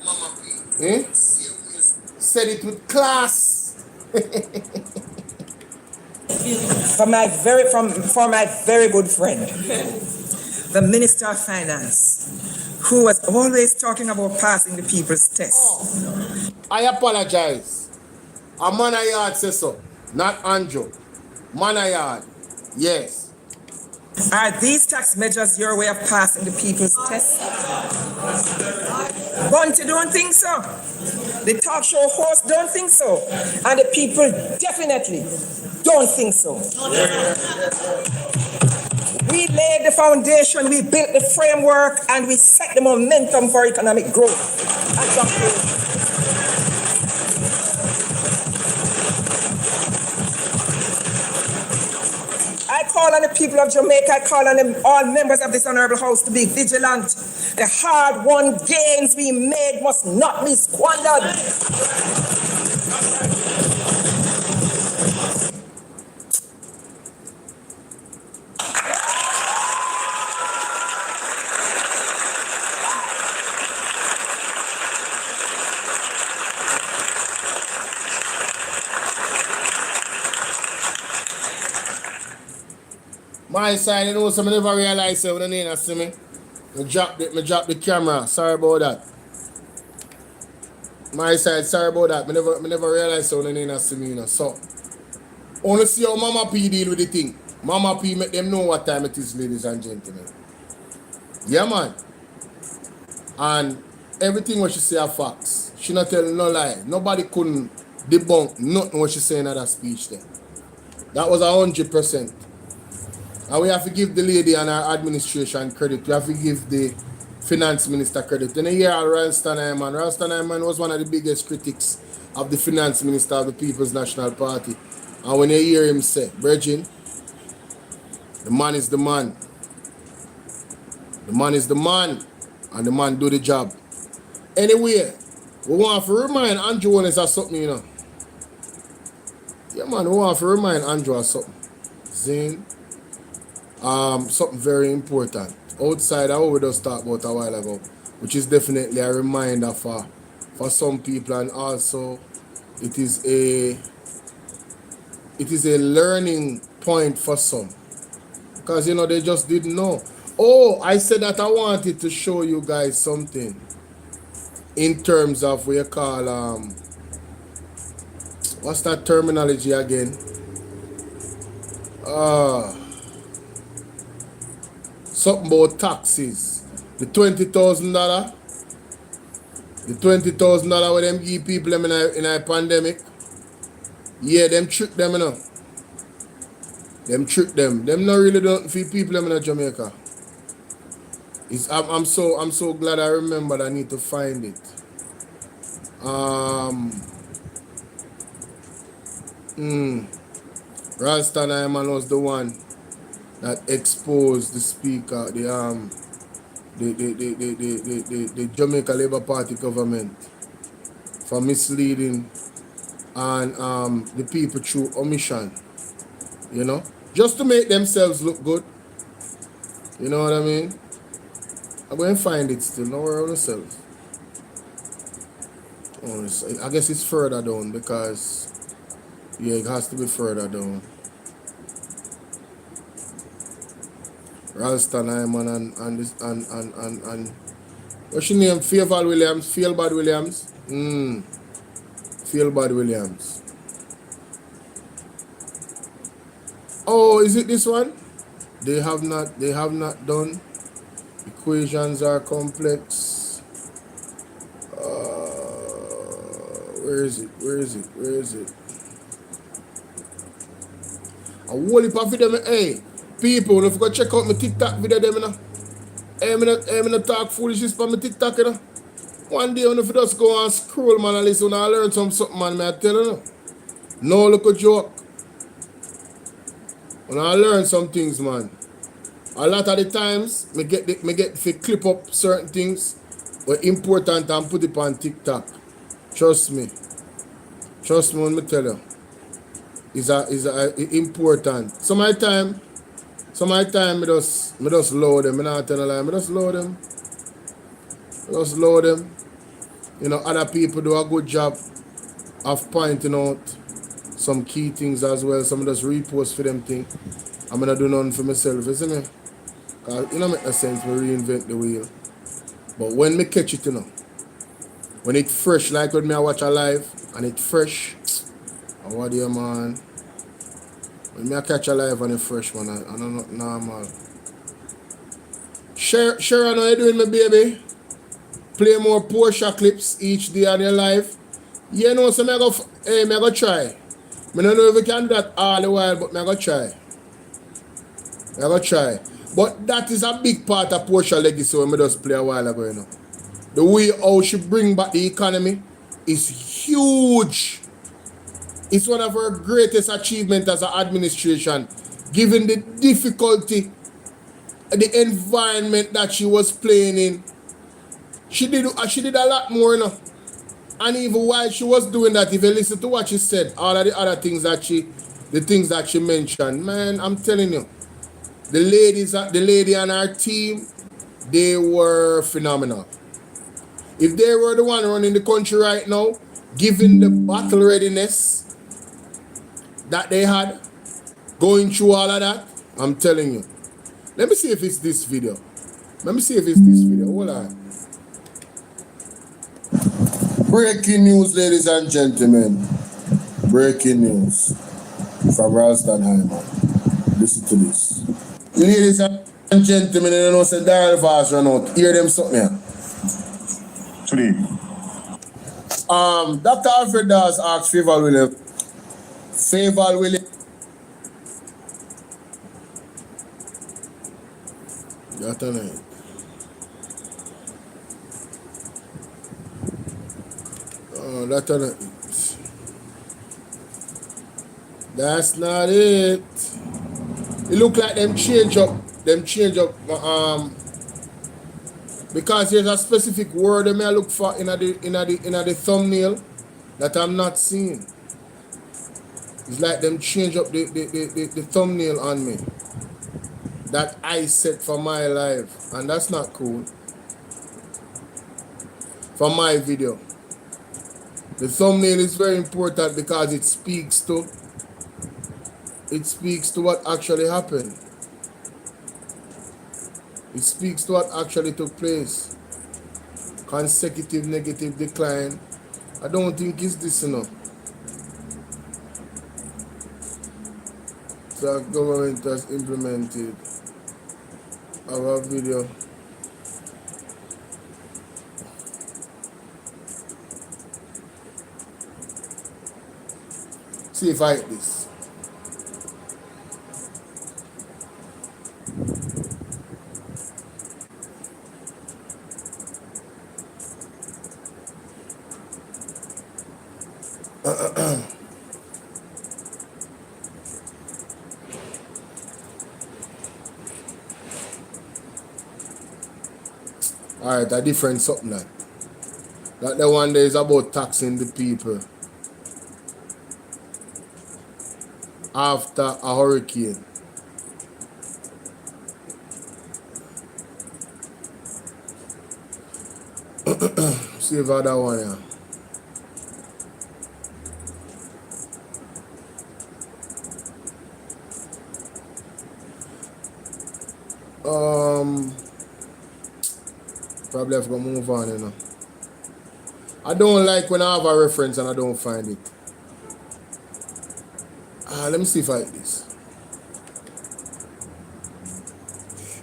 Mama P. Eh? Said it with class. For my very good friend, the Minister of Finance, who was always talking about passing the people's test. I apologize. A man a yard says so, not Andrew. Man a yard, yes. Are these tax measures your way of passing the people's test? Bunty don't think so. The talk show host don't think so. And the people definitely don't think so. We laid the foundation, we built the framework, and we set the momentum for economic growth. I call on the people of Jamaica, I call on all members of this honorable house to be vigilant. The hard-won gains we made must not be squandered. My side, you know, some I never realize when the name see me. I drop the camera. Sorry about that. My side, sorry about that. I never realize when the name see me, you know. So, only see how Mama P deal with the thing. Mama P make them know what time it is, ladies and gentlemen. Yeah, man. And everything what she say are facts. She not tell no lie. Nobody couldn't debunk nothing what she say in that speech there. That was 100%. And we have to give the lady and her administration credit. We have to give the finance minister credit. And here, Ralston Hyman. Ralston Hyman was one of the biggest critics of the finance minister of the People's National Party. And when you hear him say, Virgin, the man is the man. The man is the man. And the man do the job. Anyway, we want to remind Andrew Ones of something, you know. Yeah, man, we want to remind Andrew of something. Zane. Something very important outside of what we just talked about a while ago, which is definitely a reminder for some people, and also it is a learning point for some, because you know they just didn't know. Oh, I said that I wanted to show you guys something in terms of what you call what's that terminology again? Something about taxes. The $20,000. The $20,000 with them give people them in a pandemic. Yeah, them trick them, you know. Them trick them. Them not really don't feed people them in Jamaica. I'm so glad I remembered. I need to find it. Ralston Iman was the one that exposed the speaker, the Jamaica Labour Party government for misleading and the people through omission, you know, just to make themselves look good. You know what I mean? I'm going to find it still. Don't worry about yourself. I guess it's further down because, yeah, it has to be further down. Ralston Iman and what's your name? Fearbad Williams. Fearbad Williams. Oh, is it this one? They have not done. Equations are complex. Where is it? A whole heap of video. Hey, people, if you go check out my TikTok video, them, you know. I'm not talk foolishness for my TikTok, you know. One day, if you just go and scroll, man, and listen, and learn something, man, I tell you, no look a joke. When I learn some things, man. A lot of the times, me get to clip up certain things were important and put it on TikTok. Trust me when me tell you. Is important. Some of the time, me just load them. Me not tell a lie. Me just load them. You know, other people do a good job of pointing out some key things as well. Some just repost for them thing. I'm gonna do nothing for myself, isn't it? Cause you know make no sense me reinvent the wheel. But when me catch it, you know, when it fresh, like when me I watch a live and it fresh, I what do man? When me I catch a live and it fresh, man, I don't know normal. Sharon, how you doing, my baby? Play more Porsche clips each day on your live. You know, so me I go try. I don't know if we can do that all the while, but I go try. But that is a big part of Porsche legacy when I just play a while ago, you know. The way how she bring back the economy is huge. It's one of her greatest achievements as an administration, given the difficulty, the environment that she was playing in. She did a lot more, you know. And even while she was doing that, if you listen to what she said, all of the other things that she mentioned, man, I'm telling you, the lady and her team, they were phenomenal. If they were the one running the country right now, given the battle readiness that they had, going through all of that, I'm telling you. Let me see if it's this video. Hold on. Breaking news, ladies and gentlemen. Breaking news from Ralston Hyman. Listen to this. Ladies and gentlemen, you know, say dial fast run out. Hear them something here. Today. Dr. Alfred Dawes asked Favour Williams. That's it. Oh, that's not it. That's not it. It look like them change up, because there's a specific word that I look for in the thumbnail that I'm not seeing. It's like them change up the thumbnail on me that I set for my live, and that's not cool. For my video, the thumbnail is very important because it speaks to what actually happened. It speaks to what actually took place. Consecutive negative decline. I don't think it's this enough. The government has implemented our video. See if I hit this. Alright, a different something that. That the one there is about taxing the people after a hurricane. See if I that one here. Probably have to move on, you know. I don't like when I have a reference and I don't find it. Let me see if I like this.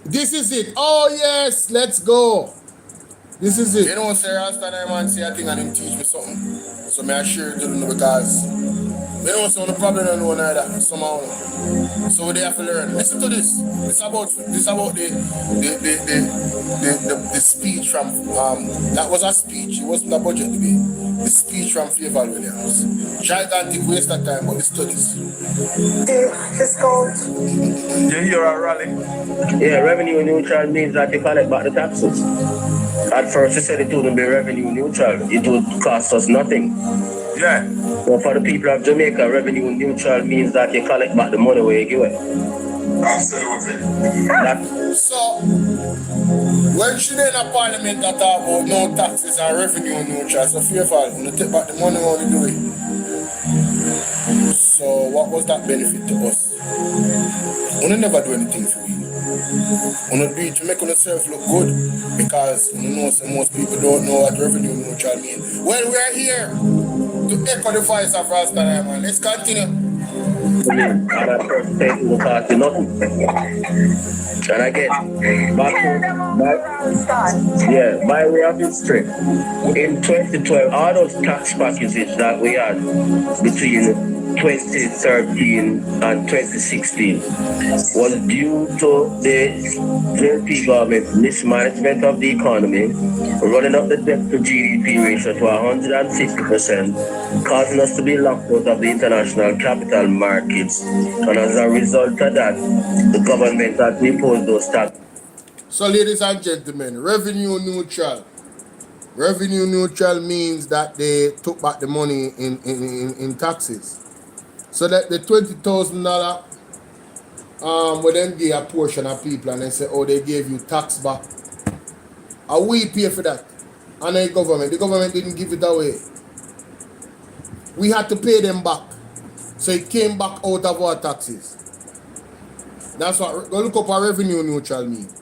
This is it. Oh yes, let's go. This is it. You know, sir, last time I man say a thing and him teach me something. So may I share it to them because we don't see the problem on one either somehow. So they have to learn. Listen to this. This about the speech from that was a speech. It wasn't a budget debate. The speech from Favor Williams. Gigantic waste of time, but the studies. You hear a rally? Yeah, revenue neutral means that you collect back the taxes. At first, you said it wouldn't be revenue neutral. It would cost us nothing. Yeah. So for the people of Jamaica, revenue neutral means that you collect back the money where you give it. Absolutely. So, when she in a parliament that talk about no taxes and revenue neutral, so fearful, when you take back the money, how you do it? So, what was that benefit to us? We never do anything for you. We do it to make yourself look good because you know so most people don't know what revenue neutral means. Well, we are here to echo the voice of Rasta man. Let's continue. And at first, it will cost you nothing. And again, by way of history, in 2012, all those tax packages that we had between 2013 and 2016 was due to the JP government mismanagement of the economy, running up the debt to GDP ratio to 150%, causing us to be locked out of the international capital markets. And as a result of that, the government had imposed those taxes. So, ladies and gentlemen, revenue neutral. Revenue neutral means that they took back the money in taxes. So that the $20,000 when them give a portion of people and they say, oh, they gave you tax back. And we pay for that. And the government didn't give it away. We had to pay them back. So it came back out of our taxes. That's what, go look up what revenue neutral means.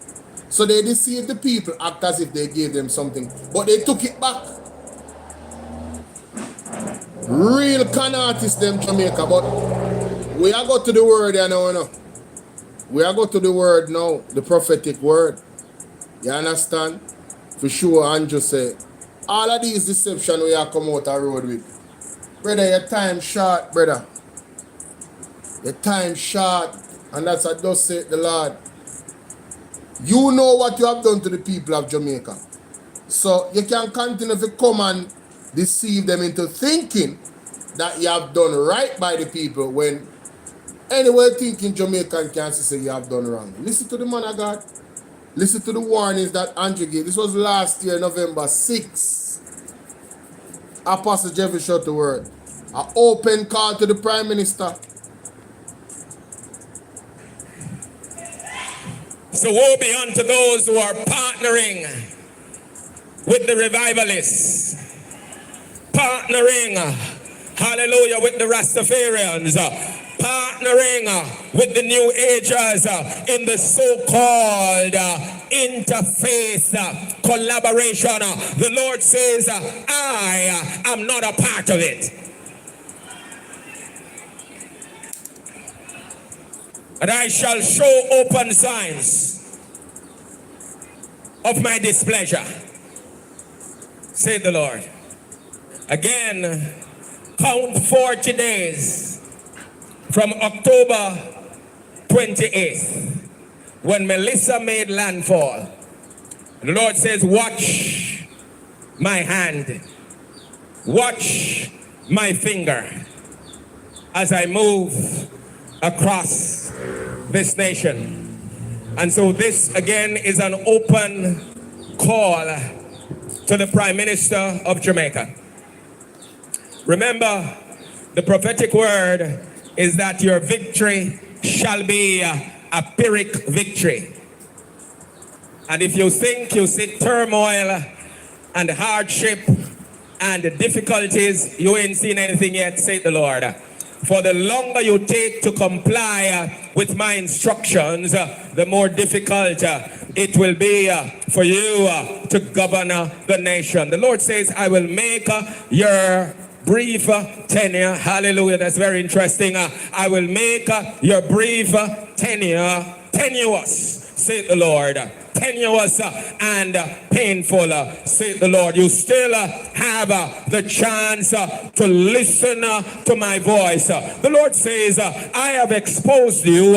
So they deceived the people, act as if they gave them something, but they took it back. Real con artists them Jamaica, but we are go to the word you know. We are go to the word now, the prophetic word. You understand? For sure, Andrew say, all of these deception we are come out the road with. Brother, your time short, brother. Your time short, and that's what does say the Lord. You know what you have done to the people of Jamaica. So you can continue to come and deceive them into thinking that you have done right by the people when anyone thinking Jamaican can say you have done wrong. Listen to the man of God. Listen to the warnings that Andrew gave. This was last year, November 6. Apostle Jeffrey shot the word. An open call to the Prime Minister. So woe be unto those who are partnering with the revivalists, partnering, hallelujah, with the Rastafarians, partnering with the New Agers in the so-called interfaith collaboration. The Lord says, I am not a part of it. And I shall show open signs of my displeasure, said the Lord. Again, count 40 days from October 28th, when Melissa made landfall, the Lord says, watch my hand, watch my finger as I move across this nation. And so this again is an open call to the Prime Minister of Jamaica. Remember, the prophetic word is that your victory shall be a Pyrrhic victory. And if you think you see turmoil and hardship and difficulties, you ain't seen anything yet, said the Lord. For the longer you take to comply with my instructions, the more difficult it will be for you to govern the nation. The Lord says, I will make your brief tenure, hallelujah, that's very interesting. I will make your brief tenure tenuous, said the Lord. Tenuous and painful, said the Lord. You still have the chance to listen to my voice. The Lord says, I have exposed you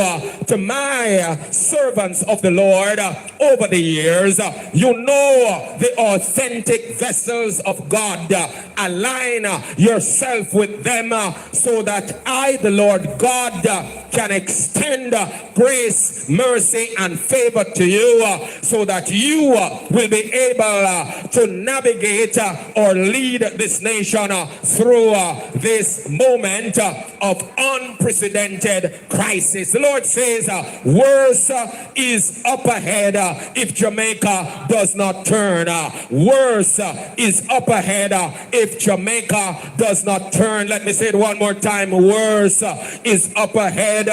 to my servants of the Lord over the years. You know the authentic vessels of God. Align yourself with them so that I, the Lord God, can extend grace, mercy, and favor to you, so that you will be able to navigate or lead this nation through this moment of unprecedented crisis. The Lord says, worse is up ahead if Jamaica does not turn. Worse is up ahead if Jamaica does not turn. Let me say it one more time. Worse is up ahead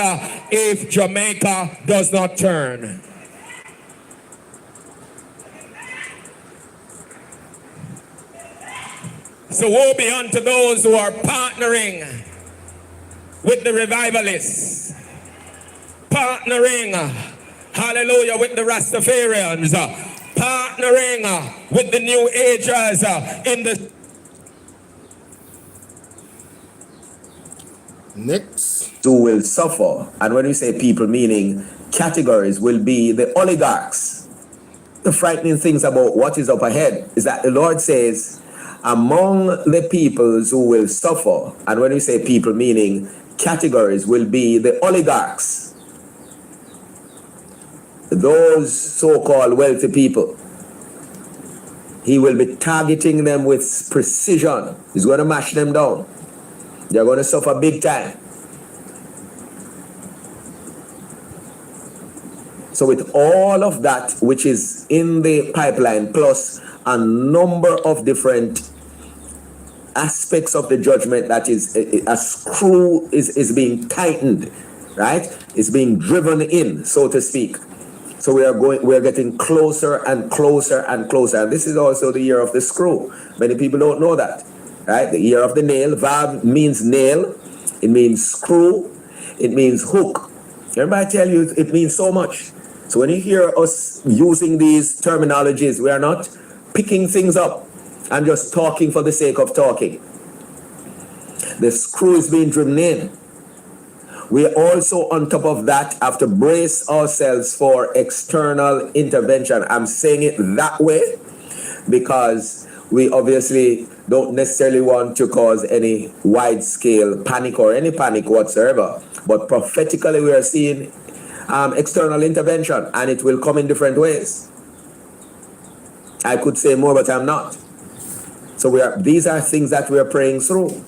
if Jamaica does not turn. So woe be unto those who are partnering with the revivalists, partnering, hallelujah, with the Rastafarians, partnering with the New Agers in the... Next. Who will suffer, and when we say people, meaning categories, will be the oligarchs. The frightening things about what is up ahead is that the Lord says, among the peoples who will suffer, and when we say people, meaning categories, will be the oligarchs. Those so-called wealthy people. He will be targeting them with precision. He's going to mash them down. They're going to suffer big time. So with all of that which is in the pipeline, plus a number of different aspects of the judgment that is a screw is being tightened, right? It's being driven in, so to speak. So we're getting closer and closer and closer. And this is also the year of the screw. Many people don't know that, right? The year of the nail. Vav means nail. It means screw. It means hook. Everybody tell you it means so much. So when you hear us using these terminologies, we are not picking things up and just talking for the sake of talking. The screw is being driven in. We also, on top of that, have to brace ourselves for external intervention. I'm saying it that way because we obviously don't necessarily want to cause any wide-scale panic or any panic whatsoever. But prophetically, we are seeing external intervention, and it will come in different ways. I could say more, but I'm not. So these are things that we are praying through.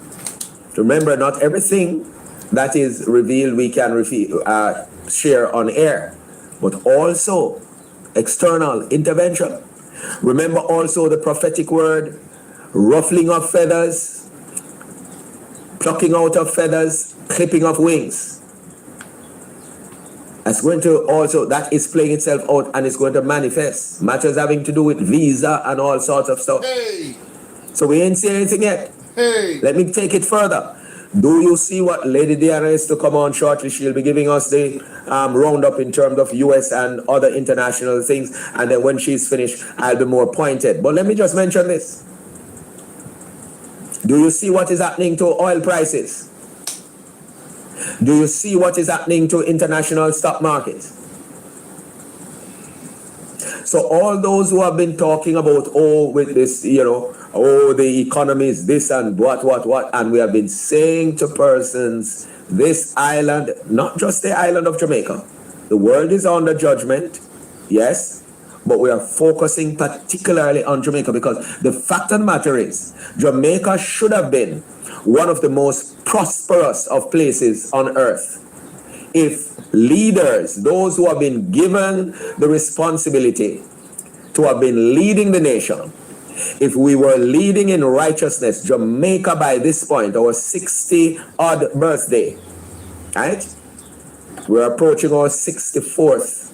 Remember, not everything that is revealed we can share on air, but also external intervention. Remember also the prophetic word, ruffling of feathers, plucking out of feathers, clipping of wings. That's going to also, that is playing itself out and it's going to manifest. Matters having to do with visa and all sorts of stuff. Hey. So we ain't seen anything yet. Hey. Let me take it further. Do you see what Lady Diana is to come on shortly? She'll be giving us the roundup in terms of US and other international things. And then when she's finished, I'll be more pointed. But let me just mention this. Do you see what is happening to oil prices? Do you see what is happening to international stock markets? So all those who have been talking about, with this, the economy is this and what, and we have been saying to persons, this island, not just the island of Jamaica, the world is under judgment, yes, but we are focusing particularly on Jamaica because the fact of the matter is, Jamaica should have been one of the most prosperous of places on earth if leaders, those who have been given the responsibility to have been leading the nation, if we were leading in righteousness, Jamaica by this point, our 60-odd birthday, right? We're approaching our 64th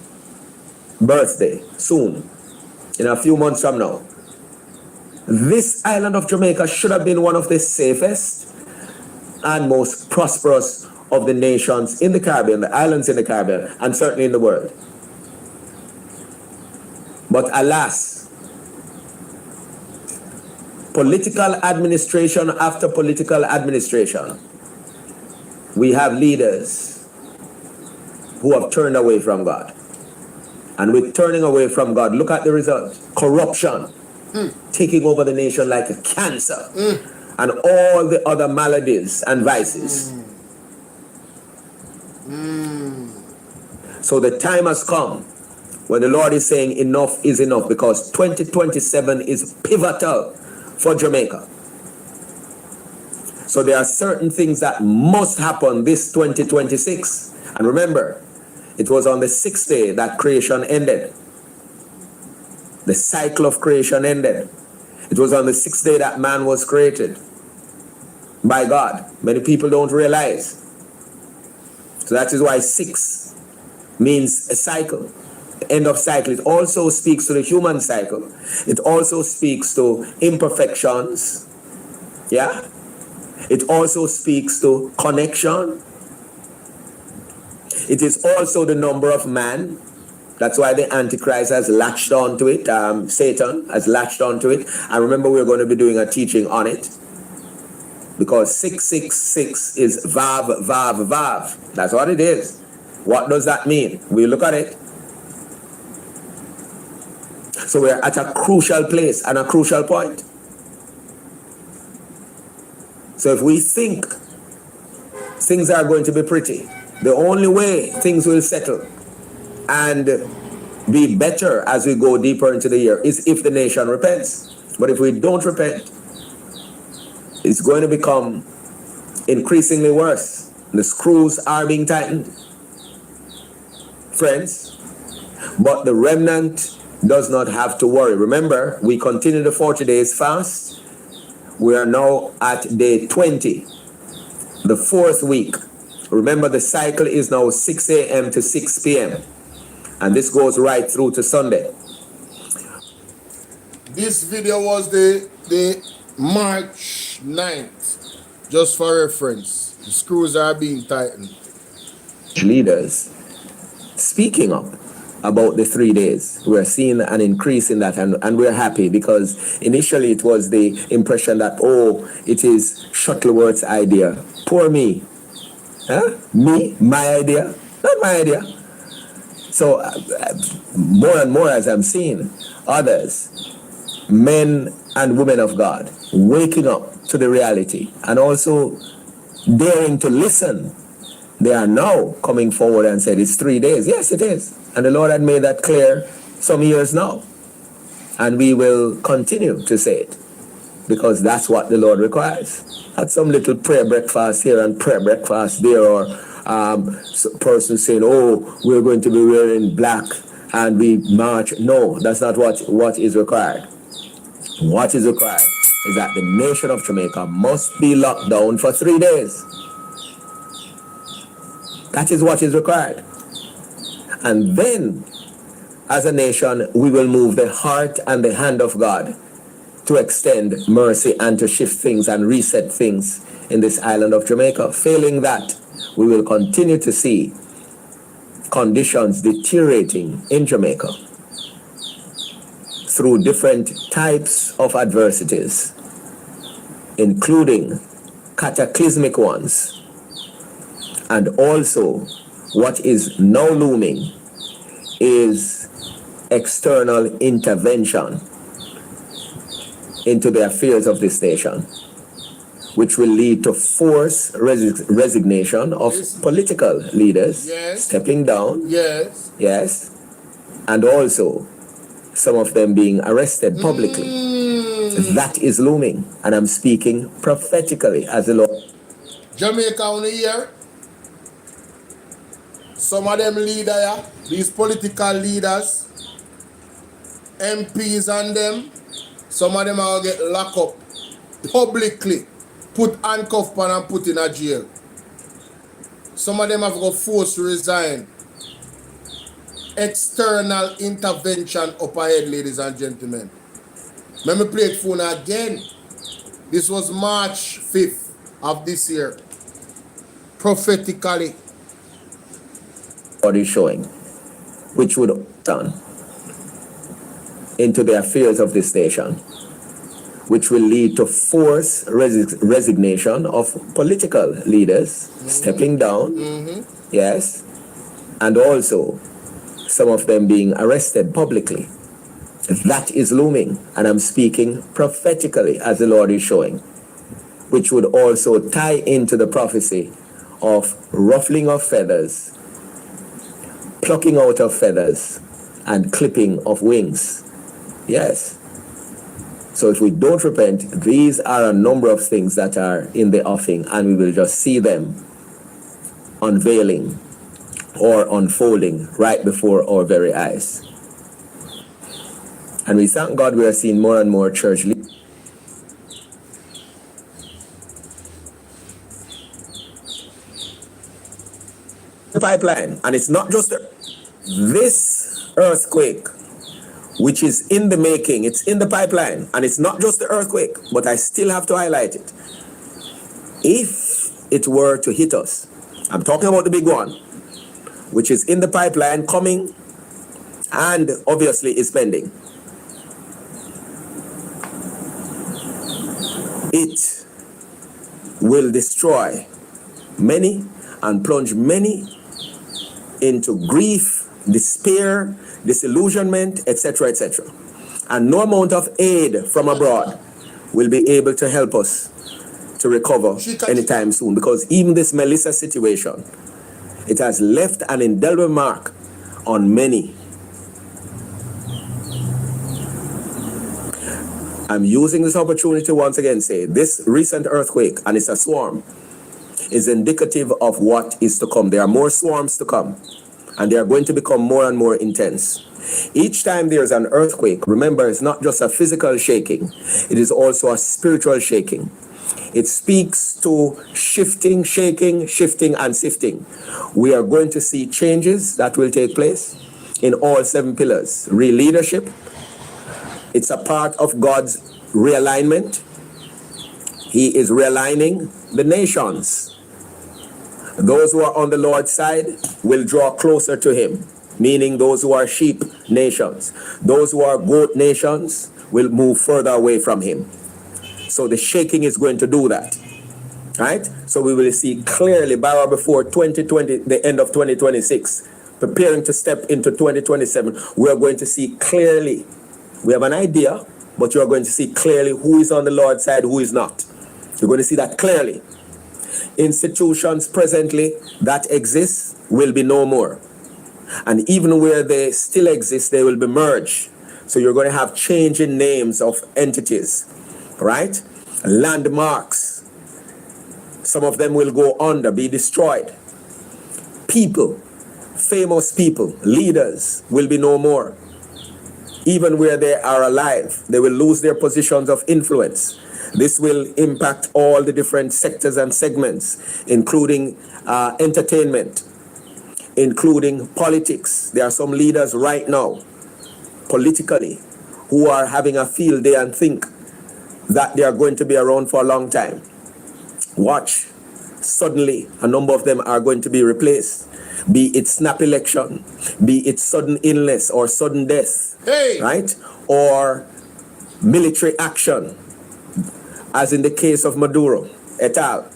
birthday soon, in a few months from now. This island of Jamaica should have been one of the safest and most prosperous of the nations in the Caribbean, the islands in the Caribbean, and certainly in the world. But alas, political administration after political administration, we have leaders who have turned away from God. And with turning away from God, look at the result. Corruption, taking over the nation like a cancer, and all the other maladies and vices. So the time has come when the Lord is saying enough is enough, because 2027 is pivotal for Jamaica. So there are certain things that must happen this 2026. And remember, it was on the 6th day that creation ended. The cycle of creation ended. It was on the 6th day that man was created by God. Many people don't realize. So that is why 6 means a cycle, the end of cycle. It also speaks to the human cycle. It also speaks to imperfections. Yeah? It also speaks to connection. It is also the number of man. That's why the Antichrist has latched onto it. Satan has latched onto it. And remember, we're going to be doing a teaching on it. Because 666 is Vav, Vav, Vav. That's what it is. What does that mean? We look at it. So we're at a crucial place and a crucial point. So if we think things are going to be pretty, the only way things will settle and be better as we go deeper into the year is if the nation repents. But if we don't repent, it's going to become increasingly worse. The screws are being tightened, friends, but the remnant does not have to worry. Remember, we continue the 40 days fast. We are now at day 20, the 4th week. Remember, the cycle is now 6 a.m. to 6 p.m. And this goes right through to Sunday. This video was the March 9th, just for reference. The screws are being tightened. Leaders speaking up about the 3 days. We're seeing an increase in that, and we're happy, because initially it was the impression that, it is Shuttleworth's idea. Poor me. Huh? Me? My idea? Not my idea. So more and more as I'm seeing others, men and women of God, waking up to the reality and also daring to listen. They are now coming forward and said, it's 3 days. Yes, it is. And the Lord had made that clear some years now. And we will continue to say it, because that's what the Lord requires. Not some little prayer breakfast here and prayer breakfast there, or person saying, we're going to be wearing black and we march. No, that's not what is required. What is required is that the nation of Jamaica must be locked down for 3 days. That is what is required. And then, as a nation, we will move the heart and the hand of God to extend mercy and to shift things and reset things in this island of Jamaica. Failing that, we will continue to see conditions deteriorating in Jamaica through different types of adversities, including cataclysmic ones And also, what is now looming is external intervention into the affairs of this nation, which will lead to forced resignation of political leaders, stepping down, yes, and also some of them being arrested publicly. That is looming, and I'm speaking prophetically as the Lord. Jamaica on the year, some of them leaders, these political leaders, MPs and them, some of them are going to get locked up publicly, put handcuffs on and put in a jail. Some of them have got forced to resign. External intervention up ahead, ladies and gentlemen. Let me play it for you again. This was March 5th of this year. Prophetically. What is showing, which would turn into the affairs of this nation, which will lead to forced resignation of political leaders, stepping down, yes, and also some of them being arrested publicly. That is looming, and I'm speaking prophetically as the Lord is showing, which would also tie into the prophecy of ruffling of feathers, plucking out of feathers, and clipping of wings. Yes. So if we don't repent, these are a number of things that are in the offing, and we will just see them unveiling or unfolding right before our very eyes. And we thank God we are seeing more and more church leaders. The pipeline, and it's not just this earthquake, which is in the making. It's in the pipeline, and it's not just the earthquake, but I still have to highlight it. If it were to hit us, I'm talking about the big one, which is in the pipeline, coming, and obviously is pending. It will destroy many and plunge many into grief, despair, disillusionment, etc., etc. And no amount of aid from abroad will be able to help us to recover anytime soon, because even this Melissa situation, it has left an indelible mark on many. I'm using this opportunity once again to say this recent earthquake, and it's a swarm, is indicative of what is to come. There are more swarms to come, and they are going to become more and more intense. Each time there's an earthquake, remember, it's not just a physical shaking, it is also a spiritual shaking. It speaks to shifting, shaking, shifting, and sifting. We are going to see changes that will take place in all 7 pillars. Real leadership, it's a part of God's realignment. He is realigning the nations. Those who are on the Lord's side will draw closer to him, meaning those who are sheep nations. Those who are goat nations will move further away from him. So the shaking is going to do that, right? So we will see clearly by or before 2020, the end of 2026, preparing to step into 2027, we are going to see clearly. We have an idea, but you are going to see clearly who is on the Lord's side, who is not. You're going to see that clearly. Institutions presently that exist will be no more. And even where they still exist, they will be merged. So you're going to have change in names of entities, right? Landmarks. Some of them will go under, be destroyed. People, famous people, leaders will be no more. Even where they are alive, they will lose their positions of influence. This will impact all the different sectors and segments, including entertainment, including politics. There are some leaders right now, politically, who are having a field day and think that they are going to be around for a long time. Watch, suddenly a number of them are going to be replaced. Be it snap election, be it sudden illness or sudden death, right? Or military action, as in the case of Maduro et al.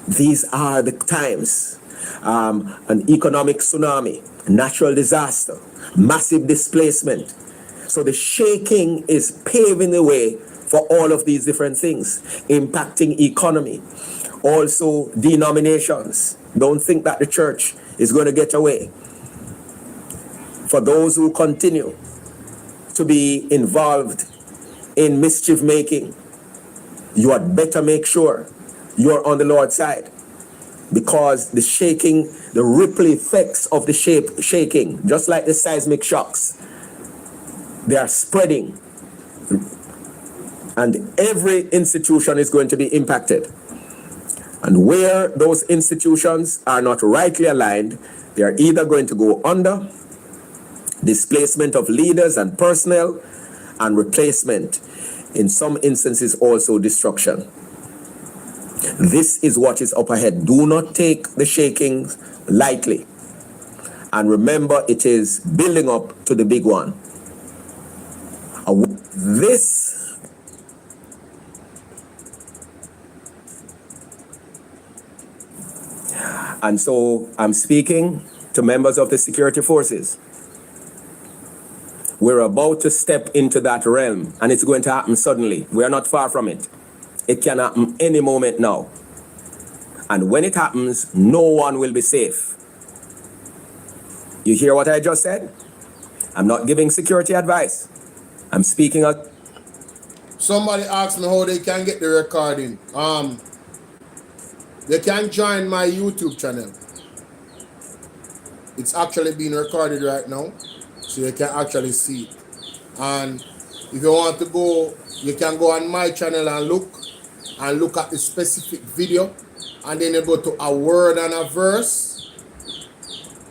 These are the times an economic tsunami, natural disaster, massive displacement. So the shaking is paving the way for all of these different things, impacting economy, also denominations. Don't think that the church is going to get away. For those who continue to be involved in mischief making, you had better make sure you're on the Lord's side, because the shaking, the ripple effects of the shaking, just like the seismic shocks, they are spreading, and every institution is going to be impacted. And where those institutions are not rightly aligned, they are either going to go under, displacement of leaders and personnel, and replacement, in some instances also destruction. This is what is up ahead. Do not take the shakings lightly. And remember, it is building up to the big one. This and so I'm speaking to members of the security forces. We're about to step into that realm, and it's going to happen suddenly. We are not far from it. It can happen any moment now. And when it happens, no one will be safe. You hear what I just said? I'm not giving security advice. I'm speaking out. Somebody asked me how they can get the recording. They can join my YouTube channel. It's actually being recorded right now, so you can actually see it. And if you want to go, you can go on my channel and look at the specific video, and then you go to a word and a verse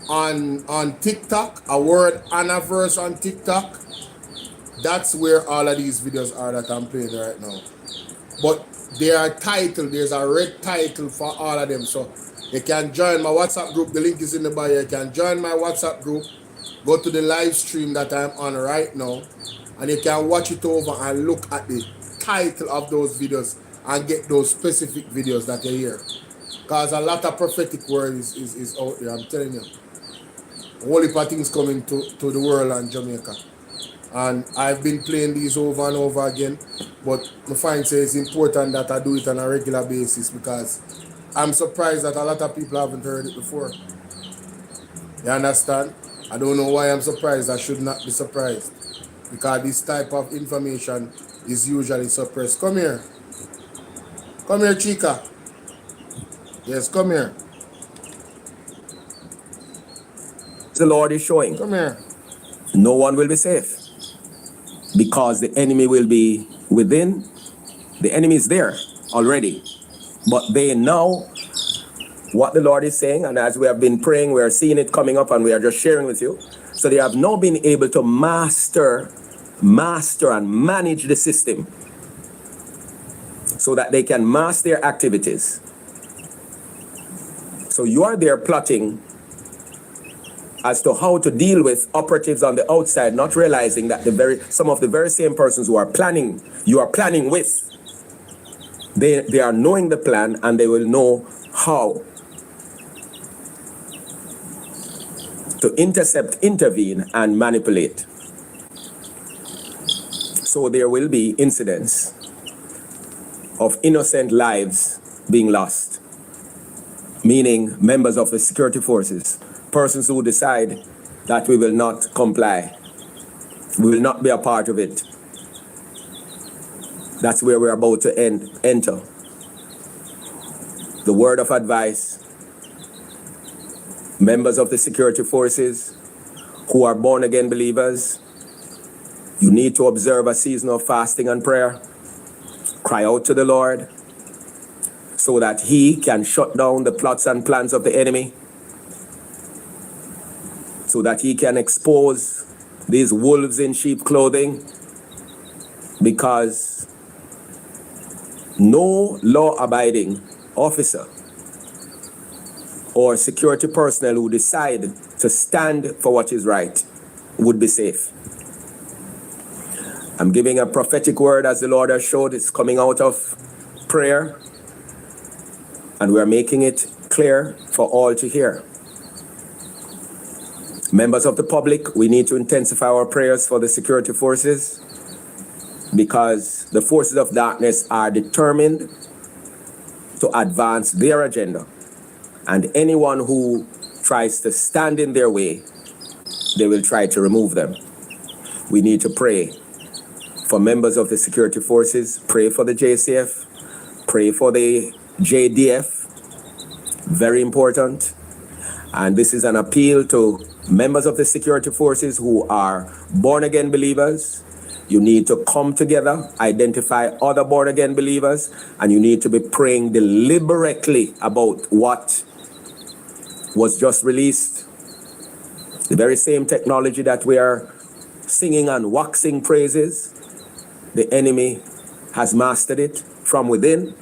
on TikTok, a word and a verse on TikTok. That's where all of these videos are that I'm playing right now. But they are titled, there's a red title for all of them. So you can join my WhatsApp group. The link is in the bio. You can join my WhatsApp group. Go to the live stream that I'm on right now, and you can watch it over and look at the title of those videos and get those specific videos that you hear. Because a lot of prophetic word is out there, I'm telling you. A whole heap of things coming to the world and Jamaica. And I've been playing these over and over again, but I find it's important that I do it on a regular basis, because I'm surprised that a lot of people haven't heard it before. You understand? I don't know why I'm surprised. I should not be surprised, because this type of information is usually suppressed. Come here. Come here, Chica. Yes, come here. The Lord is showing. Come here. No one will be safe, because the enemy will be within. The enemy is there already, but they know what the Lord is saying, and as we have been praying, we are seeing it coming up, and we are just sharing with you. So they have now been able to master and manage the system, so that they can master their activities. So you are there plotting as to how to deal with operatives on the outside, not realizing that some of the very same persons who are planning, you are planning with, they are knowing the plan, and they will know how to intercept, intervene, and manipulate. So there will be incidents of innocent lives being lost, meaning members of the security forces, persons who decide that we will not comply, we will not be a part of it. That's where we're about to enter. The word of advice: members of the security forces who are born again believers, you need to observe a season of fasting and prayer. Cry out to the Lord so that He can shut down the plots and plans of the enemy, so that He can expose these wolves in sheep clothing, because no law-abiding officer or security personnel who decide to stand for what is right would be safe. I'm giving a prophetic word, as the Lord has showed. It's coming out of prayer, and we're making it clear for all to hear. Members of the public, we need to intensify our prayers for the security forces because the forces of darkness are determined to advance their agenda. And anyone who tries to stand in their way, they will try to remove them. We need to pray for members of the security forces, pray for the JCF, pray for the JDF, very important. And this is an appeal to members of the security forces who are born-again believers. You need to come together, identify other born-again believers, and you need to be praying deliberately about what was just released. The very same technology that we are singing and waxing praises, the enemy has mastered it from within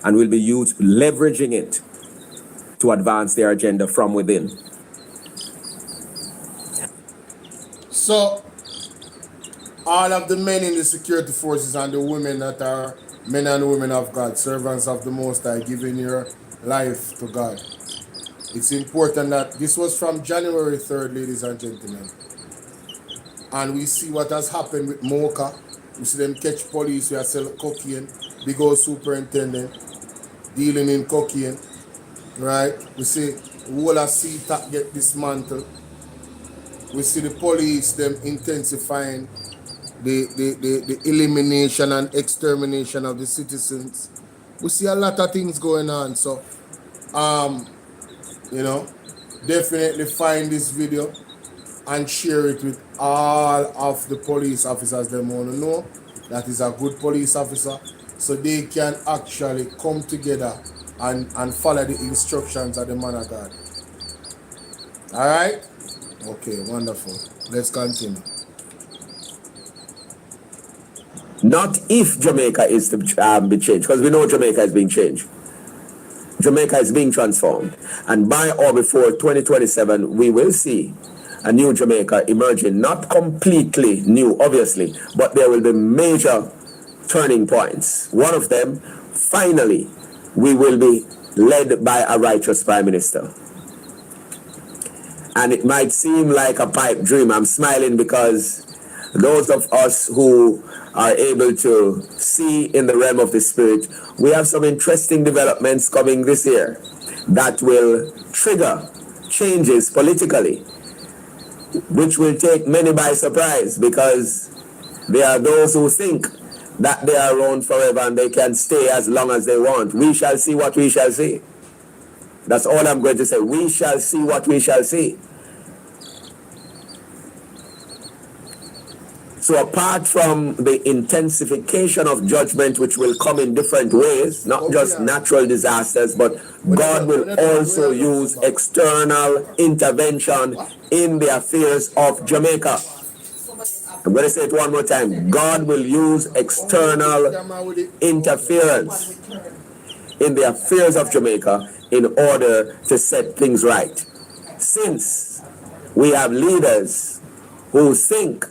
and will be leveraging it to advance their agenda from within. So, all of the men in the security forces and the women that are men and women of God, servants of the Most High, giving your life to God. It's important that this was from January 3rd, ladies and gentlemen. And we see what has happened with Mocha. We see them catch police who are selling cocaine. Big old superintendent dealing in cocaine. Right? We see the whole of CTAC get dismantled. We see the police, them intensifying the elimination and extermination of the citizens. We see a lot of things going on. So, you know, definitely find this video and share it with all of the police officers they want to know that is a good police officer, so they can actually come together and follow the instructions of the man of God. All right? Okay, wonderful. Let's continue. Not if Jamaica is to be changed, because we know Jamaica is being changed. Jamaica is being transformed. And by or before 2027, we will see a new Jamaica emerging. Not completely new, obviously, but there will be major turning points. One of them, finally, we will be led by a righteous prime minister. And it might seem like a pipe dream. I'm smiling because those of us who are able to see in the realm of the spirit, we have some interesting developments coming this year that will trigger changes politically, which will take many by surprise, because there are those who think that they are around forever and they can stay as long as they want. We shall see what we shall see. That's all I'm going to say. We shall see what we shall see. So apart from the intensification of judgment, which will come in different ways, not just natural disasters, but God will also use external intervention in the affairs of Jamaica. I'm going to say it one more time. God will use external interference in the affairs of Jamaica in order to set things right. Since we have leaders who think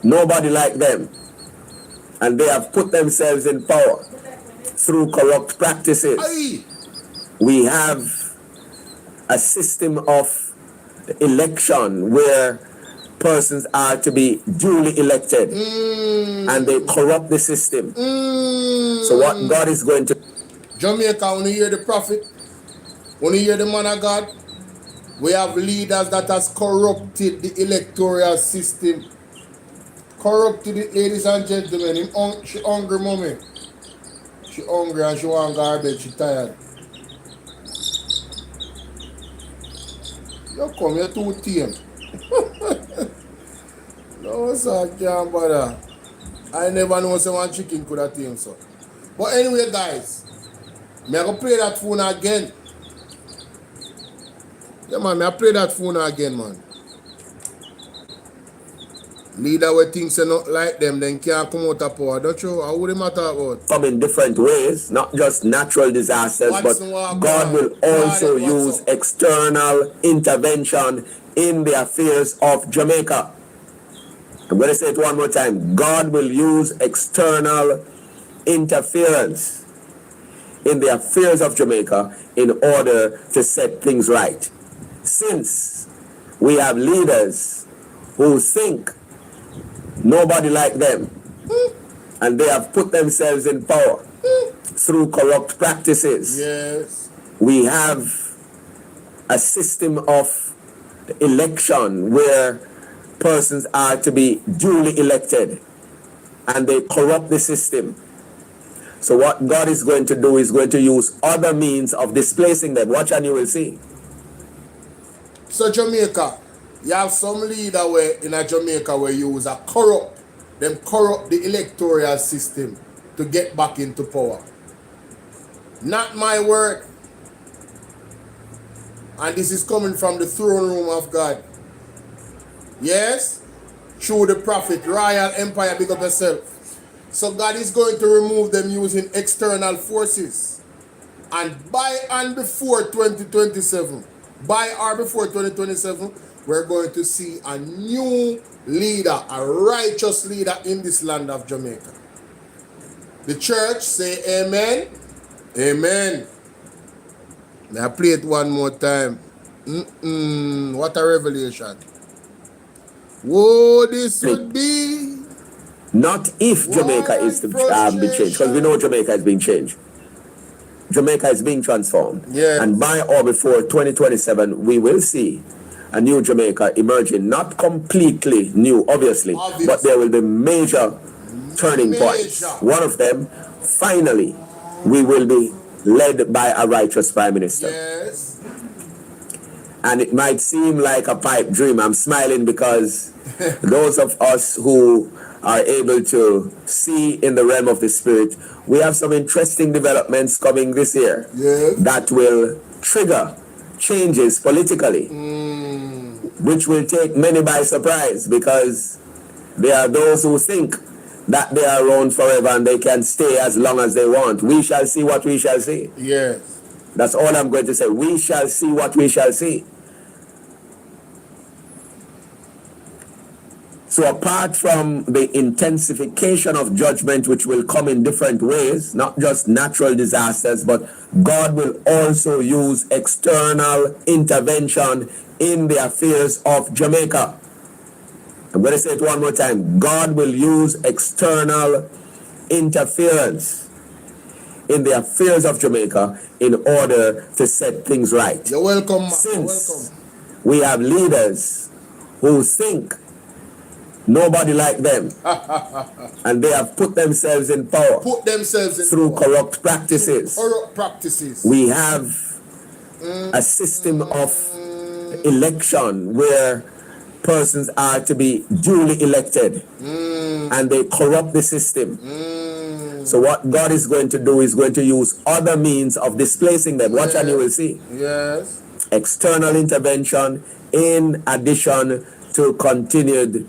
nobody like them, and they have put themselves in power through corrupt practices, we have a system of election where persons are to be duly elected, and they corrupt the system. So what God is going to... Jamaica, when you hear the prophet, when you hear the man of God, we have leaders that has corrupted the electoral system. Corrupted it, ladies and gentlemen. She hungry, mommy. She hungry and she want garbage. She tired. You come, you're too tame. No, sir, I can't bother. I never know someone chicken could have tame, so. But anyway, guys, I'm going to play that phone again. Yeah, man, I play that phone again, man. Leader who thinks they're not like them, then can't come out of power. Don't you? How would it matter about? Come in different ways, not just natural disasters, but God will also use external intervention in the affairs of Jamaica. I'm going to say it one more time. God will use external interference in the affairs of Jamaica in order to set things right. Since we have leaders who think nobody like them, and they have put themselves in power through corrupt practices. Yes. We have a system of election where persons are to be duly elected, and they corrupt the system. So what God is going to do is going to use other means of displacing them. Watch and you will see. So Jamaica, you have some leader where in a Jamaica where you use a corrupt the electoral system to get back into power. Not my word. And this is coming from the throne room of God. Yes? Through the prophet, royal empire, big up yourself. So God is going to remove them using external forces. And by and before 2027, we're going to see a new leader, a righteous leader in this land of Jamaica. The church say amen. Amen. May I play it one more time? What a revelation. Whoa, this would be... Not if Jamaica is to be changed, because we know Jamaica is being changed. Jamaica is being transformed. Yes. And by or before 2027, we will see a new Jamaica emerging. Not completely new, obviously, but there will be major turning points. One of them, finally, we will be led by a righteous prime minister. Yes. And it might seem like a pipe dream. I'm smiling because those of us who are able to see in the realm of the spirit, we have some interesting developments coming this year that will trigger changes politically, which will take many by surprise, because there are those who think that they are around forever and they can stay as long as they want. We shall see what we shall see. Yes. That's all I'm going to say. We shall see what we shall see. So apart from the intensification of judgment, which will come in different ways, not just natural disasters, but God will also use external intervention in the affairs of Jamaica. I'm going to say it one more time. God will use external interference in the affairs of Jamaica in order to set things right. You're welcome, man. Since we have leaders who think nobody like them, and they have put themselves in power through corrupt practices. We have a system of election where persons are to be duly elected, and they corrupt the system. So what God is going to do is going to use other means of displacing them. Watch and you will see. Yes. External intervention in addition to continued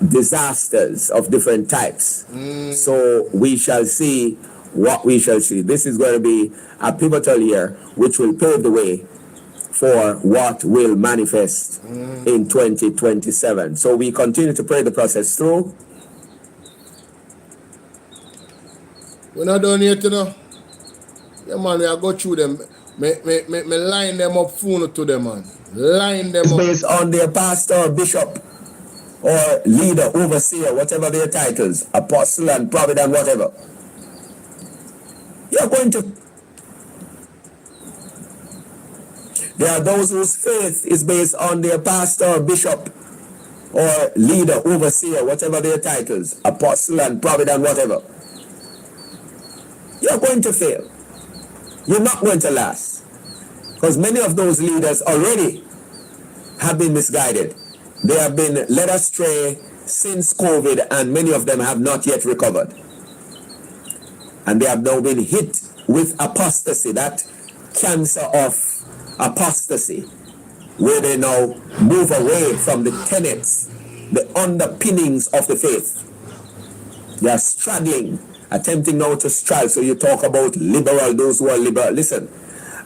disasters of different types. So we shall see what we shall see. This is going to be a pivotal year which will pave the way for what will manifest in 2027. So we continue to pray the process through. We're not done yet, you know. Yeah, man, we are go through them. Me line them up phone to them, man. Line them up. Based on their pastor, bishop, or leader, overseer, whatever their titles, apostle and prophet and whatever. You're going to... There are those whose faith is based on their pastor, bishop, or leader, overseer, whatever their titles, apostle and prophet and whatever. You're going to fail. You're not going to last. Because many of those leaders already have been misguided. They have been led astray since COVID, and many of them have not yet recovered. And they have now been hit with apostasy, that cancer of apostasy, where they now move away from the tenets, the underpinnings of the faith. They are struggling, attempting now to struggle. So you talk about liberal, those who are liberal. Listen,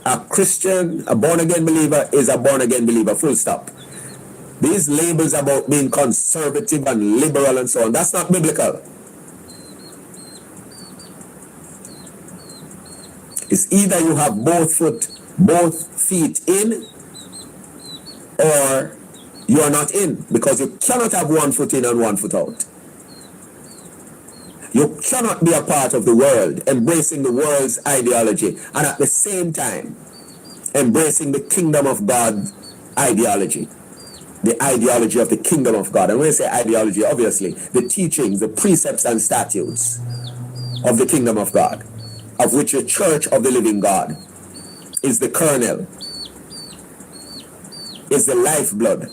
a Christian, a born-again believer is a born-again believer, full stop. These labels about being conservative and liberal and so on, that's not biblical. It's either you have both feet in, or you are not in, because you cannot have one foot in and one foot out. You cannot be a part of the world, embracing the world's ideology, and at the same time embracing the kingdom of God ideology. The ideology of the kingdom of God. And when I say ideology, obviously, the teachings, the precepts and statutes of the kingdom of God, of which the church of the living God is the kernel, is the lifeblood,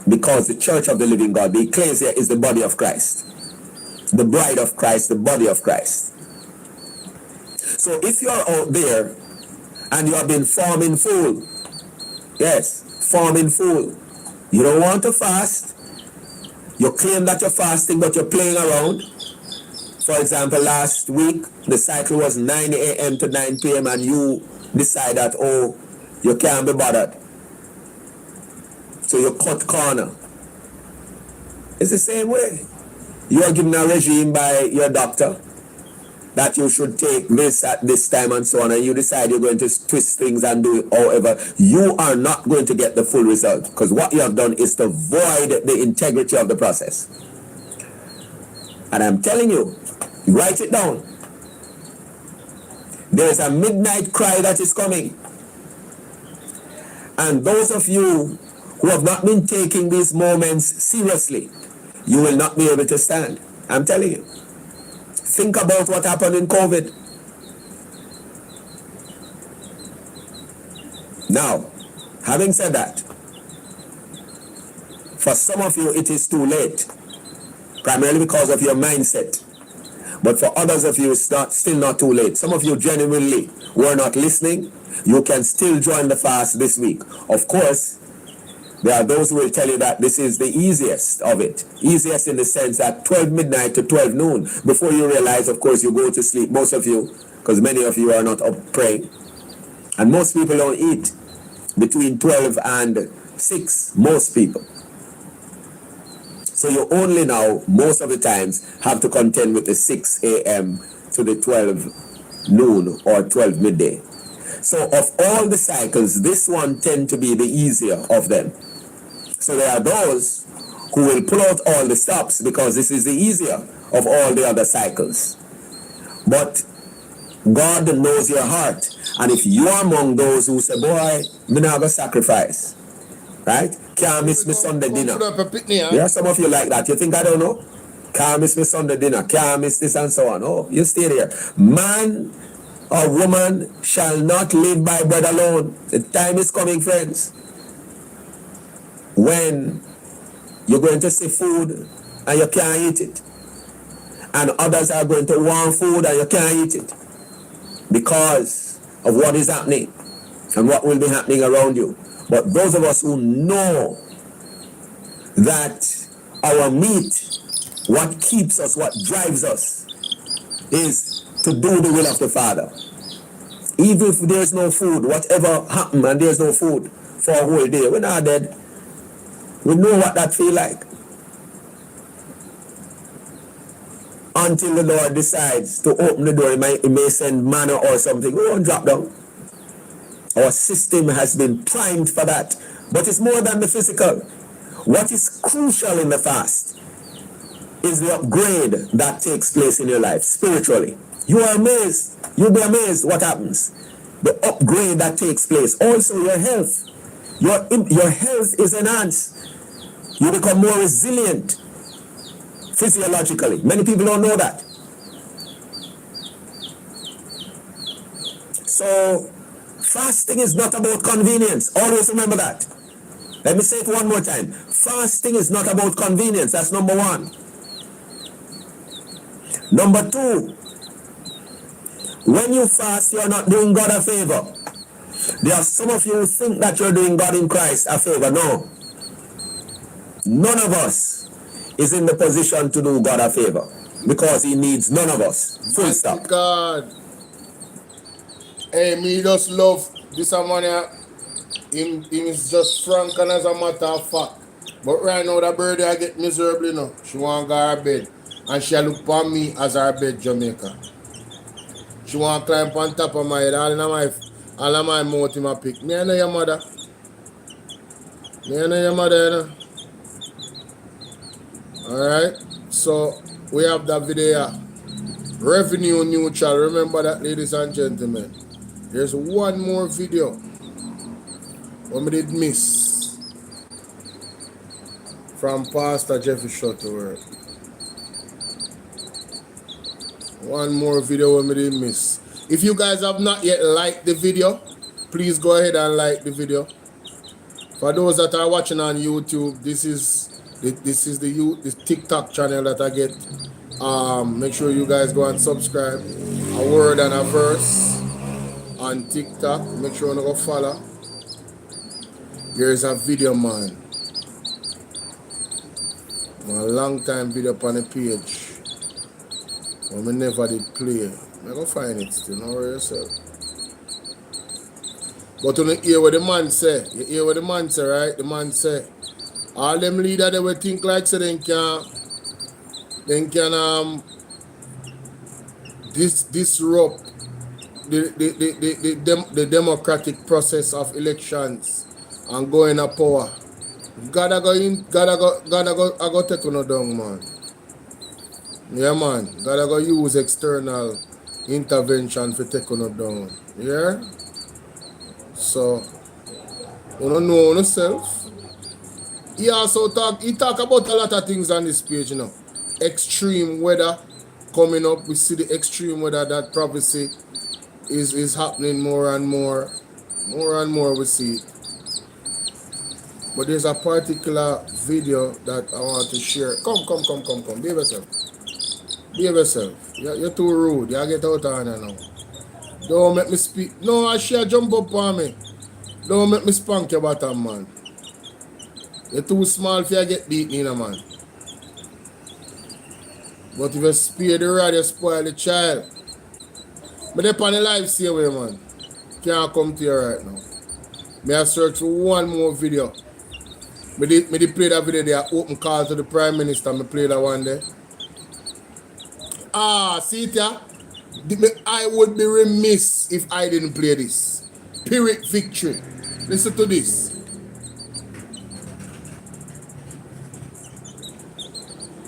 because the church of the living God, the ecclesia, is the body of Christ, the bride of Christ, the body of Christ. So if you're out there and you have been forming fool, yes, forming fool, you don't want to fast, you claim that you're fasting but you're playing around. For example, last week the cycle was 9 a.m. to 9 p.m. and you decide that, oh, you can't be bothered, so you cut corner. It's the same way. You are given a regime by your doctor that you should take this at this time and so on, and you decide you're going to twist things and do it however. You are not going to get the full result, because what you have done is to void the integrity of the process. And I'm telling you, write it down. There's a midnight cry that is coming. And those of you who have not been taking these moments seriously, you will not be able to stand. I'm telling you. Think about what happened in COVID. Now, having said that, for some of you it is too late, primarily because of your mindset. But for others of you, it's still not too late. Some of you genuinely were not listening. You can still join the fast this week. Of course, there are those who will tell you that this is the easiest of it. Easiest in the sense that 12 midnight to 12 noon. Before you realize, of course, you go to sleep. Most of you, because many of you are not up praying. And most people don't eat between 12 and 6. Most people. So you only now, most of the times, have to contend with the 6 a.m. to the 12 noon or 12 midday. So of all the cycles, this one tends to be the easier of them. So there are those who will pull out all the stops because this is the easier of all the other cycles. But God knows your heart. And if you are among those who say, boy, me not gonna sacrifice, right? Can't miss me Sunday dinner. There are some of you like that. You think I don't know? Can't miss me Sunday dinner. Can't miss this and so on. Oh, you stay there. Man or woman shall not live by bread alone. The time is coming, friends, when you're going to see food and you can't eat it. And others are going to want food and you can't eat it because of what is happening and what will be happening around you. But those of us who know that our meat, what keeps us, what drives us, is to do the will of the Father. Even if there's no food, whatever happened and there's no food for a whole day, we're not dead. We know what that feel like. Until the Lord decides to open the door, he may send manna or something. We won't drop down. Our system has been primed for that. But it's more than the physical. What is crucial in the fast is the upgrade that takes place in your life spiritually. You are amazed. You'll be amazed what happens. The upgrade that takes place. Also your health. Your health is enhanced. You become more resilient physiologically. Many people don't know that. So fasting is not about convenience. Always remember that. Let me say it one more time. Fasting is not about convenience. That's number one. Number two, when you fast, you're not doing God a favor. There are some of you who think that you're doing God in Christ a favor. No. None of us is in the position to do God a favor because he needs none of us. Full stop. God. Hey, me just love this man. Him is just frank and as a matter of fact. But right now, the birdie I get miserable now. She want to go to her bed. And she look upon me as her bed Jamaica. She want to climb on top of my head. All of my mouth in my pick. Me I know your mother. Me I know your mother, you know. Alright. So we have that video. Revenue neutral. Remember that, ladies and gentlemen. There's one more video what we did miss from Pastor Jeffrey Shuttleworth. One more video we did miss. If you guys have not yet liked the video, please go ahead and like the video. For those that are watching on YouTube, this is the TikTok channel that I get. Make sure you guys go and subscribe. A word and a verse on TikTok. Make sure you go follow. Here's a video, man. A long time video on the page. But we never did play. I'm gonna find it still, don't worry yourself. But you hear what the man say. You hear what the man say, right? The man say, all them leaders they will think like so they can disrupt the democratic process of elections and go in a power. Gotta go take on down, man. Yeah, man. Gotta go use external intervention for take on down. Yeah? So, you don't know yourself. He also talk about a lot of things on this page, you know. Extreme weather coming up. We see the extreme weather, that prophecy is happening more and more. More and more we see it. But there's a particular video that I want to share. Come. Behave yourself. Behave yourself. You're too rude. You get out of here now. Don't make me speak. No, I share jump up on me. Don't make me spank your bottom, man. You're too small for you get beaten, you know, man. But if you spare the rod, you spoil the child. But they're on the live see away, man. Can't come to you right now. May I search for one more video. Me did play that video there, open call to the Prime Minister. Me play that one there. See it ya? I would be remiss if I didn't play this. Pyrrhic victory. Listen to this.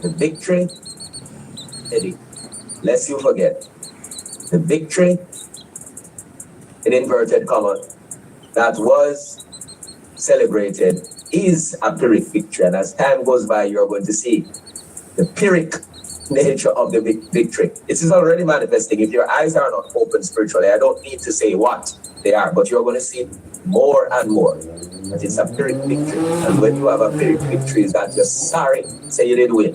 The victory, Eddie, lest you forget, the victory, in inverted commas, that was celebrated is a Pyrrhic victory. And as time goes by, you're going to see the Pyrrhic nature of the victory. This is already manifesting. If your eyes are not open spiritually, I don't need to say what they are, but you're going to see more and more that it's a Pyrrhic victory. And when you have a Pyrrhic victory, is that you're sorry, say you didn't win.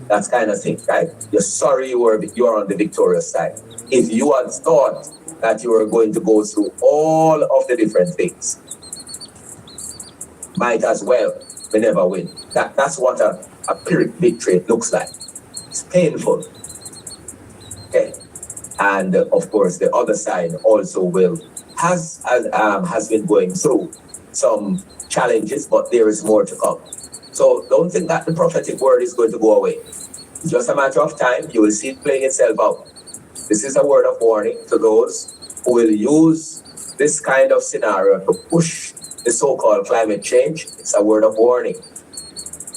That kind of thing, right? You're sorry you are on the victorious side. If you had thought that you were going to go through all of the different things, might as well we never win. That's what a Pyrrhic victory looks like. It's painful. Okay. And of course, the other side also has been going through some challenges, but there is more to come. So don't think that the prophetic word is going to go away. It's just a matter of time. You will see it playing itself out. This is a word of warning to those who will use this kind of scenario to push the so-called climate change. It's a word of warning.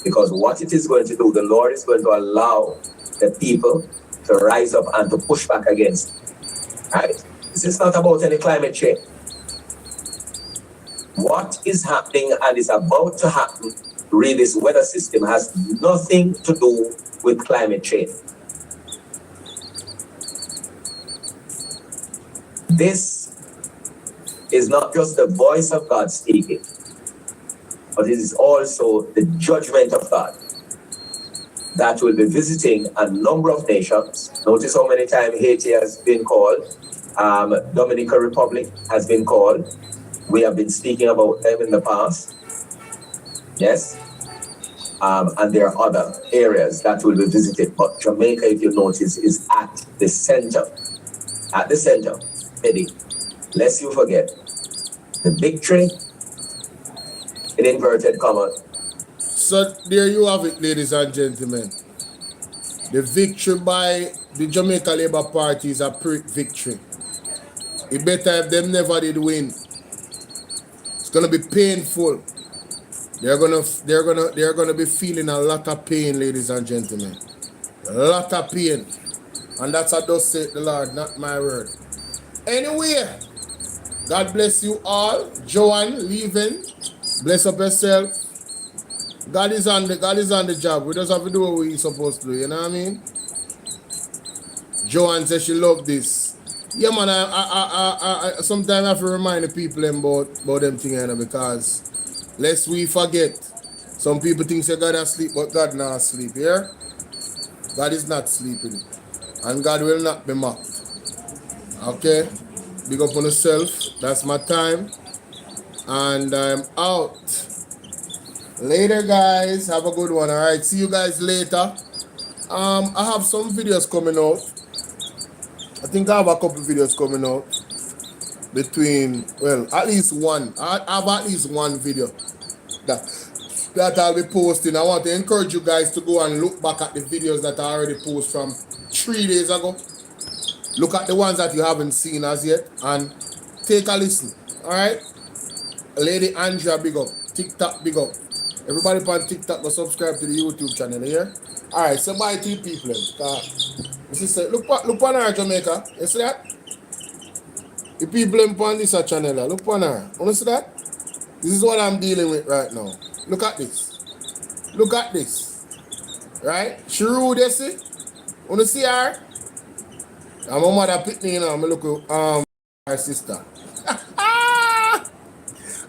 Because what it is going to do, the Lord is going to allow the people to rise up and to push back against it. Right? This is not about any climate change. What is happening and is about to happen, really, this weather system has nothing to do with climate change. This is not just the voice of God speaking, but it is also the judgment of God that will be visiting a number of nations. Notice how many times Haiti has been called, Dominican Republic has been called. We have been speaking about them in the past. Yes. And there are other areas that will be visited. But Jamaica, if you notice, is at the center. At the center, Eddie, lest you forget, the victory, in inverted commas. So there you have it, ladies and gentlemen. The victory by the Jamaica Labour Party is a Pyrrhic victory. It better if them never did win. It's gonna be painful. They're gonna be feeling a lot of pain, ladies and gentlemen. A lot of pain. And that's what does say the Lord, not my word. Anyway, God bless you all. Joanne, leaving. Bless up yourself. God is on the job. We just have to do what we're supposed to do, you know what I mean? Joanne says she love this. Yeah, man, I sometimes I have to remind the people about them things, you know, because lest we forget. Some people think say God asleep, but God not asleep, yeah? God is not sleeping. And God will not be mocked. Okay? Big up on yourself. That's my time. And I'm out. Later, guys. Have a good one. Alright. See you guys later. I have some videos coming out. I think I have a couple videos coming out. Between, well, at least one. I have at least one video that I'll be posting. I want to encourage you guys to go and look back at the videos that I already posted from 3 days ago. Look at the ones that you haven't seen as yet and take a listen. Alright? Lady Andrea, big up. TikTok, big up. Everybody on TikTok, go subscribe to the YouTube channel here. Alright, so bye to you people. Look on her, Jamaica. You see that? The people on this channel, look on her. You see that? This is what I'm dealing with right now. Look at this. Look at this. Right? She rude, you see? You see her? And my mother picked me, you know, I look at her sister.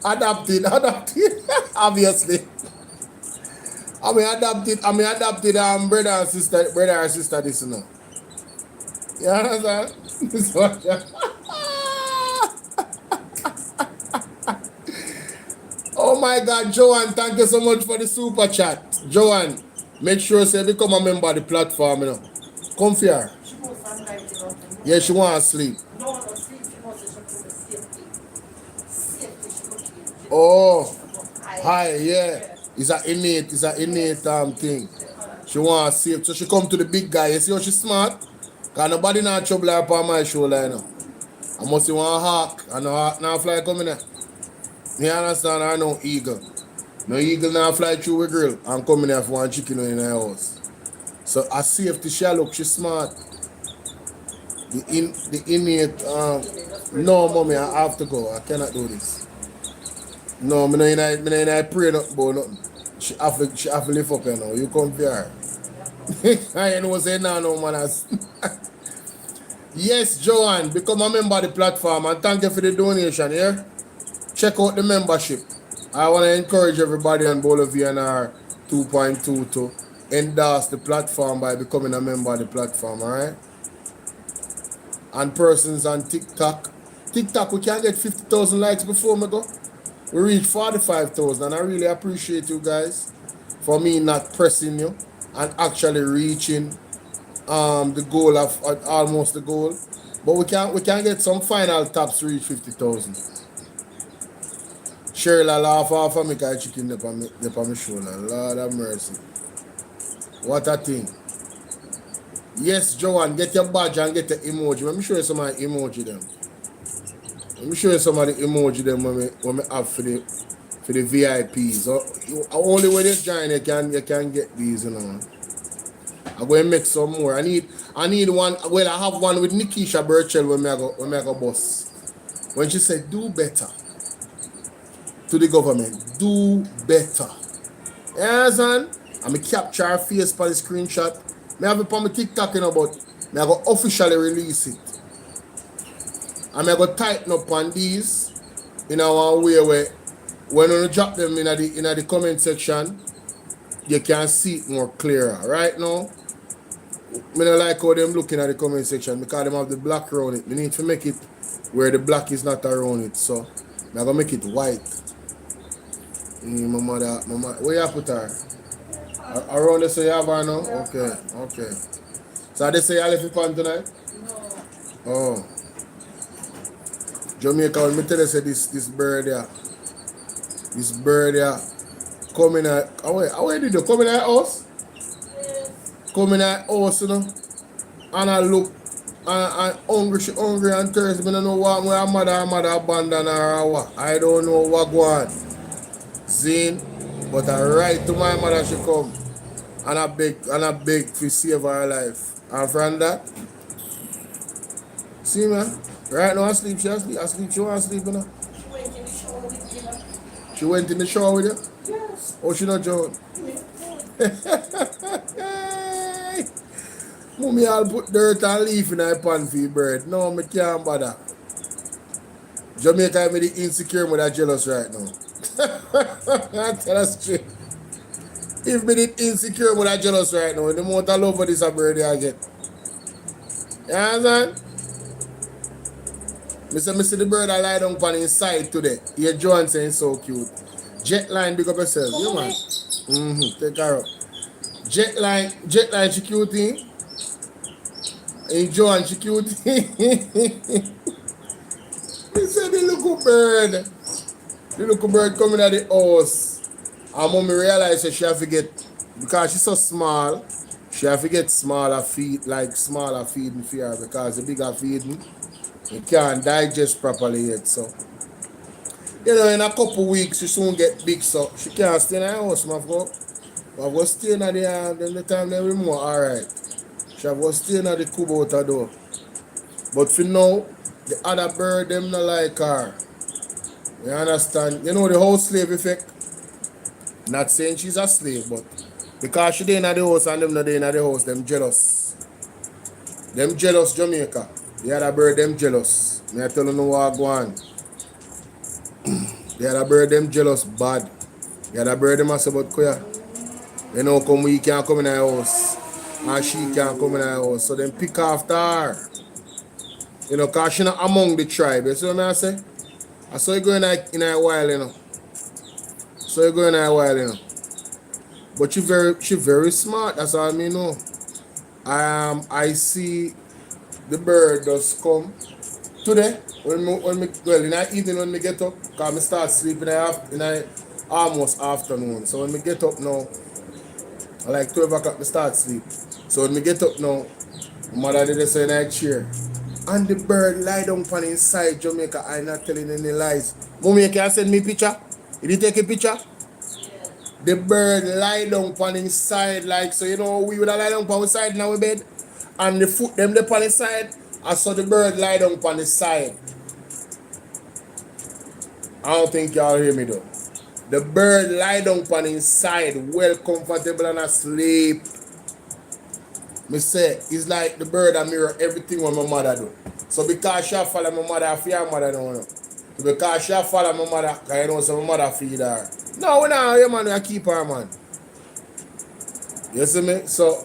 Adopted, obviously. I mean adopted brother and sister this, you know. You understand? Oh my God, Joanne, thank you so much for the super chat. Joanne, make sure you become a member of the platform, you know. Come here. Yeah, she want to sleep. Oh, hi, yeah. It's an innate thing. She want to sleep. So she come to the big guy. You see how she's smart? Because nobody not trouble her upon my shoulder, you know. I must see one hawk. And no hawk now fly coming there. You understand? I know eagle. No eagle now fly through a grill and come in there for one chicken in her house. So I safety she look, she's smart. The innate no mommy, I have to go. I cannot do this. No, I pray nothing about nothing. She have to lift up here now. You come here. I know say no manners. Yes, Joanne, become a member of the platform and thank you for the donation, yeah? Check out the membership. I want to encourage everybody on Bolo VNR 2.2 to endorse the platform by becoming a member of the platform, alright? And persons on TikTok. TikTok, we can get 50,000 likes before me go. We reached 45,000 and I really appreciate you guys for me not pressing you and actually reaching the goal of almost the goal. But we can get some final taps to reach 50,000. Cheryl laugh off of me because chicken up on my shoulder. Lord have mercy. What a thing. Yes, Joanne, get your badge and get the emoji. Let me show you some of the emoji them. Let me show you some of the emoji them when we have for the VIPs. Only when you join you can get these, you know. I'm going to make some more. I need one. Well, I have one with Nikisha Burchell when I go boss. When she said, do better to the government. Do better. You understand? I'm going to capture her face for the screenshot. I have it on my TikTok, you know, but I go officially release it. And I go tighten up on these in a one way where when you drop them in the comment section, you can see it more clearer. Right now, I don't like how them looking at the comment section because them have the black around it. We need to make it where the black is not around it. So I'm gonna make it white. My mother, where you put her? Around there, so you have her now? Okay. So they say you left it on tonight? No. Oh. Jamaica, let me tell you, say this bird here. This bird here. Come in at, how did you come in at house? Yes. Come in at house, you know? And I look and hungry, she hungry and thirsty. I don't know what my mother abandon her or what. I don't know what go on. Zine, but I write to my mother she come and I beg to save her life. And from that, see man, right now I sleep, she want to sleep, you know. She went in the shower with you? Yes. Oh, she not joking? Mommy, I'll put dirt and leaf in her pan for your bird. No, me can't bother. Jamaica, me the insecure, me that jealous right now. I tell us straight. If me the insecure, me that jealous right now. The amount of love for this bird I get. You understand? Me see the bird I lie down on inside today. Your Joan saying so cute. Jetline, big up yourself. Yeah, man. Take her up. Jetline, she cute thing. And Joan, she cute thing. He said the little bird. The little bird coming at the house. And mommy realized that she have to get, because she's so small, she have to get smaller feed, like smaller feeding for her, because the bigger feeding, you can't digest properly yet. So, you know, in a couple weeks, she soon get big, so she can't stay in her house, my go. But go stay in the time they remove, alright. She have to stay in the Kubota door. But for now, the other bird, them not like her. You understand? You know the whole slave effect? Not saying she's a slave, but because she ain't in the house and them not in the house, them jealous. Them jealous Jamaica. The other bird, them jealous. Me I tell you no what go on. The other bird, them jealous bad. The other bird, them say, but Koya, you know, come we can't come in the house. And she can't come in the house. So them pick after her. You know, because she not among the tribe. You see what I say? I saw you going in a while, you know. So you going in a while, you know. But she very smart, that's all I mean know. I see the bird does come today when me in the evening when me get up, because I start sleeping in the almost afternoon. So when me get up now, I like 12 o'clock me start sleep. So when me get up now, my mother did say in a chair. And the bird lie down on inside Jamaica. I'm not telling any lies. Mommy, can you send me a picture? Did you take a picture? The bird lie down on inside, like, so you know we would have lie down on the side in our bed, and the foot them on the side, I saw the bird lie down on the side. I don't think y'all hear me though. The bird lie down on inside, well comfortable and asleep. Me say, it's like the bird that mirror everything what my mother do. So because she follow my mother, I fear my mother don't know. So because she follow my mother, because you know so my mother feed her. No, we not here, man. We keep her, man. You see me? So,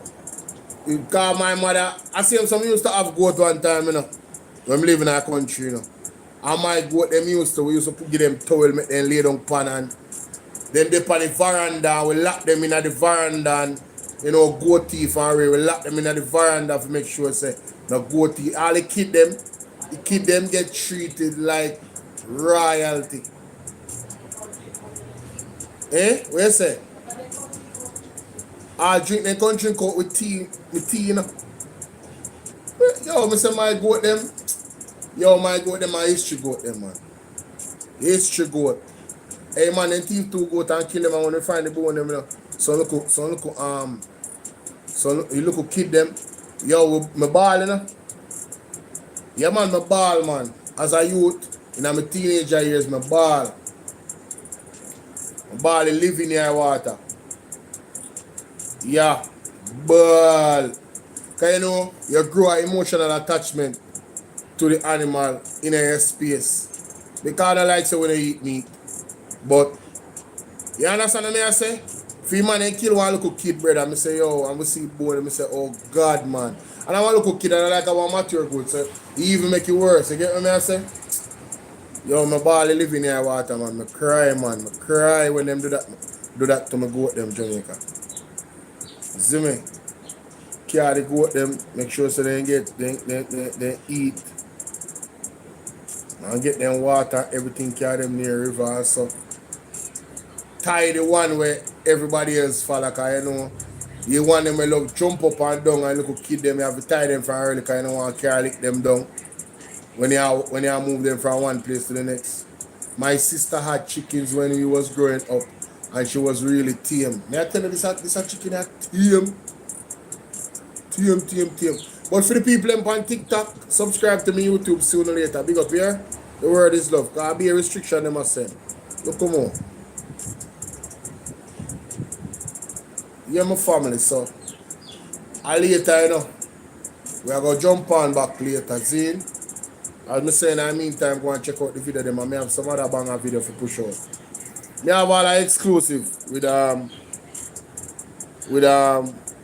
because my mother, I see some used to have goat one time, you know, when we live in our country, you know. And my goat, we used to give them towel, make them lay down pan, and then they pan the veranda, we lock them in the veranda, and, you know, goat teeth, and we lock them in the veranda to make sure, say, no goat teeth. All the kid them get treated like royalty. Eh? What you say? I drink the country coat with tea, you know. Yo, I say my goat them. Yo, my goat them, my history goat them, man. History goat. Hey man, them thief two goat and kill them, and when they find the bone them, you know. So you look kid them. Yo, my ball, you know. Yeah man, my ball, man. As a youth, in my teenager years, my ball. My ball live in your water. Yeah, ball. Because you know, you grow an emotional attachment to the animal in your space. Because I like so when they eat meat. But, you understand what I say? If you man kill one little kid, brother, I say, yo, I'm going to see bone, I say, oh God, man. And I want a little kid, and I like I want mature good, so he even make it worse. You get what I say? Yo, my ball live in your water, man. I cry, man. I cry when them do that to my goat, them Jamaica. See me? Carry the goat them, make sure so they eat. And get them water, everything carry them near river and so. Tie the one where everybody else follow, because you know, You want them to love jump up and down and little kid them, you have to tie them from early because you don't want to carry them down when you move them from one place to the next. My sister had chickens when we was growing up and she was really tame. May I tell you this a chicken that tame. But for the people on TikTok, subscribe to me YouTube sooner or later. Big up here. The word is love. Because be a restriction them must send. Look come on. You're my family, so. And later, you know, we are going to jump on back later. Zine. As I say in the meantime, go and check out the video them. And I have some other banger video for push out. I have all the exclusive with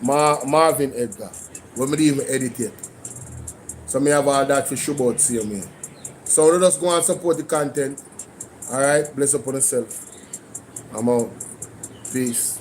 Marvin Edgar. When I didn't even edit it. So I have all that for show about see me. So let us go and support the content. Alright, bless upon yourself. I'm out. Peace.